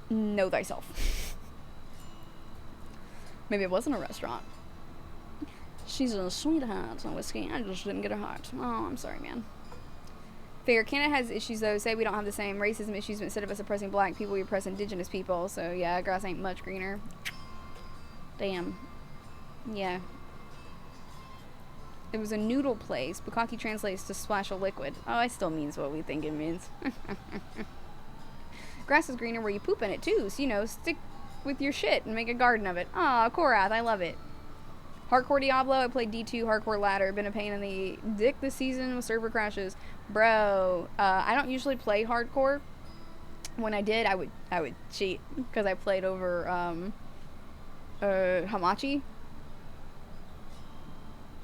Know thyself. Maybe it wasn't a restaurant. She's a sweetheart on whiskey. I just didn't get her heart. Oh, I'm sorry, man. Fair. Canada has issues, though. Say we don't have the same racism issues, but instead of us oppressing black people, we oppress indigenous people. So, yeah, grass ain't much greener. Damn. Yeah. It was a noodle place. Bukkake translates to splash of liquid. Oh, it still means what we think it means. Grass is greener where you poop in it, too. So, you know, stick with your shit and make a garden of it. Aw, Korath, I love it. Hardcore Diablo, I played D2 Hardcore Ladder. Been a pain in the dick this season with server crashes. Bro, I don't usually play hardcore. When I did, I would cheat because I played over Hamachi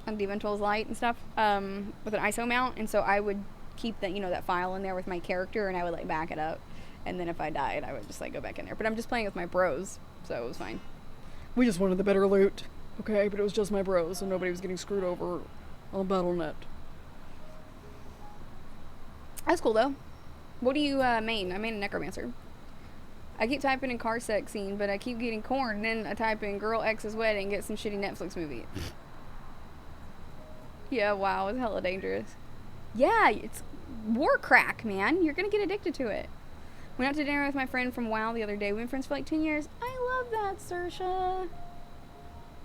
on Demon Tools Light and stuff with an ISO mount, and so I would keep that, you know, that file in there with my character, and I would like back it up, and then if I died, I would just like go back in there. But I'm just playing with my bros, so it was fine. We just wanted the better loot. Okay, but it was just my bros, so nobody was getting screwed over on Battle.net. That's cool, though. What do you main? I main a necromancer. I keep typing in car sex scene, but I keep getting corn, and then I type in girl X's wedding, get some shitty Netflix movie. Yeah, wow, it's hella dangerous. Yeah, it's war crack, man. You're gonna get addicted to it. Went out to dinner with my friend from WoW the other day. We've been friends for like 10 years. I love that, Saoirse.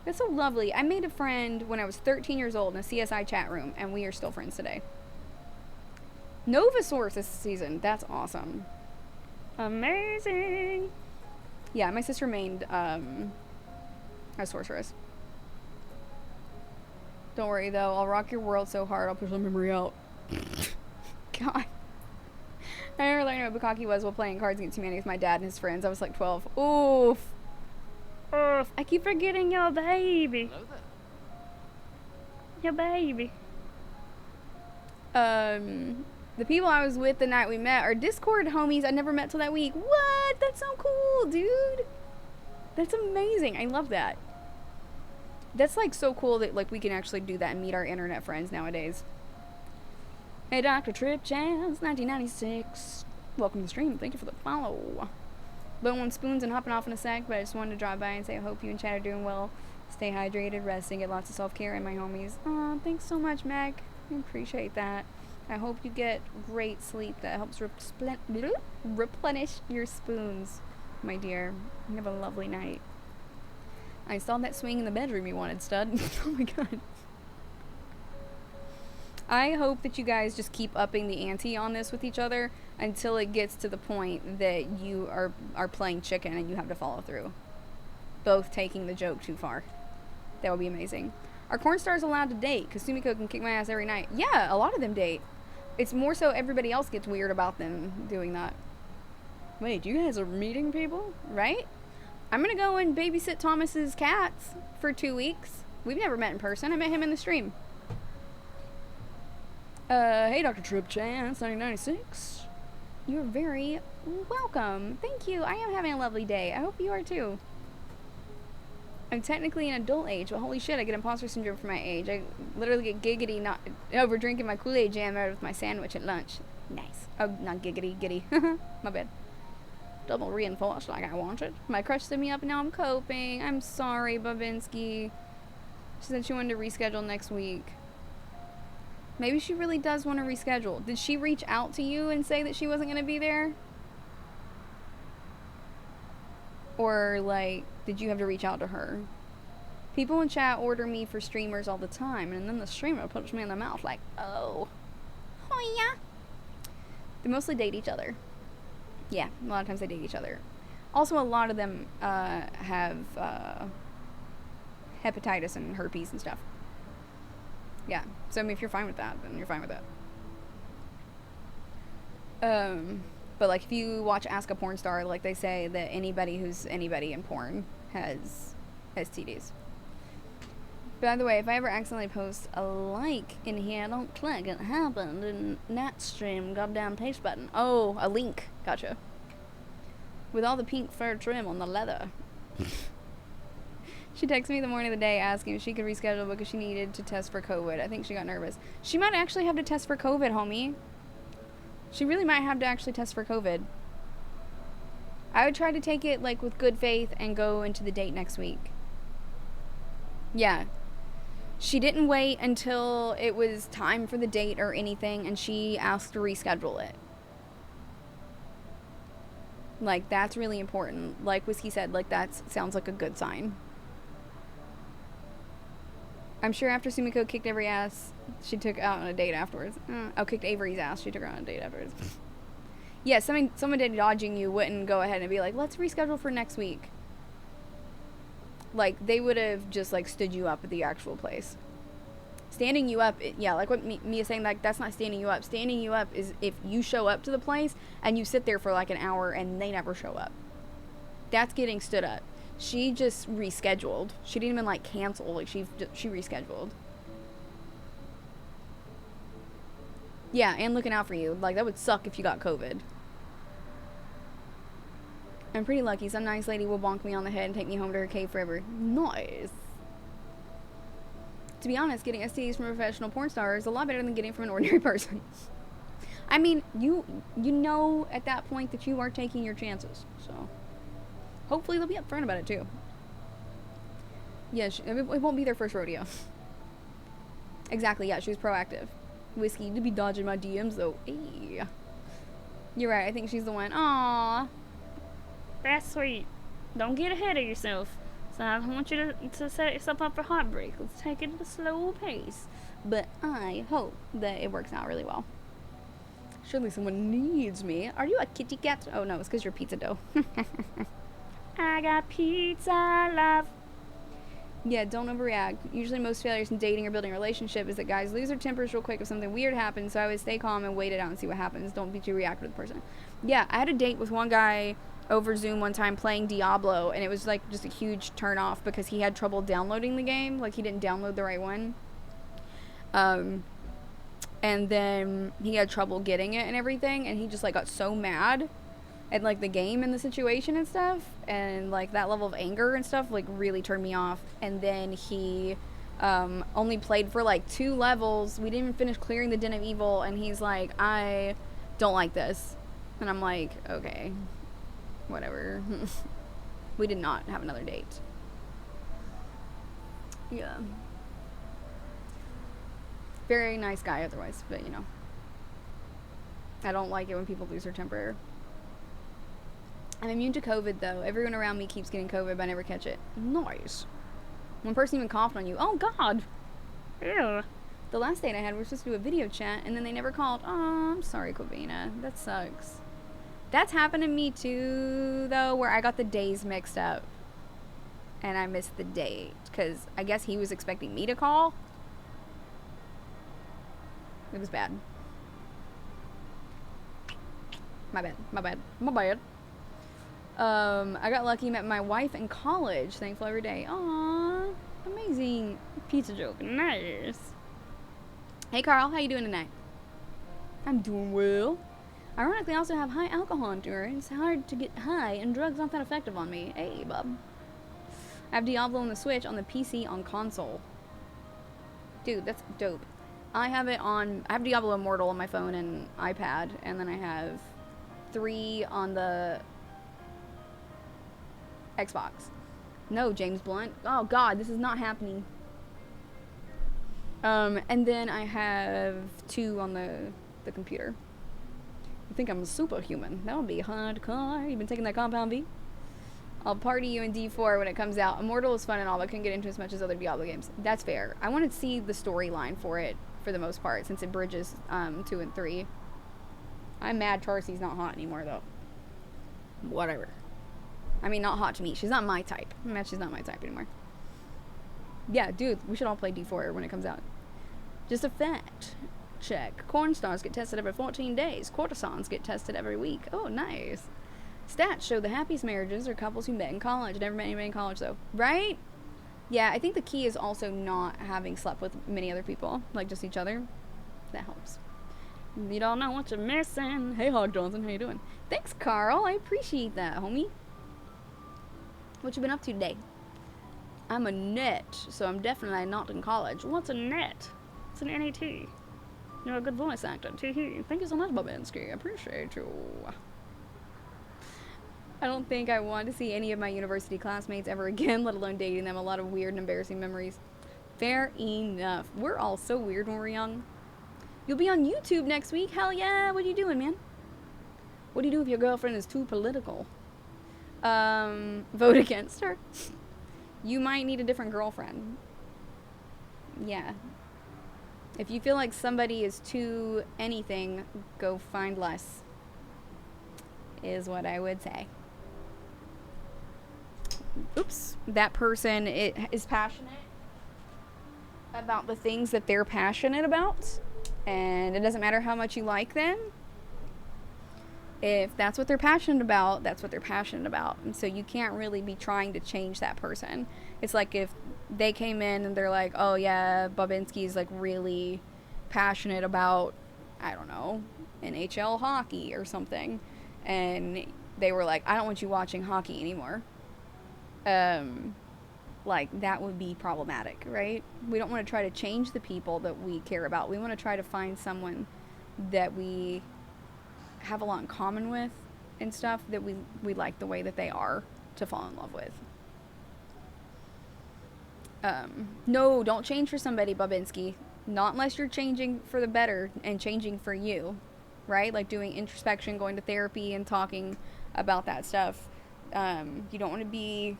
That's so lovely. I made a friend when I was 13 years old in a CSI chat room, and we are still friends today. Novasaurus this season. That's awesome. Amazing. Yeah, my sister mained a sorceress. Don't worry, though. I'll rock your world so hard, I'll push the memory out. God. I remember learning what Bukkake was while playing Cards Against Humanity with my dad and his friends. I was like 12. Oof. Oof. I keep forgetting your baby. Your baby. The people I was with the night we met are Discord homies I never met till that week. What? That's so cool, dude. That's amazing. I love that. That's like so cool that like we can actually do that and meet our internet friends nowadays. Hey, Dr. Trip Chance, 1996. Welcome to the stream. Thank you for the follow. Low on spoons and hopping off in a sec, but I just wanted to drop by and say I hope you and Chad are doing well. Stay hydrated, rest, and get lots of self-care, and my homies. Aw, thanks so much, Meg. I appreciate that. I hope you get great sleep that helps replenish your spoons, my dear. You have a lovely night. I saw that swing in the bedroom you wanted, stud. Oh my god. I hope that you guys just keep upping the ante on this with each other until it gets to the point that you are playing chicken and you have to follow through. Both taking the joke too far. That would be amazing. Are corn stars allowed to date? Because Sumiko can kick my ass every night. Yeah, a lot of them date. It's more so everybody else gets weird about them doing that. Wait, you guys are meeting people? Right? I'm going to go and babysit Thomas's cats for 2 weeks. We've never met in person. I met him in the stream. Hey, Dr. Trip Chance, 1996. You're very welcome. Thank you. I am having a lovely day. I hope you are too. I'm technically an adult age, but holy shit, I get imposter syndrome for my age. I literally get giggity not over drinking my Kool-Aid jam out with my sandwich at lunch. Nice. Oh, not giggity, giddy. My bad. Double reinforced like I wanted. My crush stood me up and now I'm coping. I'm sorry, Babinski. She said she wanted to reschedule next week. Maybe she really does want to reschedule. Did she reach out to you and say that she wasn't going to be there? Or, like, did you have to reach out to her? People in chat order me for streamers all the time, and then the streamer puts me in the mouth like, oh. Oh, yeah. They mostly date each other. Yeah, a lot of times they date each other. Also, a lot of them have hepatitis and herpes and stuff. Yeah, so I mean, if you're fine with that, then you're fine with that. But like, if you watch Ask a Porn Star, like they say that anybody who's anybody in porn has STDs. By the way, if I ever accidentally post a like in here, don't click. It happened in that stream. Goddamn paste button. Oh, a link. Gotcha. With all the pink fur trim on the leather. She texted me the morning of the day asking if she could reschedule because she needed to test for COVID. I think she got nervous. She might actually have to test for COVID, homie. She really might have to actually test for COVID. I would try to take it like with good faith and go into the date next week. Yeah. She didn't wait until it was time for the date or anything, and she asked to reschedule it. Like, that's really important. Like Whiskey said, like, that sounds like a good sign. I'm sure after Sumiko kicked Avery's ass, she took out on a date afterwards. Kicked Avery's ass, she took her on a date afterwards. Yeah, someone dodging you wouldn't go ahead and be like, let's reschedule for next week. Like, they would have just, like, stood you up at the actual place. Standing you up, yeah, like what Mia's saying, like, that's not standing you up. Standing you up is if you show up to the place and you sit there for, like, an hour and they never show up. That's getting stood up. She just rescheduled. She didn't even, like, cancel. Like, she rescheduled. Yeah, and looking out for you. Like, that would suck if you got COVID. I'm pretty lucky. Some nice lady will bonk me on the head and take me home to her cave forever. Nice. To be honest, getting STDs from a professional porn star is a lot better than getting from an ordinary person. I mean, you know at that point that you are taking your chances. So, hopefully they'll be upfront about it too. Yeah, it won't be their first rodeo. Exactly, yeah, she was proactive. Whiskey to be dodging my DMs though. Hey. You're right, I think she's the one. Aww. That's sweet. Don't get ahead of yourself. So I don't want you to set yourself up for heartbreak. Let's take it at a slow pace. But I hope that it works out really well. Surely someone needs me. Are you a kitty cat? Oh no, it's because you're pizza dough. I got pizza love. Yeah, don't overreact. Usually most failures in dating or building a relationship is that guys lose their tempers real quick if something weird happens, so I would stay calm and wait it out and see what happens. Don't be too reactive to the person. Yeah, I had a date with one guy over Zoom one time playing Diablo, and it was like just a huge turn off because he had trouble downloading the game. Like, he didn't download the right one. And then he had trouble getting it and everything, and he just like got so mad at like the game and the situation and stuff, and like that level of anger and stuff like really turned me off. And then he only played for like 2 levels. We didn't even finish clearing the Den of Evil, and he's like, I don't like this. And I'm like, okay, whatever. We did not have another date. Yeah, very nice guy otherwise, but you know, I don't like it when people lose their temper. I'm immune to COVID though. Everyone around me keeps getting COVID, but I never catch it. Nice. One person even coughed on you. Oh god. Ew. The last date I had, we were supposed to do a video chat, and then they never called. Oh, I'm sorry, Covina. That sucks. That's happened to me too, though, where I got the days mixed up. And I missed the date, because I guess he was expecting me to call. It was bad. My bad. I got lucky, met my wife in college. Thankful every day. Aww, amazing. Pizza joke. Nice. Hey Carl, how you doing tonight? I'm doing well. Ironically, I also have high alcohol endurance. It's hard to get high, and drugs aren't that effective on me. Hey, bub. I have Diablo on the Switch, on the PC, on console. Dude, that's dope. I have Diablo Immortal on my phone and iPad, and then I have 3 on the Xbox. No, James Blunt. Oh god, this is not happening. And then I have 2 on the computer. I think I'm a superhuman. That would be hardcore. You been taking that compound V? I'll party you in D4 when it comes out. Immortal is fun and all, but couldn't get into as much as other Diablo games. That's fair. I want to see the storyline for it, for the most part, since it bridges 2 and 3. I'm mad Charcy's not hot anymore, though. Whatever. I mean, not hot to me. She's not my type. I'm mad she's not my type anymore. Yeah, dude, we should all play D4 when it comes out. Just a fact. Check. Corn stars get tested every 14 days. Courtesans get tested every week. Oh, nice. Stats show the happiest marriages are couples who met in college. Never met anybody in college, though. Right? Yeah, I think the key is also not having slept with many other people, like just each other. That helps. You don't know what you're missing. Hey, Hog Johnson, how you doing? Thanks, Carl. I appreciate that, homie. What you been up to today? I'm a net, so I'm definitely not in college. What's a net? It's an NAT. You're a good voice actor. Tee-hee. Thank you so much, Babinski. I appreciate you. I don't think I want to see any of my university classmates ever again, let alone dating them. A lot of weird and embarrassing memories. Fair enough. We're all so weird when we're young. You'll be on YouTube next week. Hell yeah. What are you doing, man? What do you do if your girlfriend is too political? Vote against her. You might need a different girlfriend. Yeah. If you feel like somebody is too anything, go find less. Is what I would say. Oops. That person is passionate about the things that they're passionate about. And it doesn't matter how much you like them. If that's what they're passionate about, that's what they're passionate about. And so you can't really be trying to change that person. It's like if they came in and they're like, oh yeah, Babinski's like really passionate about, I don't know, NHL hockey or something. And they were like, I don't want you watching hockey anymore. Like that would be problematic, right? We don't want to try to change the people that we care about. We want to try to find someone that we have a lot in common with and stuff, that we like the way that they are, to fall in love with. No, don't change for somebody, Babinski. Not unless you're changing for the better and changing for you, right? Like doing introspection, going to therapy and talking about that stuff. You don't want to be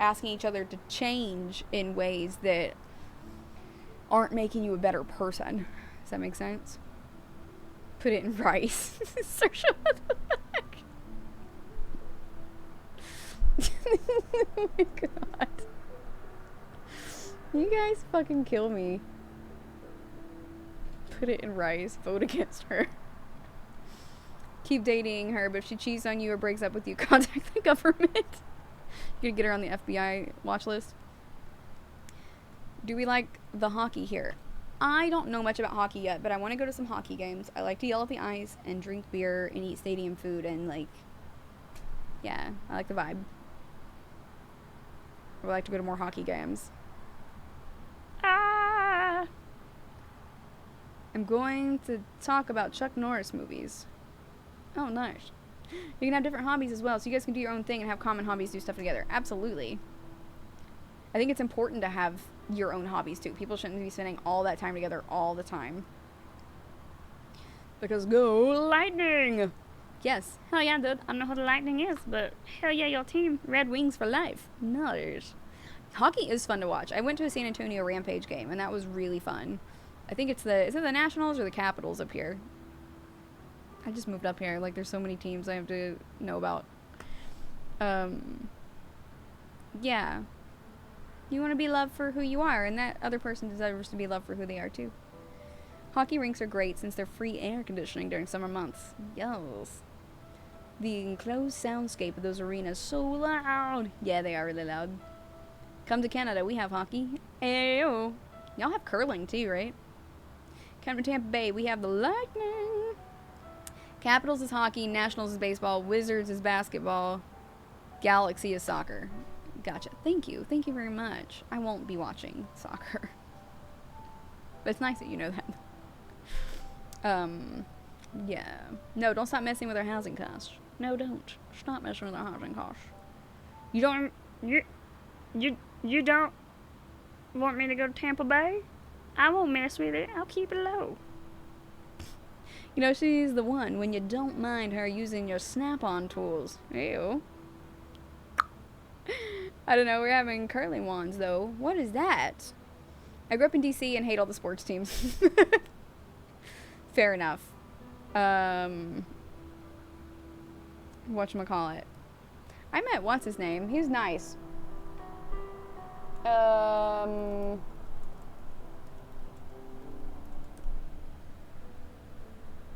asking each other to change in ways that aren't making you a better person. Does that make sense? Put it in rice. Saoirse, what the heck? Oh my god. You guys fucking kill me. Put it in rice. Vote against her. Keep dating her, but if she cheats on you or breaks up with you, contact the government. You could get her on the FBI watch list. Do we like the hockey here? I don't know much about hockey yet, but I want to go to some hockey games. I like to yell at the ice and drink beer and eat stadium food and like, yeah, I like the vibe. I would like to go to more hockey games. Ah! I'm going to talk about Chuck Norris movies. Oh, nice. You can have different hobbies as well, so you guys can do your own thing and have common hobbies, do stuff together. Absolutely. I think it's important to have your own hobbies too. People shouldn't be spending all that time together all the time. Because go Lightning! Yes. Hell yeah, dude. I don't know who the Lightning is, but hell yeah, your team. Red Wings for life. Nice. Hockey is fun to watch. I went to a San Antonio Rampage game, and that was really fun. I think it's is it the Nationals or the Capitals up here? I just moved up here. Like, there's so many teams I have to know about. Yeah. You want to be loved for who you are, and that other person deserves to be loved for who they are, too. Hockey rinks are great since they're free air conditioning during summer months. Yes. The enclosed soundscape of those arenas so loud. Yeah, they are really loud. Come to Canada, we have hockey. Ayo. Y'all have curling, too, right? Come to Tampa Bay, we have the Lightning. Capitals is hockey, Nationals is baseball, Wizards is basketball, Galaxy is soccer. Gotcha. Thank you. Thank you very much. I won't be watching soccer. But it's nice that you know that. Yeah. No, don't stop messing with our housing costs. No, don't. Stop messing with our housing costs. You don't want me to go to Tampa Bay? I won't mess with it. I'll keep it low. You know, she's the one when you don't mind her using your snap-on tools. Ew. I don't know, we're having curling wands, though. What is that? I grew up in D.C. and hate all the sports teams. Fair enough. Whatchamacallit. I met, what's his name? He's nice.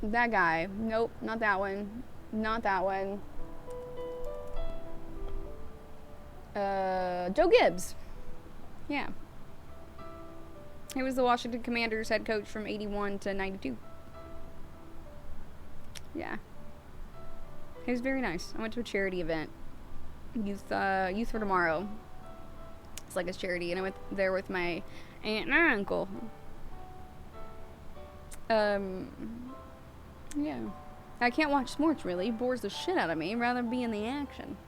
That guy. Nope, not that one. Not that one. Joe Gibbs. Yeah. He was the Washington Commanders head coach from 81 to 92. Yeah. He was very nice. I went to a charity event. Youth for Tomorrow. It's like a charity, and I went there with my aunt and uncle. Yeah. I can't watch sports, really. It bores the shit out of me. I'd rather be in the action.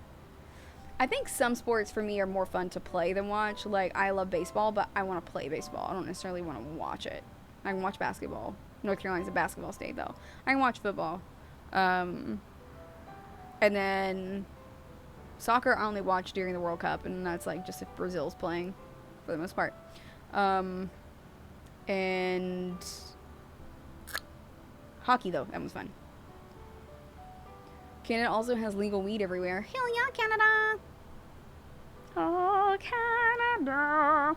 I think some sports for me are more fun to play than watch. Like, I love baseball, but I want to play baseball. I don't necessarily want to watch it. I can watch basketball. North Carolina's a basketball state, though. I can watch football. And then soccer I only watch during the World Cup, and that's like just if Brazil's playing for the most part. And hockey, though, that was fun. Canada also has legal weed everywhere. Hell yeah, Canada! Oh, Canada.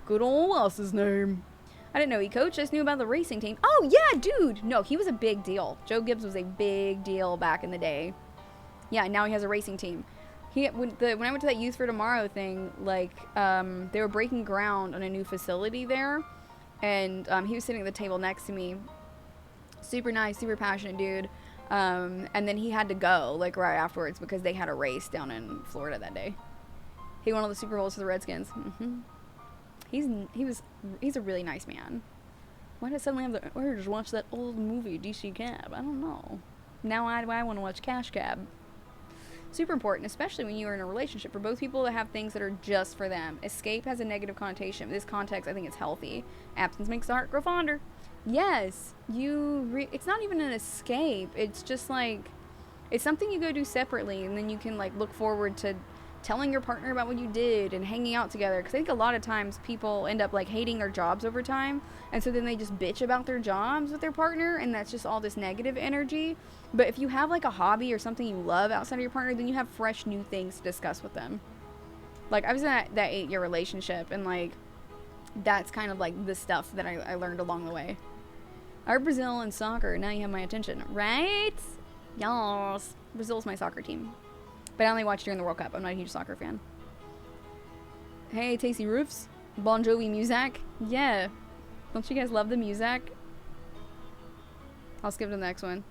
Good old what's his name? I didn't know he coached. I just knew about the racing team. Oh, yeah, dude! No, he was a big deal. Joe Gibbs was a big deal back in the day. Yeah, now he has a racing team. When I went to that Youth for Tomorrow thing, like, they were breaking ground on a new facility there, and he was sitting at the table next to me. Super nice, super passionate dude. And then he had to go, like, right afterwards because they had a race down in Florida that day. He won all the Super Bowls for the Redskins. Mm-hmm. He's a really nice man. Why did I suddenly have the urge to watch that old movie, DC Cab? I don't know. Now I want to watch Cash Cab. Super important, especially when you are in a relationship. For both people to have things that are just for them. Escape has a negative connotation. In this context, I think it's healthy. Absence makes the heart grow fonder. Yes, it's not even an escape. It's just like, it's something you go do separately, and then you can like look forward to telling your partner about what you did and hanging out together. Because I think a lot of times people end up like hating their jobs over time, and so then they just bitch about their jobs with their partner, and that's just all this negative energy. But if you have like a hobby or something you love outside of your partner, then you have fresh new things to discuss with them. Like, I was in that 8-year relationship, and like that's kind of like the stuff that I learned along the way. Our Brazil and soccer, now you have my attention, right? Yes. Brazil's my soccer team. But I only watch during the World Cup. I'm not a huge soccer fan. Hey, Tasty Roofs. Bon Jovi music. Yeah. Don't you guys love the music? I'll skip to the next one.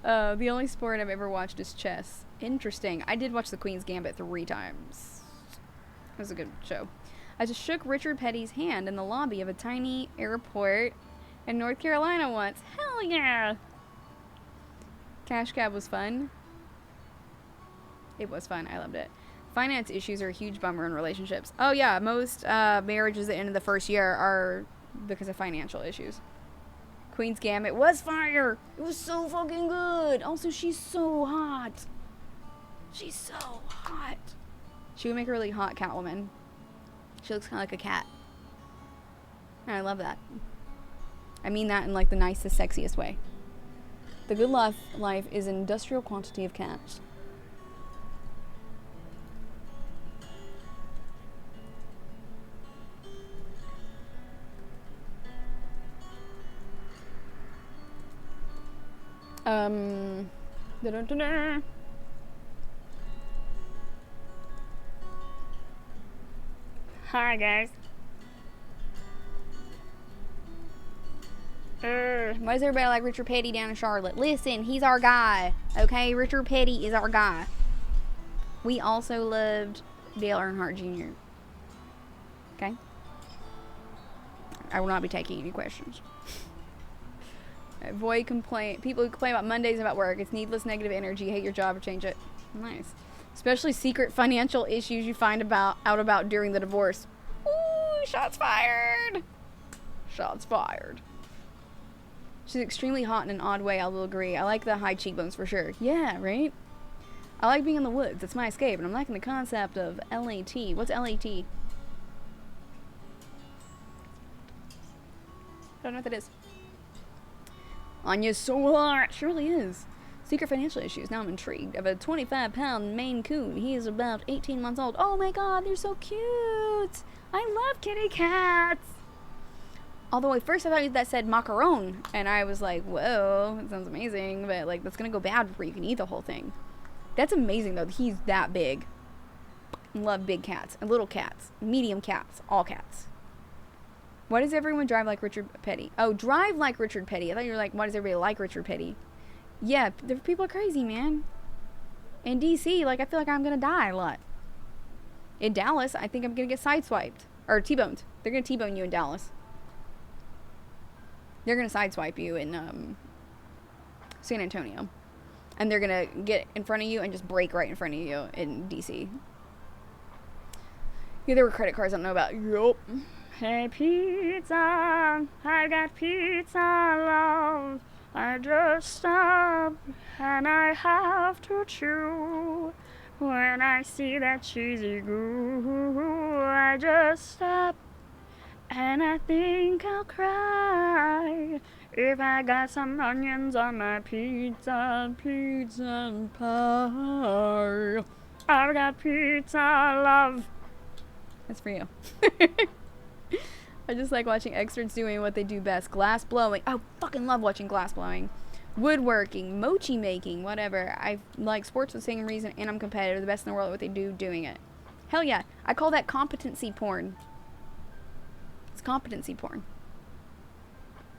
The only sport I've ever watched is chess. Interesting. I did watch The Queen's Gambit 3 times. It was a good show. I just shook Richard Petty's hand in the lobby of a tiny airport in North Carolina once. Hell yeah! Cash Cab was fun. It was fun. I loved it. Finance issues are a huge bummer in relationships. Oh yeah, most marriages at the end of the first year are because of financial issues. Queen's Gambit was fire! It was so fucking good! Also, she's so hot. She's so hot. She would make a really hot Catwoman. She looks kind of like a cat. And I love that. I mean that in like the nicest, sexiest way. The good life is an industrial quantity of cats. Da-da-da-da. Hi, guys. Why does everybody like Richard Petty down in Charlotte? Listen, he's our guy. Okay, Richard Petty is our guy. We also loved Dale Earnhardt Jr. Okay? I will not be taking any questions. Avoid complaint. People who complain about Mondays about work. It's needless negative energy. Hate your job or change it. Nice. Especially secret financial issues you find out about during the divorce. Ooh, shots fired. Shots fired. She's extremely hot in an odd way, I will agree. I like the high cheekbones for sure. Yeah, right? I like being in the woods. It's my escape, and I'm liking the concept of LAT. What's LAT? Don't know what that is. Anya's so hot. She really is. Secret financial issues. Now I'm intrigued. I have a 25-pound Maine Coon. He is about 18 months old. Oh my god, they're so cute. I love kitty cats. Although at first I thought that said macaron, and I was like, whoa, that sounds amazing, but like that's gonna go bad before you can eat the whole thing. That's amazing though, he's that big. love big cats and little cats, medium cats, all cats. Why does everyone drive like Richard Petty? Oh, drive like Richard Petty. I thought you were like, why does everybody like Richard Petty? Yeah, the people are crazy, man. In DC, like, I feel like I'm gonna die a lot. In Dallas, I think I'm gonna get sideswiped. Or T-boned. They're gonna T-bone you in Dallas. They're gonna sideswipe you in San Antonio. And they're gonna get in front of you and just brake right in front of you in DC. Yeah, there were credit cards I don't know about. Yup. Hey pizza, I got pizza love. I just stop and I have to chew. When I see that cheesy goo, I just stop and I think I'll cry. If I got some onions on my pizza, pizza and pie. I've got pizza love. That's for you. I just like watching experts doing what they do best. Glass blowing. I fucking love watching glass blowing. Woodworking, mochi making, whatever. I like sports for the same reason, and I'm competitive. The best in the world at what they do, doing it. Hell yeah. I call that competency porn. It's competency porn.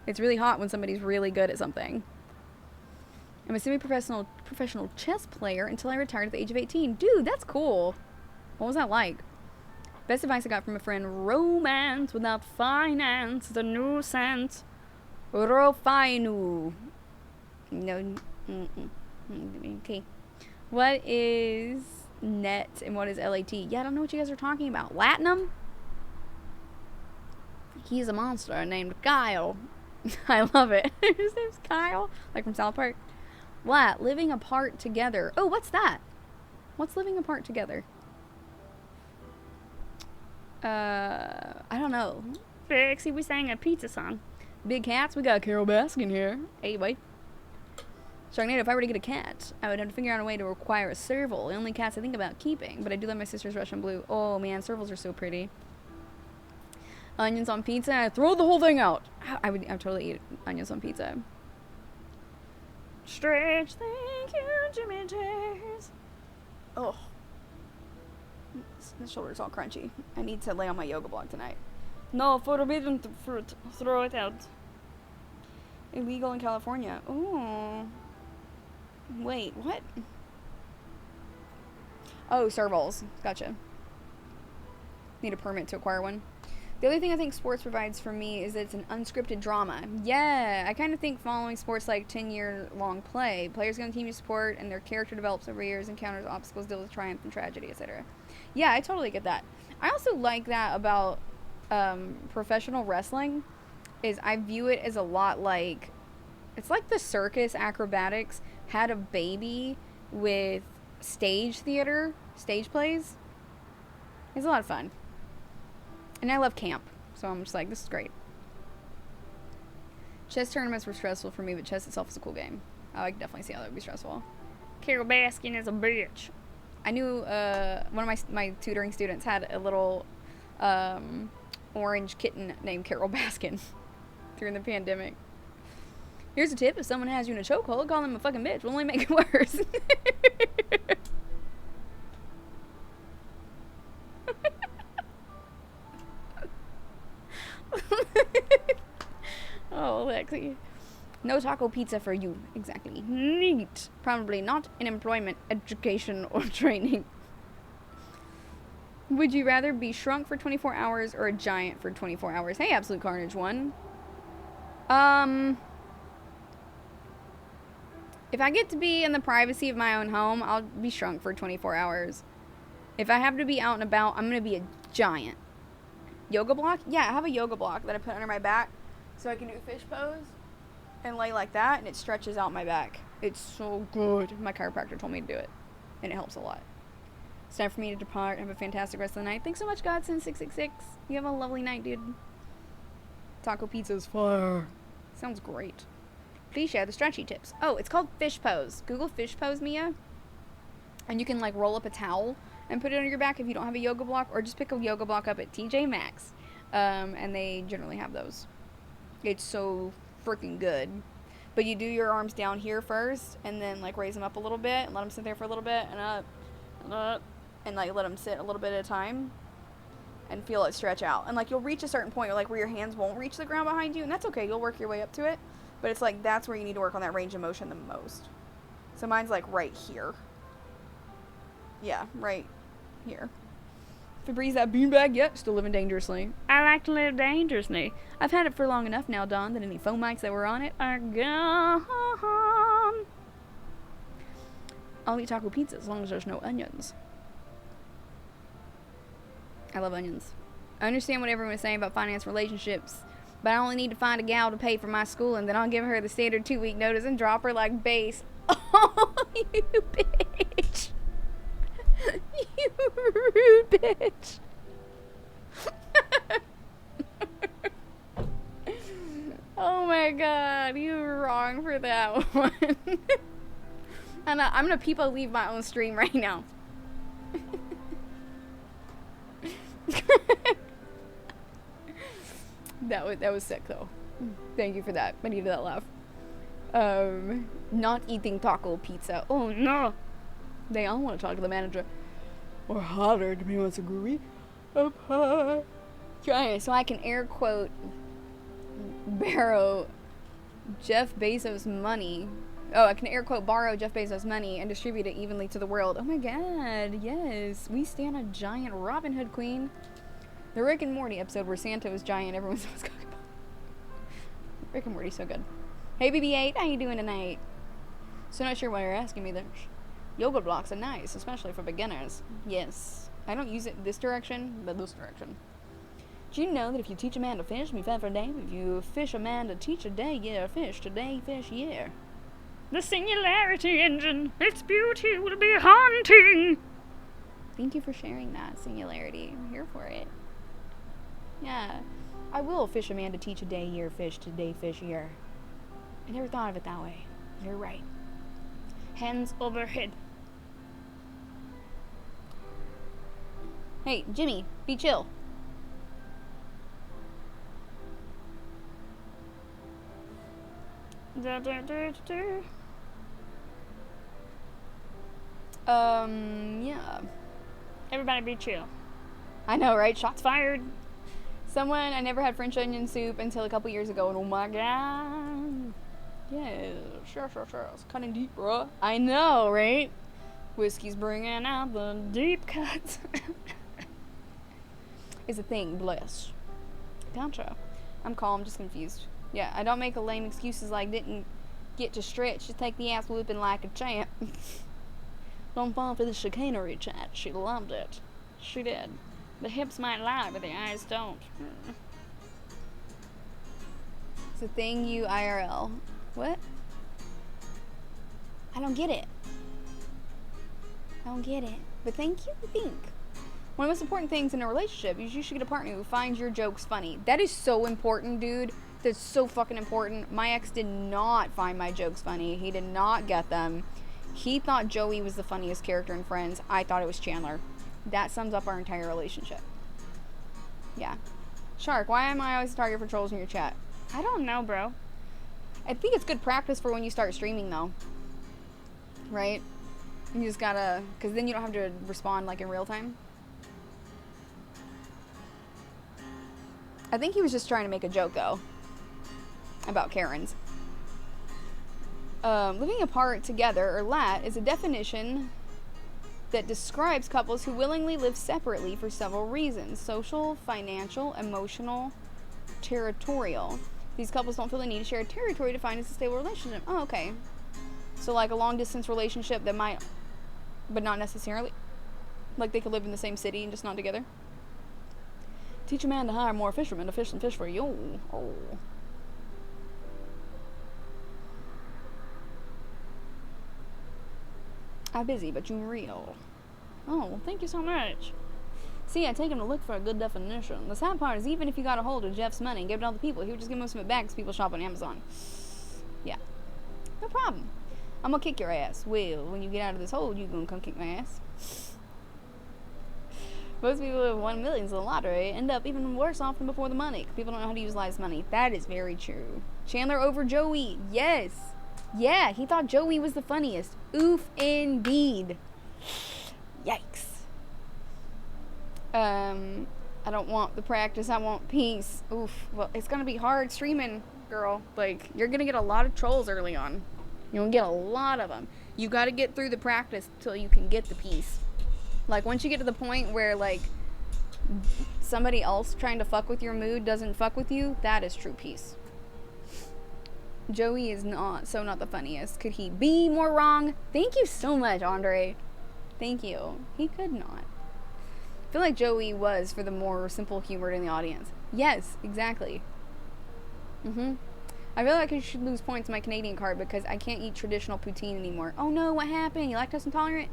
It's really hot when somebody's really good at something. I'm a semi-professional chess player until I retired at the age of 18. Dude, that's cool. What was that like? Best advice I got from a friend: romance without finance is a nuisance. Rofinu. No. Okay. What is net and what is LAT? Yeah, I don't know what you guys are talking about. Latinum? He's a monster named Kyle. I love it. His name's Kyle. Like from South Park. What? Living apart together. Oh, what's that? What's living apart together? I don't know. Fixie, we sang a pizza song. Big cats, we got Carol Baskin here. Hey, boy. Sharknado, if I were to get a cat, I would have to figure out a way to acquire a serval. The only cats I think about keeping, but I do love my sister's Russian blue. Oh man, servals are so pretty. Onions on pizza, I throw the whole thing out. I would totally eat onions on pizza. Stretch, thank you, Jimmy J's. Oh. The shoulder's all crunchy. I need to lay on my yoga block tonight. No, forbidden fruit. Throw it out. Illegal in California. Ooh. Wait, what? Oh, servals. Gotcha. Need a permit to acquire one. The other thing I think sports provides for me is that it's an unscripted drama. Yeah, I kind of think following sports like 10-year-long play. Players go on team you support, and their character develops over years, encounters obstacles, deals with triumph and tragedy, etc. Yeah, I totally get that. I also like that about professional wrestling, is I view it as a lot like, it's like the circus acrobatics had a baby with stage theater, stage plays. It's a lot of fun. And I love camp, so I'm just like, this is great. Chess tournaments were stressful for me, but chess itself is a cool game. I can definitely see how that would be stressful. Carol Baskin is a bitch. I knew one of my tutoring students had a little orange kitten named Carol Baskin during the pandemic. Here's a tip: if someone has you in a chokehold, call them a fucking bitch. Will only make it worse. Oh, Lexi. No taco pizza for you. Exactly. Neat. Probably not in employment, education, or training. Would you rather be shrunk for 24 hours or a giant for 24 hours? Hey, Absolute Carnage 1. If I get to be in the privacy of my own home, I'll be shrunk for 24 hours. If I have to be out and about, I'm going to be a giant. Yoga block? Yeah, I have a yoga block that I put under my back so I can do fish pose and lay like that, and it stretches out my back. It's so good. My chiropractor told me to do it, and it helps a lot. It's time for me to depart. Have a fantastic rest of the night. Thanks so much, Godson666. You have a lovely night, dude. Taco pizza's fire. Sounds great. Please share the stretchy tips. Oh, it's called fish pose. Google fish pose, Mia. And you can like roll up a towel and put it on your back if you don't have a yoga block, or just pick a yoga block up at TJ Maxx. And they generally have those. It's so freaking good. But you do your arms down here first, and then like raise them up a little bit and let them sit there for a little bit, and up, and up, and like let them sit a little bit at a time and feel it stretch out. And like you'll reach a certain point like where your hands won't reach the ground behind you, and that's okay. You'll work your way up to it. But it's like that's where you need to work on that range of motion the most. So mine's like right here. Yeah, right here. Febreze that beanbag yet? Still living dangerously. I like to live dangerously. I've had it for long enough now, Dawn, that any foam mics that were on it Are gone. I'll eat taco pizza as long as there's no onions. I love onions. I understand what everyone is saying about finance relationships, but I only need to find a gal to pay for my school, and then I'll give her the standard 2-week notice and drop her like base. Oh, you bitch. You rude bitch. Oh my god, you were wrong for that one. And I'm gonna people leave my own stream right now. That was sick though. Thank you for that. I needed that laugh. Not eating taco pizza. Oh no. They all want to talk to the manager. Or hotter, depending on what's a groovy. Up high. Okay, so I can air quote borrow Jeff Bezos' money. Oh, I can air quote borrow Jeff Bezos' money and distribute it evenly to the world. Oh my god, yes. We stand a giant Robin Hood queen. The Rick and Morty episode where Santa was giant, everyone's always talking about. Rick and Morty's so good. Hey BB-8, how you doing tonight? So not sure why you're asking me this. Yoga blocks are nice, especially for beginners. Yes. I don't use it this direction, but this direction. Do you know that if you teach a man to fish, be fed for a day? If you fish a man to teach a day, yeah, fish today, fish, yeah. The singularity engine, its beauty will be haunting. Thank you for sharing that, singularity. I'm here for it. Yeah. I will fish a man to teach a day, year, fish today, fish, year. I never thought of it that way. You're right. Hands overhead. Hey, Jimmy, be chill. Yeah. Everybody be chill. I know, right? Shots fired. Fired. Someone, I never had French onion soup until a couple years ago, and oh my god. Yeah, sure. It's cutting deep, bruh. I know, right? Whiskey's bringing out the deep cuts. Is a thing, bless. Gotcha. I'm calm, just confused. Yeah, I don't make a lame excuses like didn't get to stretch. Just take the ass whooping like a champ. Don't fall for the chicanery chat. She loved it. She did. The hips might lie, but the eyes don't. It's a thing you IRL. What? I don't get it. But thank you, I think. One of the most important things in a relationship is you should get a partner who finds your jokes funny. That is so important, dude. That's so fucking important. My ex did not find my jokes funny. He did not get them. He thought Joey was the funniest character in Friends. I thought it was Chandler. That sums up our entire relationship. Yeah. Shark, why am I always a target for trolls in your chat? I don't know, bro. I think it's good practice for when you start streaming, though. Right? You just gotta... Because then you don't have to respond, like, in real time. I think he was just trying to make a joke, though. About Karens. Living apart together, or LAT, is a definition that describes couples who willingly live separately for several reasons: social, financial, emotional, territorial. These couples don't feel the need to share a territory to find a stable relationship. Oh, okay. So like a long distance relationship that might, but not necessarily. Like they could live in the same city and just not together. Teach a man to hire more fishermen to fish and fish for you. Oh. I'm busy, but you real. Oh, well, thank you so much. See, I take him to look for a good definition. The sad part is even if you got a hold of Jeff's money and gave it to other people, he would just give most of it back because people shop on Amazon. Yeah. No problem. I'm gonna kick your ass. Well, when you get out of this hole, you gonna come kick my ass. Most people who have won millions in the lottery end up even worse off than before the money. People don't know how to utilize money. That is very true. Chandler over Joey. Yes. Yeah, he thought Joey was the funniest. Oof, indeed. Yikes. I don't want the practice, I want peace. Oof. Well, it's gonna be hard streaming, girl. Like, you're gonna get a lot of trolls early on. You're gonna get a lot of them. You gotta get through the practice till you can get the peace. Like, once you get to the point where, like, somebody else trying to fuck with your mood doesn't fuck with you, that is true peace. Joey is not the funniest. Could he be more wrong? Thank you so much, Andre. Thank you. He could not. I feel like Joey was for the more simple humor in the audience. Yes, exactly. I feel like I should lose points in my Canadian card because I can't eat traditional poutine anymore. Oh no, what happened? You lactose intolerant?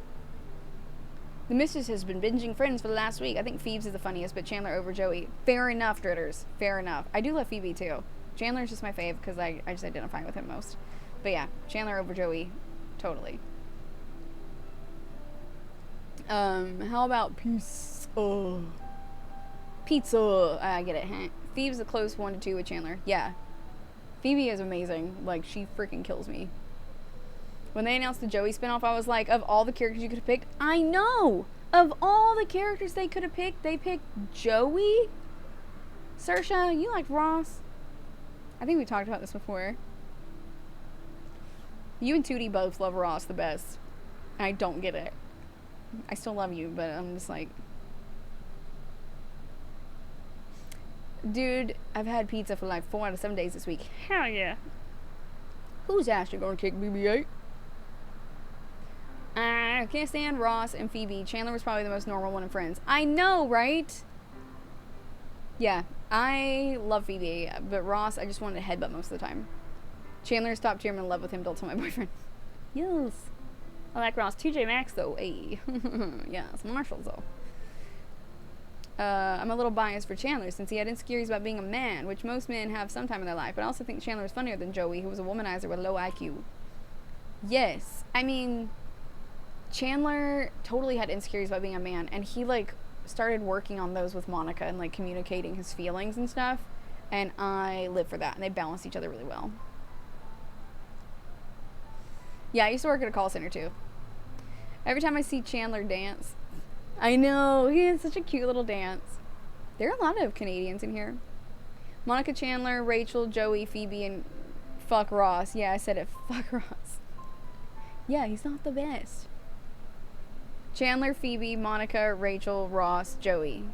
The missus has been binging Friends for the last week. I think Phoebes is the funniest, but Chandler over Joey. Fair enough, Dritters. Fair enough. I do love Phoebe too. Chandler's just my fave because I just identify with him most. But yeah, Chandler over Joey. Totally. How about pizza? Pizza. I get it. Phoebe's a close 1 to 2 with Chandler. Yeah. Phoebe is amazing. Like, she freaking kills me. When they announced the Joey spinoff, I was like, of all the characters you could have picked, I know! Of all the characters they could have picked, they picked Joey? Saoirse, you like Ross? I think we talked about this before. You and Tootie both love Ross the best. And I don't get it. I still love you, but I'm just like... Dude, I've had pizza for like 4 out of 7 days this week. Hell yeah. Who's actually gonna kick BB-8? I can't stand Ross and Phoebe. Chandler was probably the most normal one in Friends. I know, right? Yeah, I love Phoebe, but Ross, I just wanted to headbutt most of the time. Chandler's top tier. I'm in love with him. Don't tell my boyfriend. Yes. I like Ross. TJ Maxx, though. Hey. Yes, Marshall, though. I'm a little biased for Chandler since he had insecurities about being a man, which most men have sometime in their life, but I also think Chandler is funnier than Joey, who was a womanizer with low IQ. Yes. I mean, Chandler totally had insecurities about being a man, and he, like, started working on those with Monica and, like, communicating his feelings and stuff, and I live for that, and they balance each other really well. Yeah, I used to work at a call center, too. Every time I see Chandler dance... I know, he has such a cute little dance. There are a lot of Canadians in here. Monica, Chandler, Rachel, Joey, Phoebe, and fuck Ross. Yeah, I said it. Fuck Ross. Yeah, he's not the best. Chandler, Phoebe, Monica, Rachel, Ross, Joey.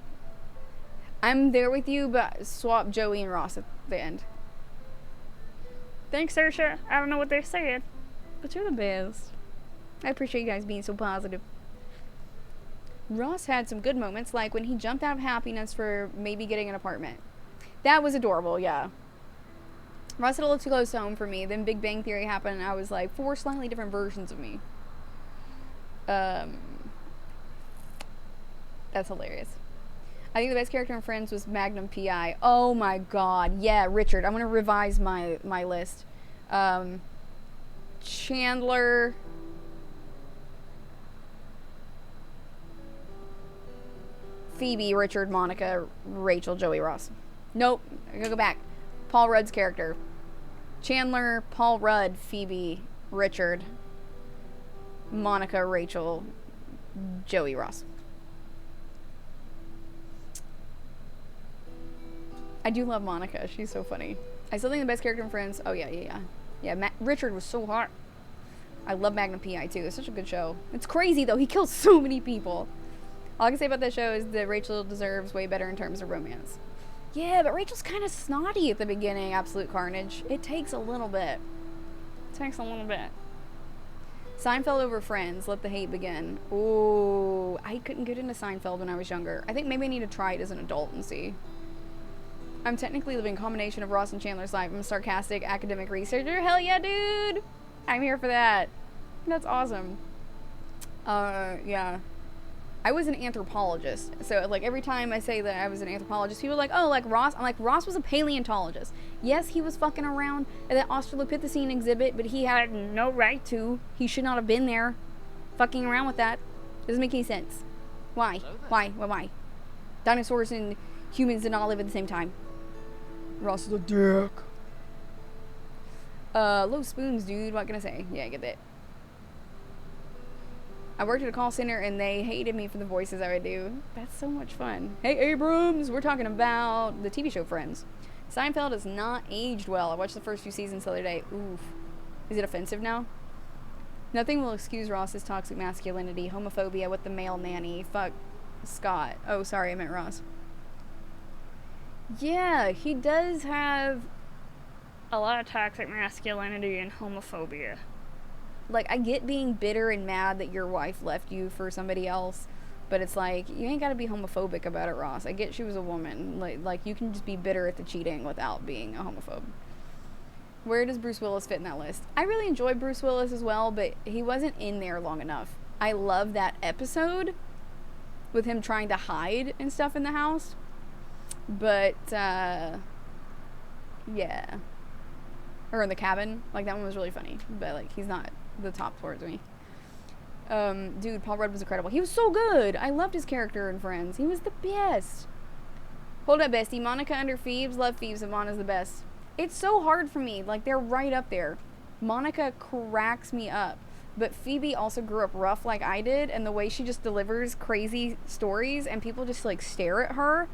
I'm there with you, but swap Joey and Ross at the end. Thanks, Saoirse. I don't know what they're saying. But you're the best. I appreciate you guys being so positive. Ross had some good moments, like when he jumped out of happiness for maybe getting an apartment. That was adorable, yeah. Ross had a little too close to home for me. Then Big Bang Theory happened, and I was like 4 slightly different versions of me. That's hilarious. I think the best character in Friends was Magnum P.I. Oh my god, yeah, Richard. I'm gonna revise my list. Chandler... Phoebe, Richard, Monica, Rachel, Joey, Ross. Nope. I gotta go back. Paul Rudd's character. Chandler, Paul Rudd, Phoebe, Richard, Monica, Rachel, Joey, Ross. I do love Monica. She's so funny. I still think the best character in Friends... Oh, yeah. Yeah, Richard was so hot. I love Magnum P.I. too. It's such a good show. It's crazy, though. He kills so many people. All I can say about that show is that Rachel deserves way better in terms of romance. Yeah, but Rachel's kind of snotty at the beginning, Absolute Carnage. It takes a little bit. Seinfeld over Friends, let the hate begin. Ooh, I couldn't get into Seinfeld when I was younger. I think maybe I need to try it as an adult and see. I'm technically living a combination of Ross and Chandler's life. I'm a sarcastic academic researcher. Hell yeah, dude! I'm here for that. That's awesome. Yeah. I was an anthropologist, so like every time I say that I was an anthropologist, people are like, oh, like Ross? I'm like, Ross was a paleontologist. Yes, he was fucking around at that Australopithecine exhibit, but he had no right to. He should not have been there fucking around with that. Doesn't make any sense. Why? Why? Dinosaurs and humans did not live at the same time. Ross is a dick. Low spoons, dude. What can I say? Yeah, I get that. I worked at a call center and they hated me for the voices I would do. That's so much fun. Hey, Abrams, we're talking about the TV show Friends. Seinfeld has not aged well. I watched the first few seasons the other day. Oof. Is it offensive now? Nothing will excuse Ross's toxic masculinity, homophobia with the male nanny. Fuck Scott. Oh, sorry, I meant Ross. Yeah, he does have A lot of toxic masculinity and homophobia. like, I get being bitter and mad that your wife left you for somebody else, but it's like, you ain't gotta be homophobic about it, Ross. I get she was a woman. Like you can just be bitter at the cheating without being a homophobe. Where does Bruce Willis fit in that list? I really enjoy Bruce Willis as well, but he wasn't in there long enough. I love that episode with him trying to hide and stuff in the house, but, yeah. Or in the cabin. Like, that one was really funny, but, like, he's not the top towards me. Dude, Paul Rudd was incredible. He was so good. I loved his character in Friends. He was the best. Hold up, bestie. Monica under Phoebes. Love Phoebes. Ivana's the best. It's so hard for me. Like, they're right up there. Monica cracks me up. But Phoebe also grew up rough like I did, and the way she just delivers crazy stories and people just, like, stare at her